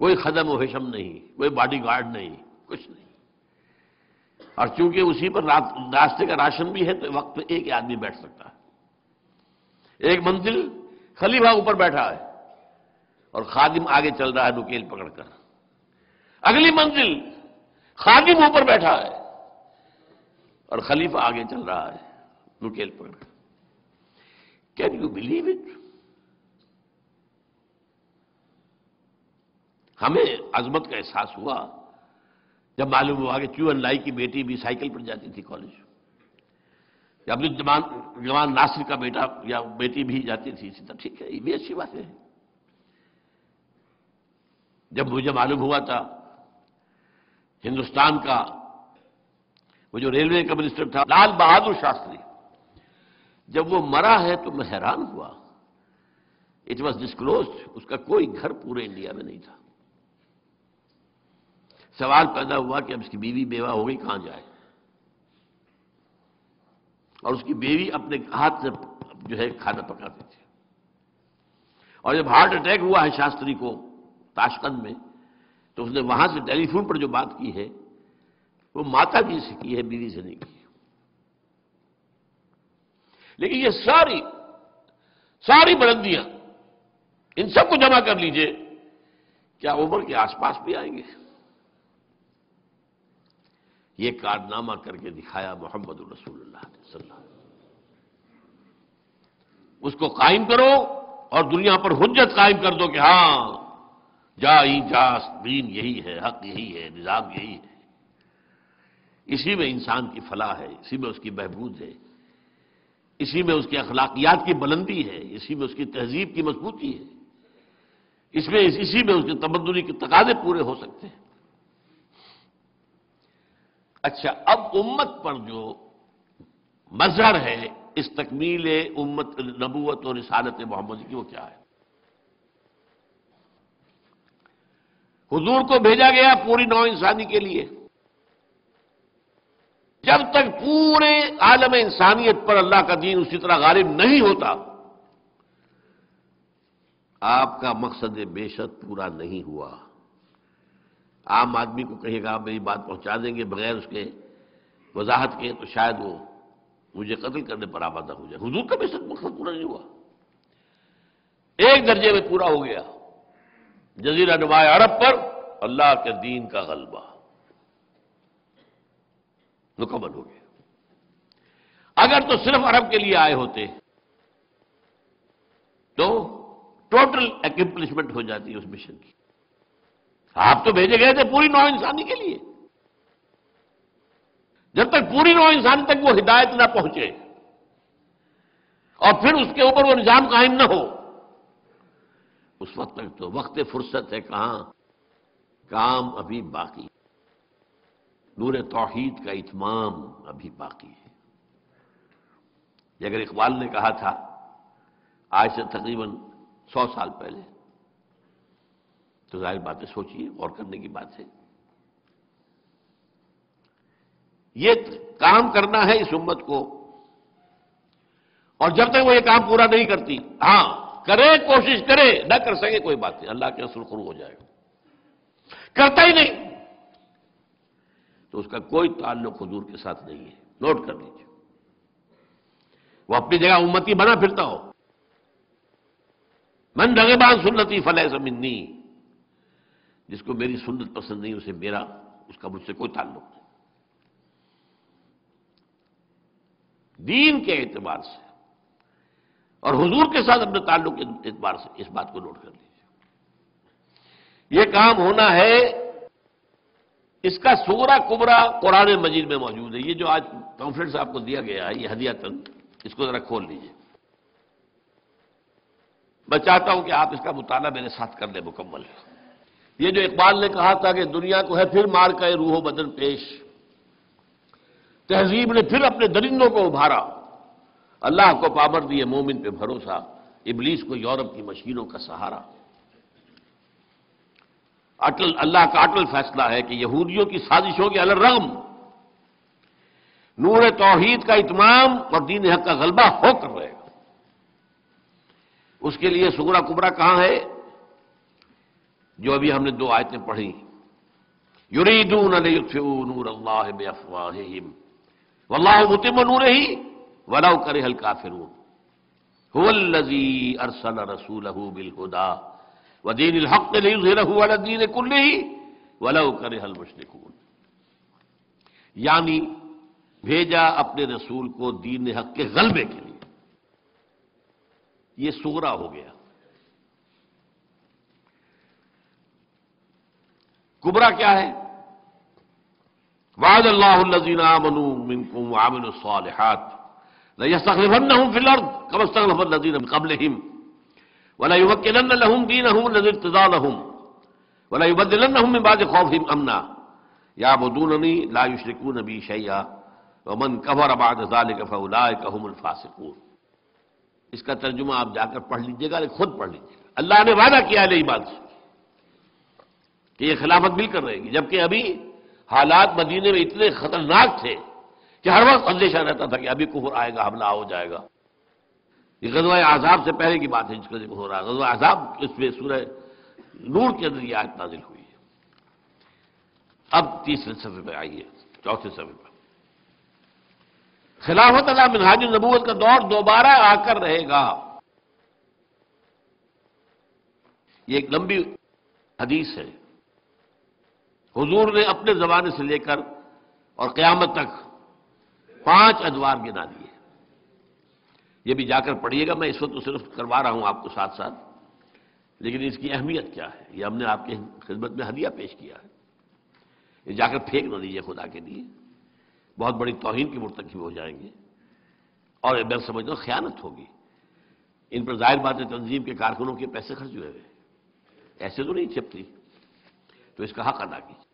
کوئی خدم و حشم نہیں، کوئی باڈی گارڈ نہیں، کچھ نہیں۔ اور چونکہ اسی پر راستے کا راشن بھی ہے تو وقت پہ 1 آدمی بیٹھ سکتا ہے، 1 منزل، خلیفہ اوپر بیٹھا ہے، اور خادم آگے چل رہا ہے نکیل پکڑ کر. اگلی منزل خادم اوپر بیٹھا ہے اور خلیفہ آگے چل رہا ہے نکیل پکڑ کر. Can you believe it? ہمیں عظمت کا احساس ہوا جب معلوم ہوا کہ چو ان لائی کی بیٹی بھی سائیکل پر جاتی تھی کالج، یا عبد الجوان ناصر کا بیٹا یا بیٹی بھی جاتی تھی اسی طرح. ٹھیک ہے، یہ بھی اچھی بات ہے. جب مجھے معلوم ہوا تھا ہندوستان کا وہ جو ریلوے کا منسٹر تھا لال بہادر شاستری، جب وہ مرا ہے تو میں حیران ہوا. اٹ واز ڈسکلوزڈ، اس کا کوئی گھر پورے انڈیا میں نہیں تھا. سوال پیدا ہوا کہ اب اس کی بیوی بیوہ ہو گئی، کہاں جائے؟ اور اس کی بیوی اپنے ہاتھ سے جو ہے کھانا پکاتی تھی. اور جب ہارٹ اٹیک ہوا ہے شاستری کو تاشقند میں، تو اس نے وہاں سے ٹیلی فون پر جو بات کی ہے وہ ماتا جی سے کی ہے، بیوی سے نہیں کی. لیکن یہ ساری بلندیاں ان سب کو جمع کر لیجئے، کیا عمر کے آس پاس بھی آئیں گے؟ یہ کارنامہ کر کے دکھایا محمد رسول اللہ صلی اللہ علیہ وسلم. اس کو قائم کرو اور دنیا پر حجت قائم کر دو کہ ہاں جاس دین یہی ہے، حق یہی ہے، نظام یہی ہے. اسی میں انسان کی فلاح ہے، اسی میں اس کی بہبود ہے، اسی میں اس کی اخلاقیات کی بلندی ہے، اسی میں اس کی تہذیب کی مضبوطی ہے، اسی میں اس کے تمدنی کے تقاضے پورے ہو سکتے ہیں. اچھا، اب امت پر جو مظہر ہے اس تکمیل امت نبوت اور رسالت محمد کی، وہ کیا ہے؟ حضور کو بھیجا گیا پوری نوع انسانی کے لیے. جب تک پورے عالم انسانیت پر اللہ کا دین اسی طرح غالب نہیں ہوتا، آپ کا مقصد بعثت پورا نہیں ہوا. عام آدمی کو کہے گا آپ میری بات پہنچا دیں گے بغیر اس کے وضاحت کے، تو شاید وہ مجھے قتل کرنے پر آمادہ ہو جائے. حضور کا بعثت مقصد پورا نہیں ہوا، ایک درجے میں پورا ہو گیا. جزیرہ نما عرب پر اللہ کے دین کا غلبہ مکمل ہو گیا. اگر تو صرف عرب کے لیے آئے ہوتے تو ٹوٹل اکمپلشمنٹ ہو جاتی اس مشن کی. آپ تو بھیجے گئے تھے پوری نوع انسانی کے لیے. جب تک پوری نوع انسانی تک وہ ہدایت نہ پہنچے اور پھر اس کے اوپر وہ نظام قائم نہ ہو، اس وقت تک تو وقت فرصت ہے کہاں، کام ابھی باقی، نور توحید کا اتمام ابھی باقی ہے. یہ اگر اقبال نے کہا تھا آج سے تقریباً 100 سال پہلے، تو ظاہر باتیں سوچیے اور کرنے کی بات ہے. یہ کام کرنا ہے اس امت کو، اور جب تک وہ یہ کام پورا نہیں کرتی، ہاں کرے، کوشش کرے، نہ کر سکے کوئی بات نہیں، اللہ کے رسول خرو ہو جائے گا. کرتا ہی نہیں تو اس کا کوئی تعلق حضور کے ساتھ نہیں ہے. نوٹ کر لیجیے. وہ اپنی جگہ امتی بنا پھرتا ہو، من رغب عن سنتی فلیس منی، جس کو میری سنت پسند نہیں اسے اس کا مجھ سے کوئی تعلق نہیں. دین کے اعتبار سے اور حضور کے ساتھ اپنے تعلق کے اعتبار سے اس بات کو نوٹ کر لیجیے. یہ کام ہونا ہے، اس کا سورہ کبرا قرآن مجید میں موجود ہے. یہ جو آج کانفرنس آپ کو دیا گیا ہے، یہ ہدیۃً، اس کو ذرا کھول لیجیے. میں چاہتا ہوں کہ آپ اس کا مطالعہ میرے ساتھ کر لیں مکمل. یہ جو اقبال نے کہا تھا کہ دنیا کو ہے پھر مار کا روح و بدن پیش، تہذیب نے پھر اپنے درندوں کو ابھارا، اللہ کو پابند دیے مومن پہ بھروسہ، ابلیس کو یورپ کی مشینوں کا سہارا. اللہ کا اٹل فیصلہ ہے کہ یہودیوں کی سازشوں کے علی الرغم نور توحید کا اتمام اور دین حق کا غلبہ ہو کر رہے گا. اس کے لیے سورہ کبرا کہاں ہے؟ جو ابھی ہم نے 2 آیتیں پڑھی. یریدون لیطفئوا نور اللہ بافواہہم واللہ متم نورہ ولو کرہ الکافرون هو الذی ارسل رسولہ بالہدی ودین الحق لیظہرہ علی الدین کلہ ولو کرہ المشرکون، یعنی بھیجا اپنے رسول کو دین حق کے غلبے کے لیے. یہ سغرا ہو گیا. کبرا کیا ہے؟ وعد اللہ الذین آمنوا منکم وعملوا الصالحات لَيَسْتَخْلِفَنَّهُمْ فِي الْأَرْضِ كَمَا اسْتَخْلَفَ الَّذِينَ مِن قَبْلِهِمْ وَلَيُمَكِّنَنَّ لَهُمْ دِينَهُمْ الَّذِي ارْتَضَىٰ لَهُمْ وَلَيُبَدِّلَنَّهُمْ مِن بَعْدِ خَوْفِهِمْ أَمْنًا يَعْبُدُونَنِي لَا يُشْرِكُونَ بِي شَيْئًا وَمَن كَفَرَ بَعْدَ ذَلِكَ فَأُولَٰئِكَ هُمُ الْفَاسِقُونَ. اس کا ترجمہ آپ جا کر پڑھ لیجئے گا، خود پڑھ لیجئے گا. اللہ نے وعدہ کیا ہے ایمان سے کہ یہ خلافت مل کر رہے گی، جبکہ ابھی حالات مدینے میں اتنے خطرناک تھے کہ ہر وقت اندیشہ رہتا تھا کہ ابھی کفر آئے گا، حملہ ہو جائے گا. یہ غزوہ احزاب سے پہلے کی بات ہے جس کا ذکر ہو رہا ہے. غزوہ احزاب اس میں سورہ نور کے اندر یہ آیت نازل ہوئی ہے. اب تیسرے صفحے پہ آئیے، چوتھے صفحے پہ. خلافت علی منہاج النبوت کا دور دوبارہ آ کر رہے گا. یہ ایک لمبی حدیث ہے. حضور نے اپنے زمانے سے لے کر اور قیامت تک 5 ادوار گنا دیے. یہ بھی جا کر پڑھیے گا، میں اس وقت تو صرف کروا رہا ہوں آپ کو ساتھ ساتھ، لیکن اس کی اہمیت کیا ہے یہ ہم نے آپ کی خدمت میں ہدیہ پیش کیا ہے. یہ جا کر پھینک نہ دیجیے خدا کے لیے، بہت بڑی توہین کی مرتکب ہو جائیں گے اور میں سمجھتا ہوں خیانت ہوگی. ان پر ظاہر بات ہے تنظیم کے کارکنوں کے پیسے خرچ ہوئے ہوئے، ایسے تو نہیں چھپتی، تو اس کا حق ادا کیجیے.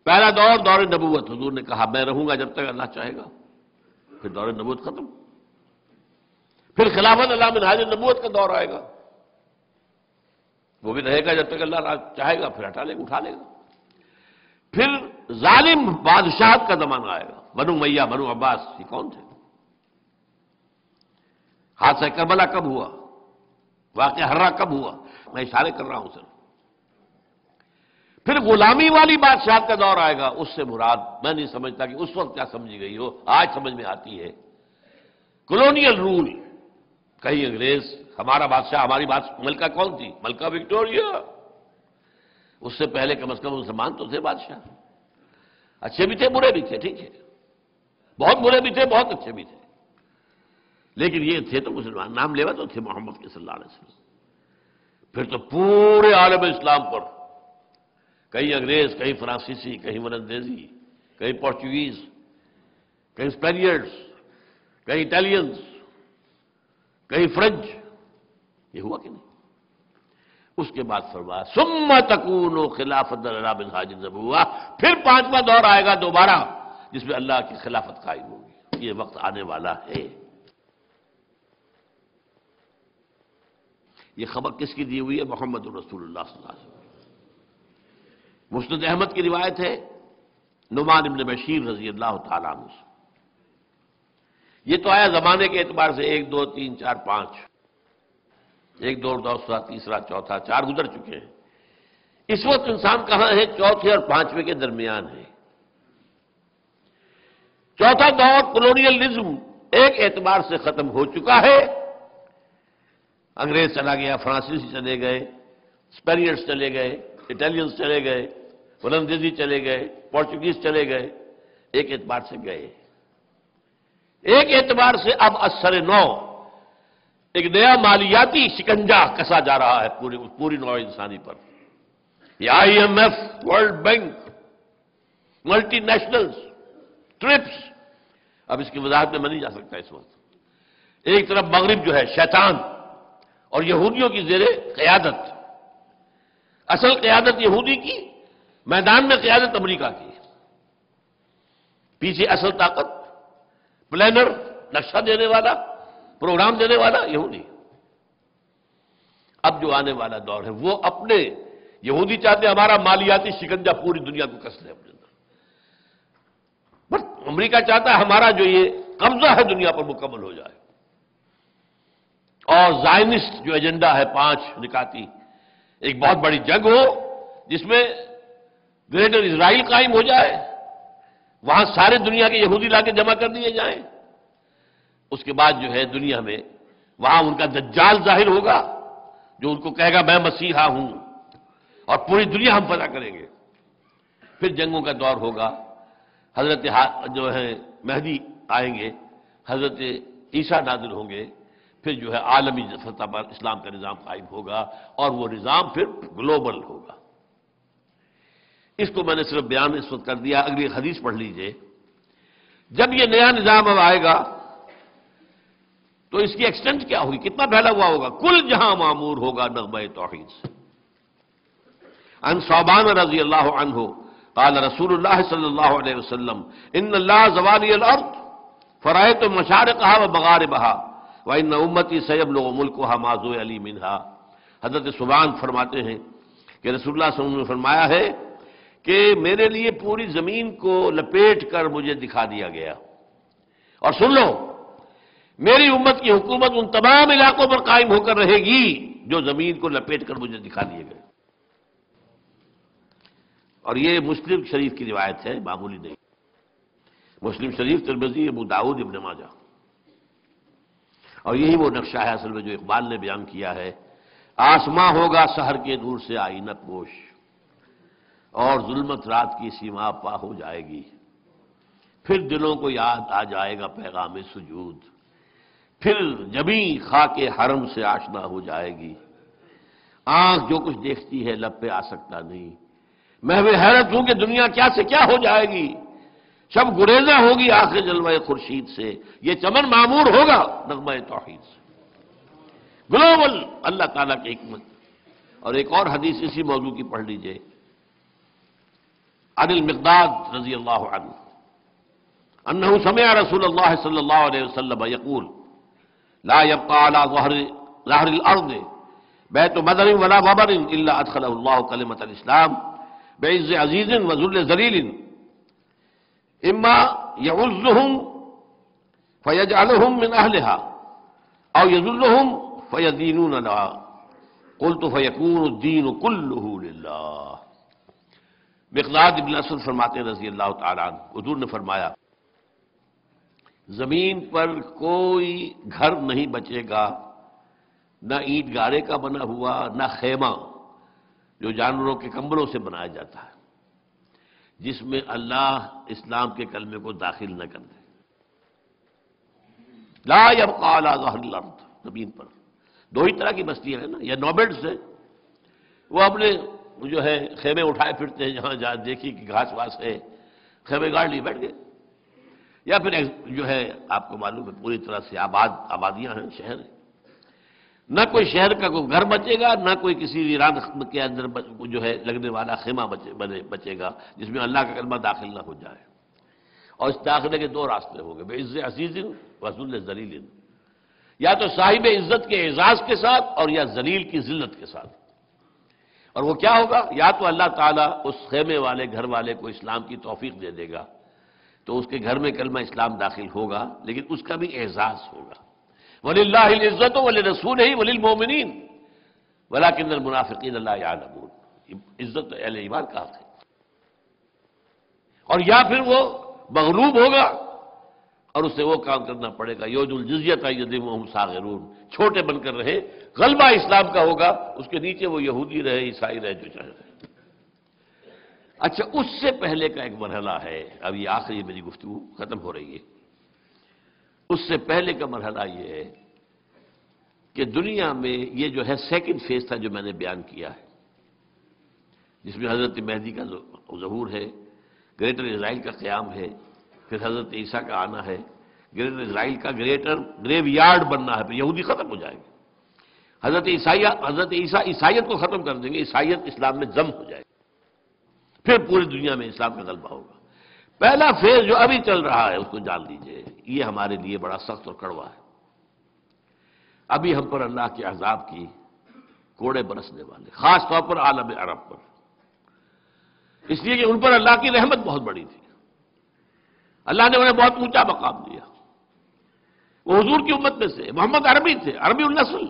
پہلا دور دور نبوت. حضور نے کہا میں رہوں گا جب تک اللہ چاہے گا، پھر دور نبوت ختم. پھر خلافت علی منہاج النبوت کا دور آئے گا، وہ بھی رہے گا جب تک اللہ چاہے گا، پھر ہٹا لے گا، اٹھا لے گا. پھر ظالم بادشاہت کا زمانہ آئے گا. بنو امیہ، بنو عباس، یہ کون تھے؟ حادثہ کربلا کب ہوا؟ واقعہ ہررا کب ہوا؟ میں اشارے کر رہا ہوں صرف. پھر غلامی والی بادشاہت کا دور آئے گا. اس سے مراد میں نہیں سمجھتا کہ اس وقت کیا سمجھی گئی ہو، آج سمجھ میں آتی ہے. کولونیل رول، کہیں انگریز ہمارا بادشاہ، ہماری ملکہ کون تھی؟ ملکہ وکٹوریہ. اس سے پہلے کم از کم مسلمان تو تھے بادشاہ، اچھے بھی تھے برے بھی تھے، ٹھیک ہے، بہت برے بھی تھے بہت اچھے بھی تھے، لیکن یہ تھے تو مسلمان، نام لیوا تو تھے محمد کے صلی اللہ علیہ وسلم. پھر تو پورے عالم اسلام پر کہیں انگریز، کہیں فرانسیسی، کہیں ولندیزی، کہیں پورچوگیز، کہیں اسپینیئرز، کہیں اٹالینز، کہیں فرنچ. یہ ہوا کہ نہیں؟ اس کے بعد فرمایا ثم تکون خلافت علی منہاج النبوۃ. پھر 5واں دور آئے گا دوبارہ جس میں اللہ کی خلافت قائم ہوگی. یہ وقت آنے والا ہے. یہ خبر کس کی دی ہوئی ہے؟ محمد رسول اللہ صلی اللہ علیہ وسلم. مسند احمد کی روایت ہے نعمان بن بشیر رضی اللہ تعالیٰ عنہ سے. یہ تو آیا زمانے کے اعتبار سے 1 2 3 4 5، 1 2 دوسرا تیسرا چوتھا، 4 گزر چکے ہیں. اس وقت انسان کہاں ہے؟ چوتھے اور 5ویں کے درمیان ہے. چوتھا دور کولونیلزم ایک اعتبار سے ختم ہو چکا ہے. انگریز چلا گیا، فرانسیسی چلے گئے، اسپینیئرز چلے گئے، اٹالینز چلے گئے، ولندیزی چلے گئے، پورچوگیز چلے گئے. ایک اعتبار سے گئے. ایک اعتبار سے اب اثر نو ایک نیا مالیاتی شکنجا کسا جا رہا ہے پوری نوع انسانی پر. یہ IMF، world bank, multi nationals, trips. اب اس کی وضاحت میں نہیں جا سکتا اس وقت. ایک طرف مغرب جو ہے شیطان اور یہودیوں کی زیر قیادت، اصل قیادت یہودی کی، میدان میں قیادت امریکہ کی. پیچھے اصل طاقت، پلانر، نقشہ دینے والا، پروگرام دینے والا یہودی. اب جو آنے والا دور ہے وہ اپنے یہودی چاہتے ہیں ہمارا مالیاتی شکنجا پوری دنیا کو کس لے اپنے اندر، بس امریکہ چاہتا ہے ہمارا جو یہ قبضہ ہے دنیا پر مکمل ہو جائے. اور زائنسٹ جو ایجنڈا ہے 5 نکاتی، ایک بہت بڑی جنگ ہو جس میں گریٹر اسرائیل قائم ہو جائے، وہاں سارے دنیا کے یہودی لا کے جمع کر دیے جائیں. اس کے بعد جو ہے دنیا میں وہاں ان کا دجال ظاہر ہوگا جو ان کو کہے گا میں مسیحا ہوں اور پوری دنیا ہم فنا کریں گے. پھر جنگوں کا دور ہوگا، حضرت جو ہے مہدی آئیں گے، حضرت عیسیٰ نازل ہوں گے، پھر جو ہے عالمی سطح پر اسلام کا نظام قائم ہوگا اور وہ نظام پھر گلوبل ہوگا. اس کو میں نے صرف بیان اس وقت کر دیا. اگلی حدیث پڑھ لیجئے. جب یہ نیا نظام اب آئے گا تو اس کی ایکسٹینٹ کیا ہوگی، کتنا پھیلا ہوا ہوگا؟ کل جہاں معمور ہوگا نغمہ توحید سے. عن ثوبان رضی اللہ عنہ قال رسول اللہ صلی اللہ علیہ وسلم ان اللہ زوالی الارض فرأيت مشارقها ومغاربها وان امتی سيبلغ ملكها ما زوي لي منها. حضرت ثوبان فرماتے ہیں کہ رسول اللہ صلی اللہ علیہ وسلم نے فرمایا ہے کہ میرے لیے پوری زمین کو لپیٹ کر مجھے دکھا دیا گیا، اور سن لو میری امت کی حکومت ان تمام علاقوں پر قائم ہو کر رہے گی جو زمین کو لپیٹ کر مجھے دکھا دیے گئے. اور یہ مسلم شریف کی روایت ہے، معمولی نہیں. مسلم شریف، ترمذی، ابو داؤد، ابن ماجہ. اور یہی وہ نقشہ ہے اصل میں جو اقبال نے بیان کیا ہے. آسماں ہوگا سحر کے نور سے آئینہ پوش، اور ظلمت رات کی سیما پا ہو جائے گی. پھر دلوں کو یاد آ جائے گا پیغام سجود، پھر جبیں خاک حرم سے آشنا ہو جائے گی. آنکھ جو کچھ دیکھتی ہے لب پہ آ سکتا نہیں. محو حیرت ہوں کہ دنیا کیا سے کیا ہو جائے گی. شب گریزاں ہوگی آخر جلوہ خورشید سے. یہ چمن معمور ہوگا نغمہ توحید سے. گلوبل اللہ تعالیٰ کی حکمت. اور ایک اور حدیث اسی موضوع کی پڑھ لیجئے. عن المقداد رضی اللہ عنہ انہ سمع رسول اللہ صلی اللہ علیہ وسلم یقول لا يبقى على ظهر الارض بیت مدر ولا وبر الا ادخله الله کلمۃ الاسلام بعز عزیز وذل ذلیل اما يعزهم فيجعلهم من اهلها او يذلهم فيدينون لها قلت فيكون الدين كله لله. مقداد ابن اسود فرماتے ہیں رضی اللہ تعالی عنہ، حضور نے فرمایا زمین پر کوئی گھر نہیں بچے گا، نہ اینٹ گارے کا بنا ہوا، نہ خیمہ جو جانوروں کے کمبلوں سے بنایا جاتا ہے، جس میں اللہ اسلام کے کلمے کو داخل نہ کر دے. لا يبقى على ظهر الارض. زمین پر دو ہی طرح کی بستیاں ہیں نا، یا نوبیڈز ہیں، وہ اپنے جو ہے خیمے اٹھائے پھرتے ہیں، جہاں جہاں دیکھی کہ گھاس واس ہے خیمے گاڑ لیے بیٹھ گئے. یا پھر جو ہے آپ کو معلوم ہے پوری طرح سے آبادیاں ہیں، شہر ہیں. نہ کوئی شہر کا کوئی گھر بچے گا، نہ کوئی کسی ویران کے اندر جو ہے لگنے والا خیمہ بچے گا جس میں اللہ کا کلمہ داخل نہ ہو جائے. اور اس داخلے کے دو راستے ہوں گے، بعز عزیز و ذل ذلیل. یا تو صاحب عزت کے اعزاز کے ساتھ اور یا ذلیل کی ذلت کے ساتھ. اور وہ کیا ہوگا؟ یا تو اللہ تعالیٰ اس خیمے والے گھر والے کو اسلام کی توفیق دے دے گا تو اس کے گھر میں کلمہ اسلام داخل ہوگا، لیکن اس کا بھی اعزاز ہوگا. وَلِلَّهِ الْعِزَّةُ وَلِرَسُولِهِ وَلِلْمُؤْمِنِينَ وَلَكِنَّ الْمُنَافِقِينَ لَا يَعْلَمُونَ. عزت اہل ایمان کا حق ہے. اور یا پھر وہ مغلوب ہوگا اور اسے وہ کام کرنا پڑے گا یود الجزیۃ یدیم وہم صاغرون، چھوٹے بن کر رہے. غلبہ اسلام کا ہوگا، اس کے نیچے وہ یہودی رہے، عیسائی رہے، جو چاہے رہے. اچھا، اس سے پہلے کا ایک مرحلہ ہے، اب یہ آخری میری گفتگو ختم ہو رہی ہے. اس سے پہلے کا مرحلہ یہ ہے کہ دنیا میں یہ جو ہے سیکنڈ فیز تھا جو میں نے بیان کیا ہے، جس میں حضرت مہدی کا ظہور ہے، گریٹر اسرائیل کا قیام ہے، پھر حضرت عیسیٰ کا آنا ہے. گریٹر اسرائیل کا گریٹر گریو یارڈ بننا ہے، پھر یہودی ختم ہو جائیں گے. حضرت عیسیٰ عیسائیت کو ختم کر دیں گے، عیسائیت اسلام میں ضم ہو جائے گی، پھر پوری دنیا میں اسلام کا غلبہ ہوگا. پہلا فیز جو ابھی چل رہا ہے اس کو جان لیجئے، یہ ہمارے لیے بڑا سخت اور کڑوا ہے. ابھی ہم پر اللہ کے عذاب کی کوڑے برسنے والے، خاص طور پر عالم عرب پر، اس لیے کہ ان پر اللہ کی رحمت بہت بڑی تھی. اللہ نے انہیں بہت اونچا مقام دیا. وہ حضور کی امت میں سے محمد عربی تھے، عربی النسل،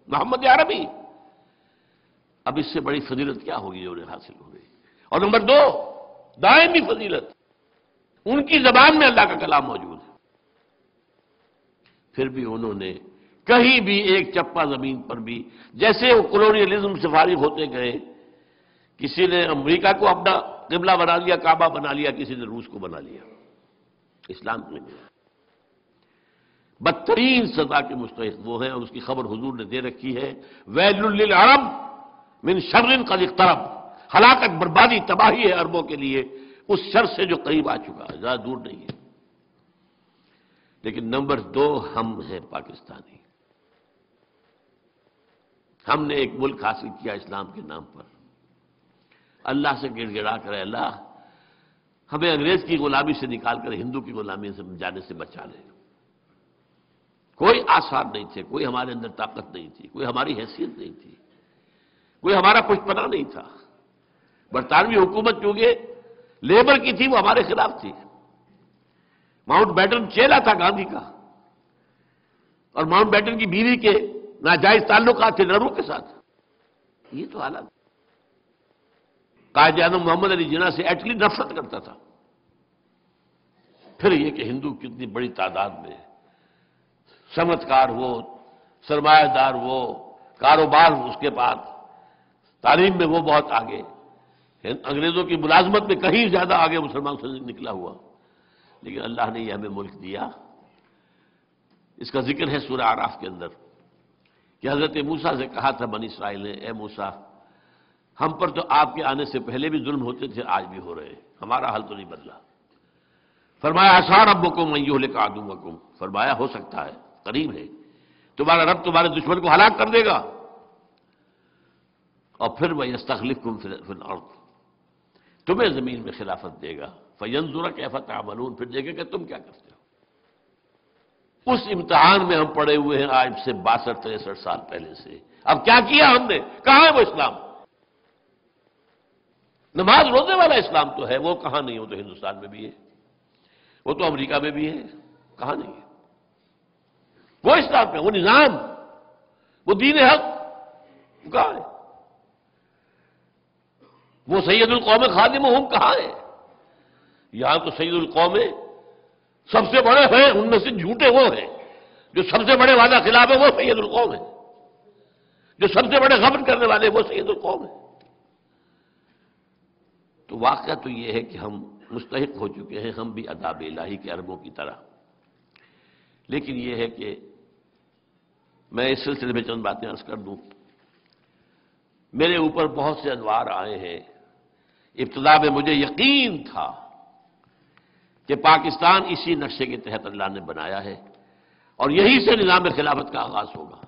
محمد عربی. اب اس سے بڑی فضیلت کیا ہوگی جو انہیں حاصل ہو گئی. اور نمبر دو، دائمی فضیلت، ان کی زبان میں اللہ کا کلام موجود ہے. پھر بھی انہوں نے کہیں بھی ایک چپا زمین پر بھی، جیسے وہ کولونیلزم سے فارغ ہوتے گئے، کسی نے امریکہ کو اپنا قبلہ بنا لیا، کعبہ بنا لیا، کسی نے روس کو بنا لیا، اسلام میں نہیں۔ بدترین سزا کے مستحق وہ ہیں، اور اس کی خبر حضور نے دے رکھی ہے، ویل للعرب من شر قد اقترب، ہلاکت، بربادی، تباہی ہے عربوں کے لیے اس شر سے جو قریب آ چکا ہے، زیادہ دور نہیں ہے۔ لیکن نمبر 2 ہم ہیں پاکستانی، ہم نے ایک ملک حاصل کیا اسلام کے نام پر، اللہ سے گڑ گڑا کر اللہ ہمیں انگریز کی غلامی سے نکال کر ہندو کی غلامی سے جانے سے بچا لے۔ کوئی آثار نہیں تھے، کوئی ہمارے اندر طاقت نہیں تھی، کوئی ہماری حیثیت نہیں تھی، کوئی ہمارا پشت پناہ نہیں تھا۔ برطانوی حکومت چونکہ لیبر کی تھی، وہ ہمارے خلاف تھی۔ ماؤنٹ بیٹن چیلا تھا گاندھی کا، اور ماؤنٹ بیٹن کی بیوی کے ناجائز تعلقات تھے نہرو کے ساتھ۔ یہ تو حالات، قائد اعظم محمد علی جناح سے ایٹلی نفرت کرتا تھا۔ پھر یہ کہ ہندو کتنی بڑی تعداد میں، صنعتکار وہ، سرمایہ دار وہ، کاروبار اس کے پاس، تعلیم میں وہ بہت آگے، انگریزوں کی ملازمت میں کہیں زیادہ آگے مسلمان سے نکلا ہوا۔ لیکن اللہ نے یہ ہمیں ملک دیا۔ اس کا ذکر ہے سورہ اعراف کے اندر کہ حضرت موسیٰ سے کہا تھا بنی اسرائیل نے، اے موسیٰ ہم پر تو آپ کے آنے سے پہلے بھی ظلم ہوتے تھے، آج بھی ہو رہے ہیں، ہمارا حل تو نہیں بدلا۔ فرمایا عسیٰ ربکم ان یہلک عدوکم، فرمایا ہو سکتا ہے، قریب ہے، تمہارا رب تمہارے دشمن کو ہلاک کر دے گا، اور پھر وَيَسْتَخْلِفْكُمْ فِي الْأَرْضِ، تمہیں زمین میں خلافت دے گا، فَيَنْظُرَ كَيْفَ تَعْمَلُونَ، پھر دیکھے کہ تم کیا کرتے ہو۔ اس امتحان میں ہم پڑے ہوئے ہیں آج سے 62-63 سال پہلے سے۔ اب کیا کیا ہم نے؟ کہاں ہے وہ اسلام؟ نماز روزے والا اسلام تو ہے، وہ کہاں نہیں؟ وہ تو ہندوستان میں بھی ہے، وہ تو امریکہ میں بھی ہے، کہاں نہیں ہے؟ وہ اسلام ہے، وہ نظام، وہ دین حق کہاں ہے؟ وہ سید القوم خادمہم کہاں ہے؟ یہاں تو سید القوم سب سے بڑے ہیں، ان میں سے جھوٹے وہ ہیں، جو سب سے بڑے وعدہ خلاف ہیں وہ سید القوم ہے، جو سب سے بڑے غبن کرنے والے وہ سید القوم ہے۔ تو واقعہ تو یہ ہے کہ ہم مستحق ہو چکے ہیں، ہم بھی عذاب الہی کے عربوں کی طرح۔ لیکن یہ ہے کہ میں اس سلسلے میں چند باتیں عرض کر دوں۔ میرے اوپر بہت سے انوار آئے ہیں۔ ابتدا میں مجھے یقین تھا کہ پاکستان اسی نقشے کے تحت اللہ نے بنایا ہے اور یہی سے نظام خلافت کا آغاز ہوگا،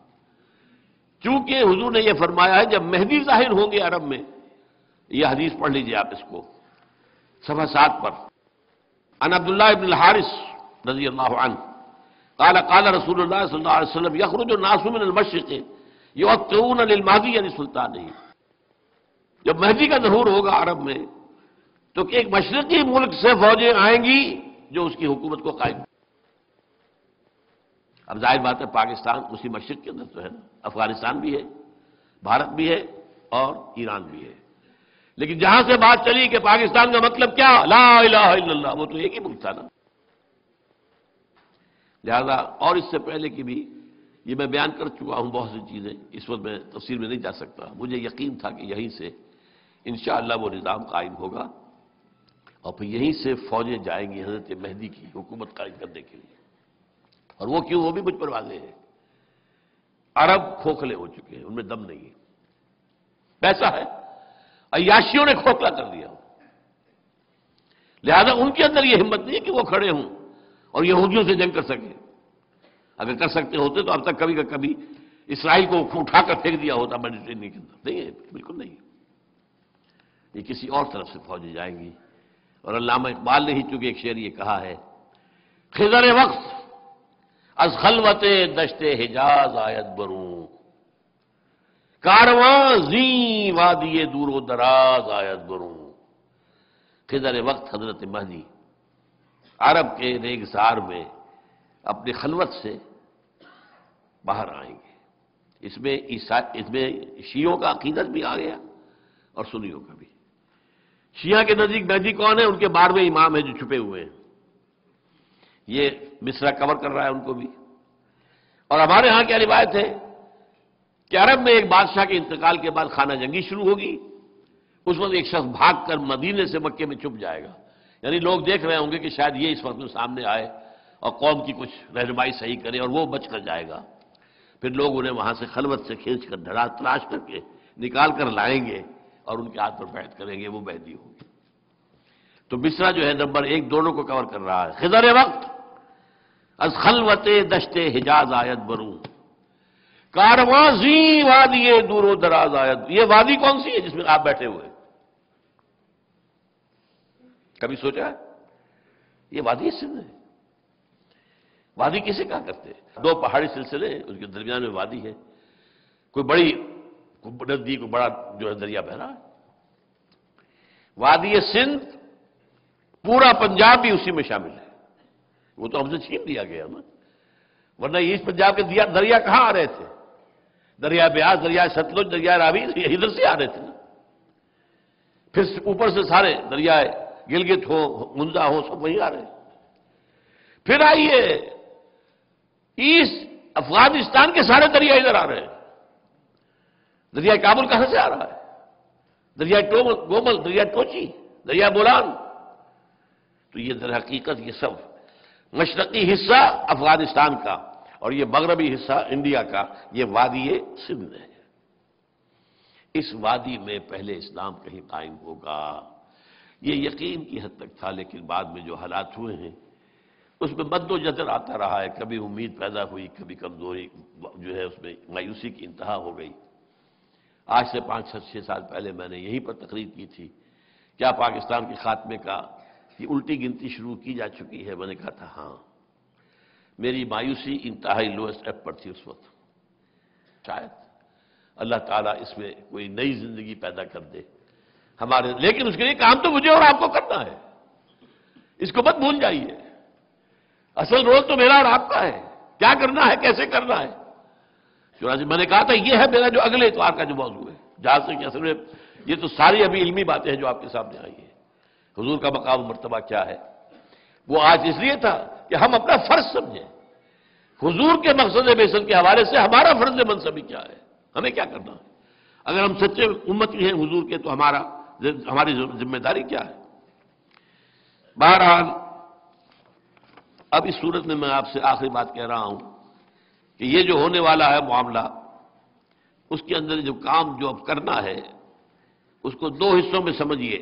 چونکہ حضور نے یہ فرمایا ہے جب مہدی ظاہر ہوں گے عرب میں، یہ حدیث پڑھ لیجئے آپ اس کو صفحہ 7 پر، عن عبداللہ بن الحارث رضی اللہ عنہ قال قال رسول اللہ صلی اللہ علیہ وسلم یخرج الناس من المشرق یوقعون للمہدی یعنی سلطان نہیں، جب مہدی کا ظہور ہوگا عرب میں تو ایک مشرقی ملک سے فوجیں آئیں گی جو اس کی حکومت کو قائم۔ اب ظاہر بات ہے پاکستان اسی مشرق کے اندر تو ہے نا، افغانستان بھی ہے، بھارت بھی ہے اور ایران بھی ہے، لیکن جہاں سے بات چلی کہ پاکستان کا مطلب کیا، لا الہ الا اللہ، وہ تو ایک ہی ملک تھا نا۔ لہذا اور اس سے پہلے کی بھی یہ میں بیان کر چکا ہوں بہت سی چیزیں، اس وقت میں تفصیل میں نہیں جا سکتا۔ مجھے یقین تھا کہ یہیں سے انشاءاللہ وہ نظام قائم ہوگا اور پھر یہیں سے فوجیں جائیں گی حضرت مہدی کی حکومت قائم کرنے کے لیے۔ اور وہ کیوں، وہ بھی مجھ پر واضح ہے۔ عرب کھوکھلے ہو چکے ہیں، ان میں دم نہیں ہے، پیسہ ہے، عیاشیوں نے کھوکھلا کر دیا، لہذا ان کے اندر یہ ہمت نہیں ہے کہ وہ کھڑے ہوں اور یہودیوں سے جنگ کر سکیں۔ اگر کر سکتے ہوتے تو اب تک کبھی کا کبھی اسرائیل کو اٹھا کر پھینک دیا ہوتا میڈیٹرینین کے اندر، نہیں ہے، بالکل نہیں ہے۔ یہ کسی اور طرف سے فوجیں جائیں گی۔ اور علامہ اقبال نے ہی چونکہ ایک شعر یہ کہا ہے، خضر وقت از خلوت دشت حجاز آیت بروں، کارواں زیں وادی دور و دراز آیت بروں۔ خضر وقت حضرت مہدی عرب کے ریگزار میں اپنی خلوت سے باہر آئیں گے۔ اس میں شیعوں کا عقیدت بھی آ گیا اور سنیوں کا بھی۔ شیعہ کے نزدیک مہدی کون ہے؟ ان کے 12ویں امام ہیں جو چھپے ہوئے ہیں، یہ مصرع کور کر رہا ہے ان کو بھی، اور ہمارے ہاں کیا روایت ہے کہ عرب میں ایک بادشاہ کے انتقال کے بعد خانہ جنگی شروع ہوگی، اس وقت ایک شخص بھاگ کر مدینے سے مکے میں چھپ جائے گا، یعنی لوگ دیکھ رہے ہوں گے کہ شاید یہ اس وقت میں سامنے آئے اور قوم کی کچھ رہنمائی صحیح کرے، اور وہ بچ کر جائے گا، پھر لوگ انہیں وہاں سے خلوت سے کھینچ کر دھڑا تلاش کر کے نکال کر لائیں گے اور ان کے ہاتھ پر بیعت کریں گے، وہ مہدی ہوگی۔ تو مصرع جو ہے نمبر 1 دونوں کو کور کر رہا ہے۔ خضر وقت از خلوت دشت حجاز آیت بروں، کارواں زی وادی دور و دراز آیت۔ یہ وادی کون سی ہے جس میں آپ بیٹھے ہوئے؟ کبھی سوچا ہے؟ یہ وادی سندھ ہے۔ وادی کسے کہا کرتے ہیں؟ 2 پہاڑی سلسلے ہیں، اس کے درمیان میں وادی ہے، کوئی بڑی ندی، کوئی بڑا جو ہے دریا بہ رہا ہے۔ وادی سندھ، پورا پنجاب بھی اسی میں شامل ہے، وہ تو ہم سے چھین لیا گیا نا، ورنہ ایسٹ پنجاب کے دریا کہاں آ رہے تھے؟ دریا بیاس، دریا ستلج، دریا راوی ادھر سے آ رہے تھے نا، پھر اوپر سے سارے دریائے گلگت ہو، منزا ہو، سب وہیں آ رہے ہیں۔ پھر آئیے ایسٹ افغانستان کے سارے دریا ادھر آ رہے ہیں۔ دریا کابل کہاں سے آ رہا ہے؟ دریا گومل، دریا ٹوچی، دریا بولان۔ تو یہ در حقیقت یہ سب مشرقی حصہ افغانستان کا اور یہ مغربی حصہ انڈیا کا، یہ وادی سندھ ہے۔ اس وادی میں پہلے اسلام کہیں قائم ہوگا، یہ یقین کی حد تک تھا، لیکن بعد میں جو حالات ہوئے ہیں اس میں مد و جزر آتا رہا ہے، کبھی امید پیدا ہوئی، کبھی کمزوری جو ہے اس میں مایوسی کی انتہا ہو گئی۔ آج سے 5-6 سال پہلے میں نے یہیں پر تقریر کی تھی، کیا پاکستان کے خاتمے کا یہ الٹی گنتی شروع کی جا چکی ہے؟ میں نے کہا تھا ہاں، میری مایوسی انتہائی لوئسٹ ایپ پر تھی اس وقت، شاید اللہ تعالیٰ اس میں کوئی نئی زندگی پیدا کر دے ہمارے، لیکن اس کے لیے کام تو مجھے اور آپ کو کرنا ہے، اس کو مت بھول جائیے۔ اصل رول تو میرا اور آپ کا ہے، کیا کرنا ہے، کیسے کرنا ہے۔ چنانچہ میں نے کہا تھا یہ ہے میرا جو اگلے اتوار کا جو موضوع ہے، جہاں سے کہ اصل میں یہ تو ساری ابھی علمی باتیں ہیں جو آپ کے سامنے آئی ہیں۔ حضور کا مقام و مرتبہ کیا ہے، وہ آج اس لیے تھا کہ ہم اپنا فرض سمجھیں، حضور کے مقصد بعثت کے حوالے سے ہمارا فرض منصبی کیا ہے، ہمیں کیا کرنا ہے۔ اگر ہم سچے امتی ہیں حضور کے تو ہماری ذمہ داری کیا ہے۔ بہرحال اب اس صورت میں آپ سے آخری بات کہہ رہا ہوں کہ یہ جو ہونے والا ہے معاملہ، اس کے اندر جو کام جو اب کرنا ہے اس کو 2 حصوں میں سمجھیے،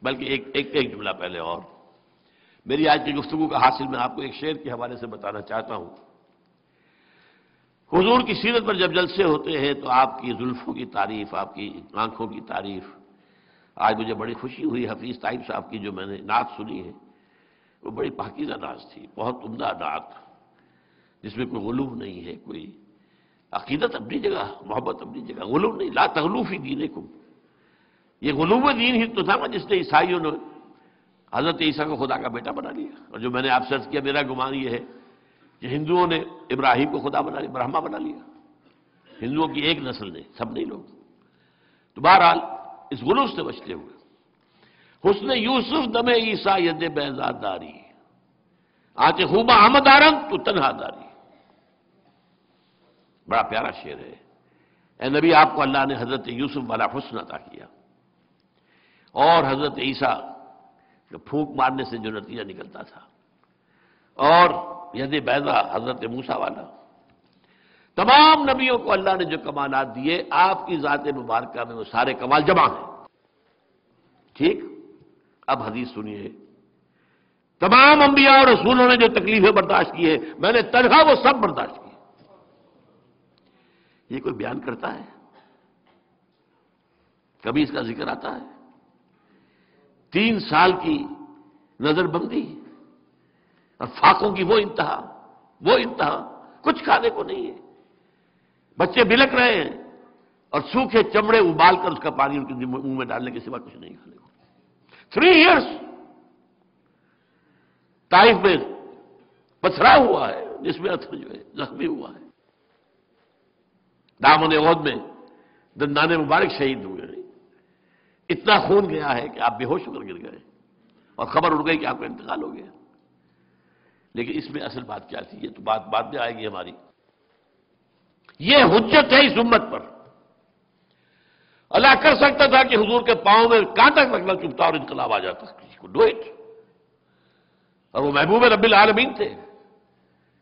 بلکہ ایک جملہ پہلے اور میری آج کی گفتگو کا حاصل میں آپ کو ایک شعر کے حوالے سے بتانا چاہتا ہوں۔ حضور کی سیرت پر جب جلسے ہوتے ہیں تو آپ کی زلفوں کی تعریف، آپ کی آنکھوں کی تعریف، آج مجھے بڑی خوشی ہوئی، حفیظ طیب صاحب کی جو میں نے نعت سنی ہے وہ بڑی پاکیزہ نعت تھی، بہت عمدہ نعت، جس میں کوئی غلو نہیں ہے، کوئی عقیدت اپنی جگہ، محبت اپنی جگہ، غلو نہیں، لا تغلو فی دینکم۔ یہ غلو دین ہی تو تھا نا جس نے عیسائیوں نے حضرت عیسیٰ کو خدا کا بیٹا بنا لیا، اور جو میں نے آپ سے عرض کیا میرا گمان یہ ہے کہ ہندوؤں نے ابراہیم کو خدا بنا لیا، برہما بنا لیا، ہندوؤں کی ایک نسل نے، سب نہیں لوگ۔ تو بہرحال اس غلو سے بچتے ہوئے حسن یوسف دم عیسیٰ ید بیضا داری، آنچ خوبہ آمد آرند تو تنہا داری۔ بڑا پیارا شعر ہے۔ اے نبی، آپ کو اللہ نے حضرت یوسف والا حسن عطا کیا، اور حضرت عیسیٰ پھونک مارنے سے جو نتیجہ نکلتا تھا، اور ید بیضا حضرت موسیٰ والا، تمام نبیوں کو اللہ نے جو کمالات دیے، آپ کی ذات مبارکہ میں وہ سارے کمال جمع ہیں۔ ٹھیک، اب حدیث سنیے، تمام انبیاء اور رسولوں نے جو تکلیفیں برداشت کی ہے، میں نے تنہا وہ سب برداشت کی۔ یہ کوئی بیان کرتا ہے؟ کبھی اس کا ذکر آتا ہے؟ 3 سال کی نظر بندی اور فاقوں کی وہ انتہا، کچھ کھانے کو نہیں ہے، بچے بلک رہے ہیں اور سوکھے چمڑے ابال کر اس کا پانی ان کے منہ میں ڈالنے کے سوا کچھ نہیں کھانے کو۔ 3 ایئرس طائف میں پتھرا ہوا ہے، جس میں جو ہے زخمی ہوا ہے، دامن احد میں دندان مبارک شہید ہوئے ہیں، اتنا خون گیا ہے کہ آپ بے ہوش ہو کر گر گئے اور خبر اڑ گئی کہ آپ کا انتقال ہو گیا۔ لیکن اس میں اصل بات کیا تھی، یہ تو بات بعد میں آئے گی ہماری۔ یہ حجت ہے اس امت پر۔ اللہ کر سکتا تھا کہ حضور کے پاؤں میں کانٹا لگنا چبھتا اور انقلاب آ جاتا کسی کو، ڈو اٹ۔ اور وہ محبوب رب العالمین تھے۔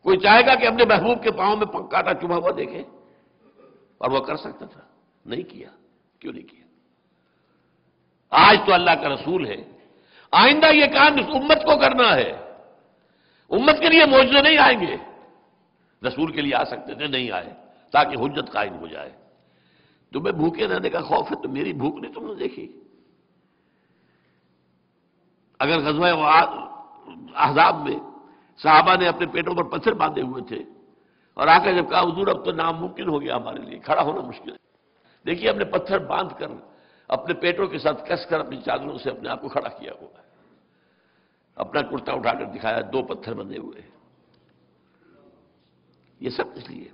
کوئی چاہے گا کہ اپنے محبوب کے پاؤں میں کانٹا چبھا ہوا دیکھے؟ اور وہ کر سکتا تھا، نہیں کیا۔ کیوں نہیں کیا؟ آج تو اللہ کا رسول ہے، آئندہ یہ کام اس امت کو کرنا ہے۔ امت کے لیے معجزے نہیں آئیں گے، رسول کے لیے آ سکتے تھے، نہیں آئے، تاکہ حجت قائم ہو جائے۔ تمہیں بھوکے رہنے کا خوف ہے تو میری بھوک نہیں تم نے دیکھی؟ اگر غزوہ احزاب میں صحابہ نے اپنے پیٹوں پر پتھر باندھے ہوئے تھے اور آ کر جب کہا حضور اب تو ناممکن ہو گیا ہمارے لیے، کھڑا ہونا مشکل ہے، دیکھیے اپنے پتھر باندھ کر اپنے پیٹوں کے ساتھ کس کر اپنی چادروں سے اپنے آپ کو کھڑا کیا ہوا ہے، اپنا کرتا اٹھا کر دکھایا، 2 پتھر بندھے ہوئے۔ یہ سب اس لیے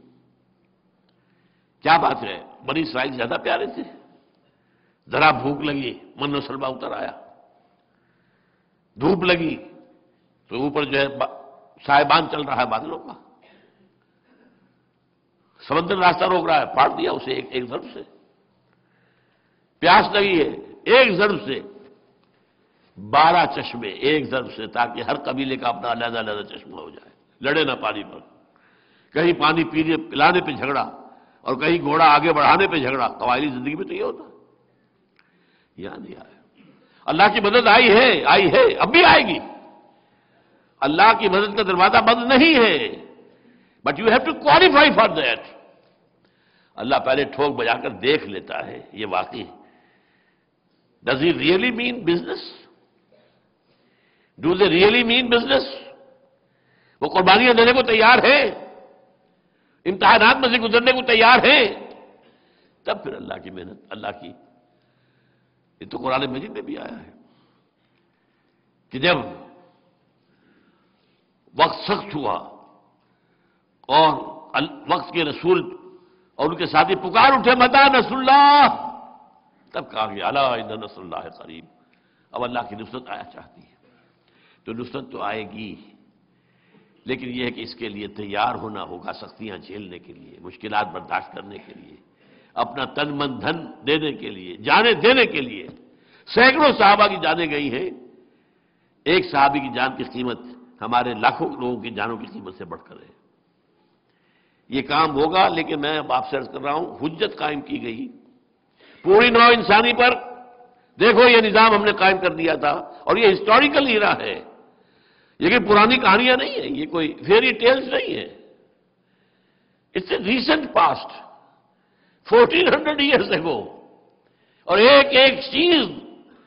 کیا بات ہے؟ بنی اسرائیل زیادہ پیارے تھے؟ ذرا بھوک لگی، من و سلوہ اتر آیا، دھوپ لگی تو اوپر جو ہے سائبان چل رہا ہے بادلوں کا، سمندر راستہ روک رہا ہے، پاٹ دیا اسے ایک ضرب سے۔ پیاس لگی ہے، ایک ضرب سے 12 چشمے، ایک ضرب سے، تاکہ ہر قبیلے کا اپنا علیحدہ علیحدہ چشمہ ہو جائے، لڑے نہ پانی پر۔ کہیں پانی پینے پلانے پہ جھگڑا اور کہیں گھوڑا آگے بڑھانے پہ جھگڑا۔ قبائلی زندگی میں تو یہ ہوتا، یہاں نہیں آیا۔ اللہ کی مدد آئی ہے، اب بھی آئے گی۔ اللہ کی مدد کا دروازہ بند نہیں ہے، but you have to qualify for that. اللہ پہلے ٹھوک بجا کر دیکھ لیتا ہے یہ واقعی does he really mean business, do they really mean business, وہ قربانیاں دینے کو تیار ہیں، امتحانات میں سے گزرنے کو تیار ہیں، تب پھر اللہ کی محنت، اللہ کی۔ یہ تو قرآن مجید میں بھی آیا ہے کہ جب وقت سخت ہوا اور وقت کے رسول اور ان کے ساتھی پکار اٹھے متی نصر اللہ، تب کہا کہ الا ان نصر اللہ قریب، اب اللہ کی نصرت آیا چاہتی ہے۔ تو نصرت تو آئے گی، لیکن یہ ہے کہ اس کے لیے تیار ہونا ہوگا، سختیاں جھیلنے کے لیے، مشکلات برداشت کرنے کے لیے، اپنا تن من دھن دینے کے لیے، جانیں دینے کے لیے۔ سینکڑوں صحابہ کی جانیں گئی ہیں، ایک صحابی کی جان کی قیمت ہمارے لاکھوں لوگوں کی جانوں کی قیمت سے بڑھ کر ہے۔ یہ کام ہوگا، لیکن میں اب آپ سے عرض کر رہا ہوں، حجت قائم کی گئی پوری نوع انسانی پر۔ دیکھو یہ نظام ہم نے قائم کر دیا تھا، اور یہ ہسٹوریکل ایرا ہے، یہ کہ پرانی کہانیاں نہیں ہیں، یہ کوئی فیری ٹیلز نہیں ہے، it's a recent past 1400 years ago, اور ایک ایک چیز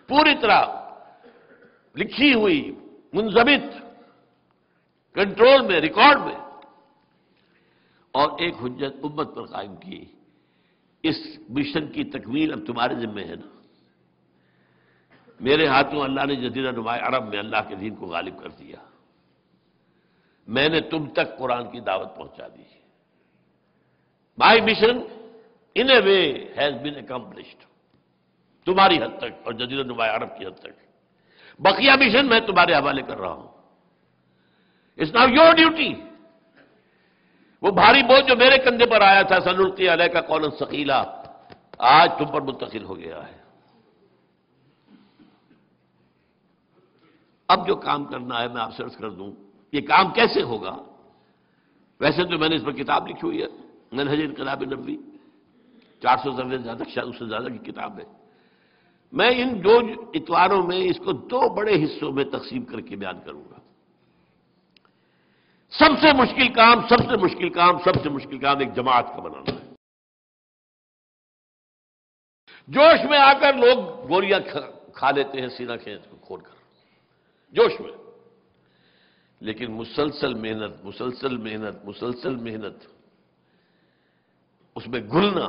پوری طرح لکھی ہوئی، منضبط، کنٹرول میں، ریکارڈ میں، اور ایک حجت امت پر قائم کی۔ اس مشن کی تکمیل اب تمہارے ذمہ ہے نا۔ میرے ہاتھوں اللہ نے جزیرہ نما عرب میں اللہ کے دین کو غالب کر دیا، میں نے تم تک قرآن کی دعوت پہنچا دی۔ My mission in a way has been accomplished, تمہاری حد تک اور جزیرہ نما عرب کی حد تک۔ بقیہ مشن میں تمہارے حوالے کر رہا ہوں، اٹس ناؤ یور ڈیوٹی۔ وہ بھاری بوجھ جو میرے کندھے پر آیا تھا، سنلقی علیک قولا ثقیلا، آج تم پر منتقل ہو گیا ہے۔ اب جو کام کرنا ہے میں آپ سے عرض کر دوں، یہ کام کیسے ہوگا؟ ویسے تو میں نے اس پر کتاب لکھی ہوئی ہے، منہج انقلاب نبوی، 400 سے زیادہ، شاید اس سے زیادہ کی کتاب ہے۔ میں ان 2 اتواروں میں اس کو 2 بڑے حصوں میں تقسیم کر کے بیان کروں گا۔ سب سے مشکل کام ایک جماعت کا بنانا ہے۔ جوش میں آ کر لوگ گولیاں کھا لیتے ہیں سینہ کھینچ کو کھول کر، جوش میں، لیکن مسلسل محنت، اس میں گھلنا،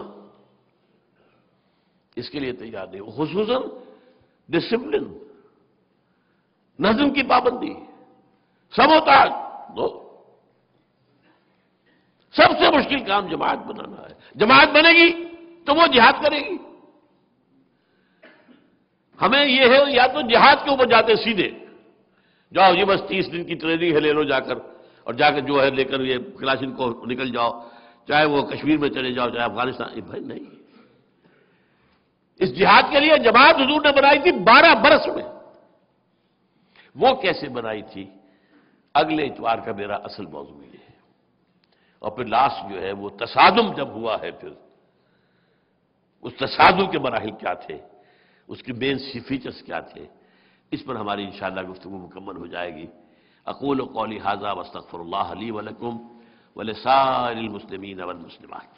اس کے لیے تیار نہیں، خصوصاً ڈسپلن، نظم کی پابندی، سموتاج، سب سے مشکل کام جماعت بنانا ہے۔ جماعت بنے گی تو وہ جہاد کرے گی۔ ہمیں یہ ہے یا تو جہاد کے اوپر جاتے سیدھے، جاؤ یہ بس 30 دن کی ٹریننگ ہے، لے لو جا کر، اور جا کر جو ہے لے کر یہ کلاشن کو نکل جاؤ، چاہے وہ کشمیر میں چلے جاؤ چاہے افغانستان، بھائی نہیں، اس جہاد کے لیے جماعت حضور نے بنائی تھی 12 برس میں. وہ کیسے بنائی تھی؟ اگلے اتوار کا میرا اصل موضوع یہ ہے. اور پھر لاسٹ جو ہے وہ تصادم جب ہوا ہے، پھر اس تصادم کے مراحل کیا تھے، اس کے مین فیچرز کیا تھے، اس پر ہماری انشاءاللہ گفتگو مکمل ہو جائے گی. اقول قولی ھذا واستغفر اللہ لی ولکم ولسائر المسلمین والمسلمات.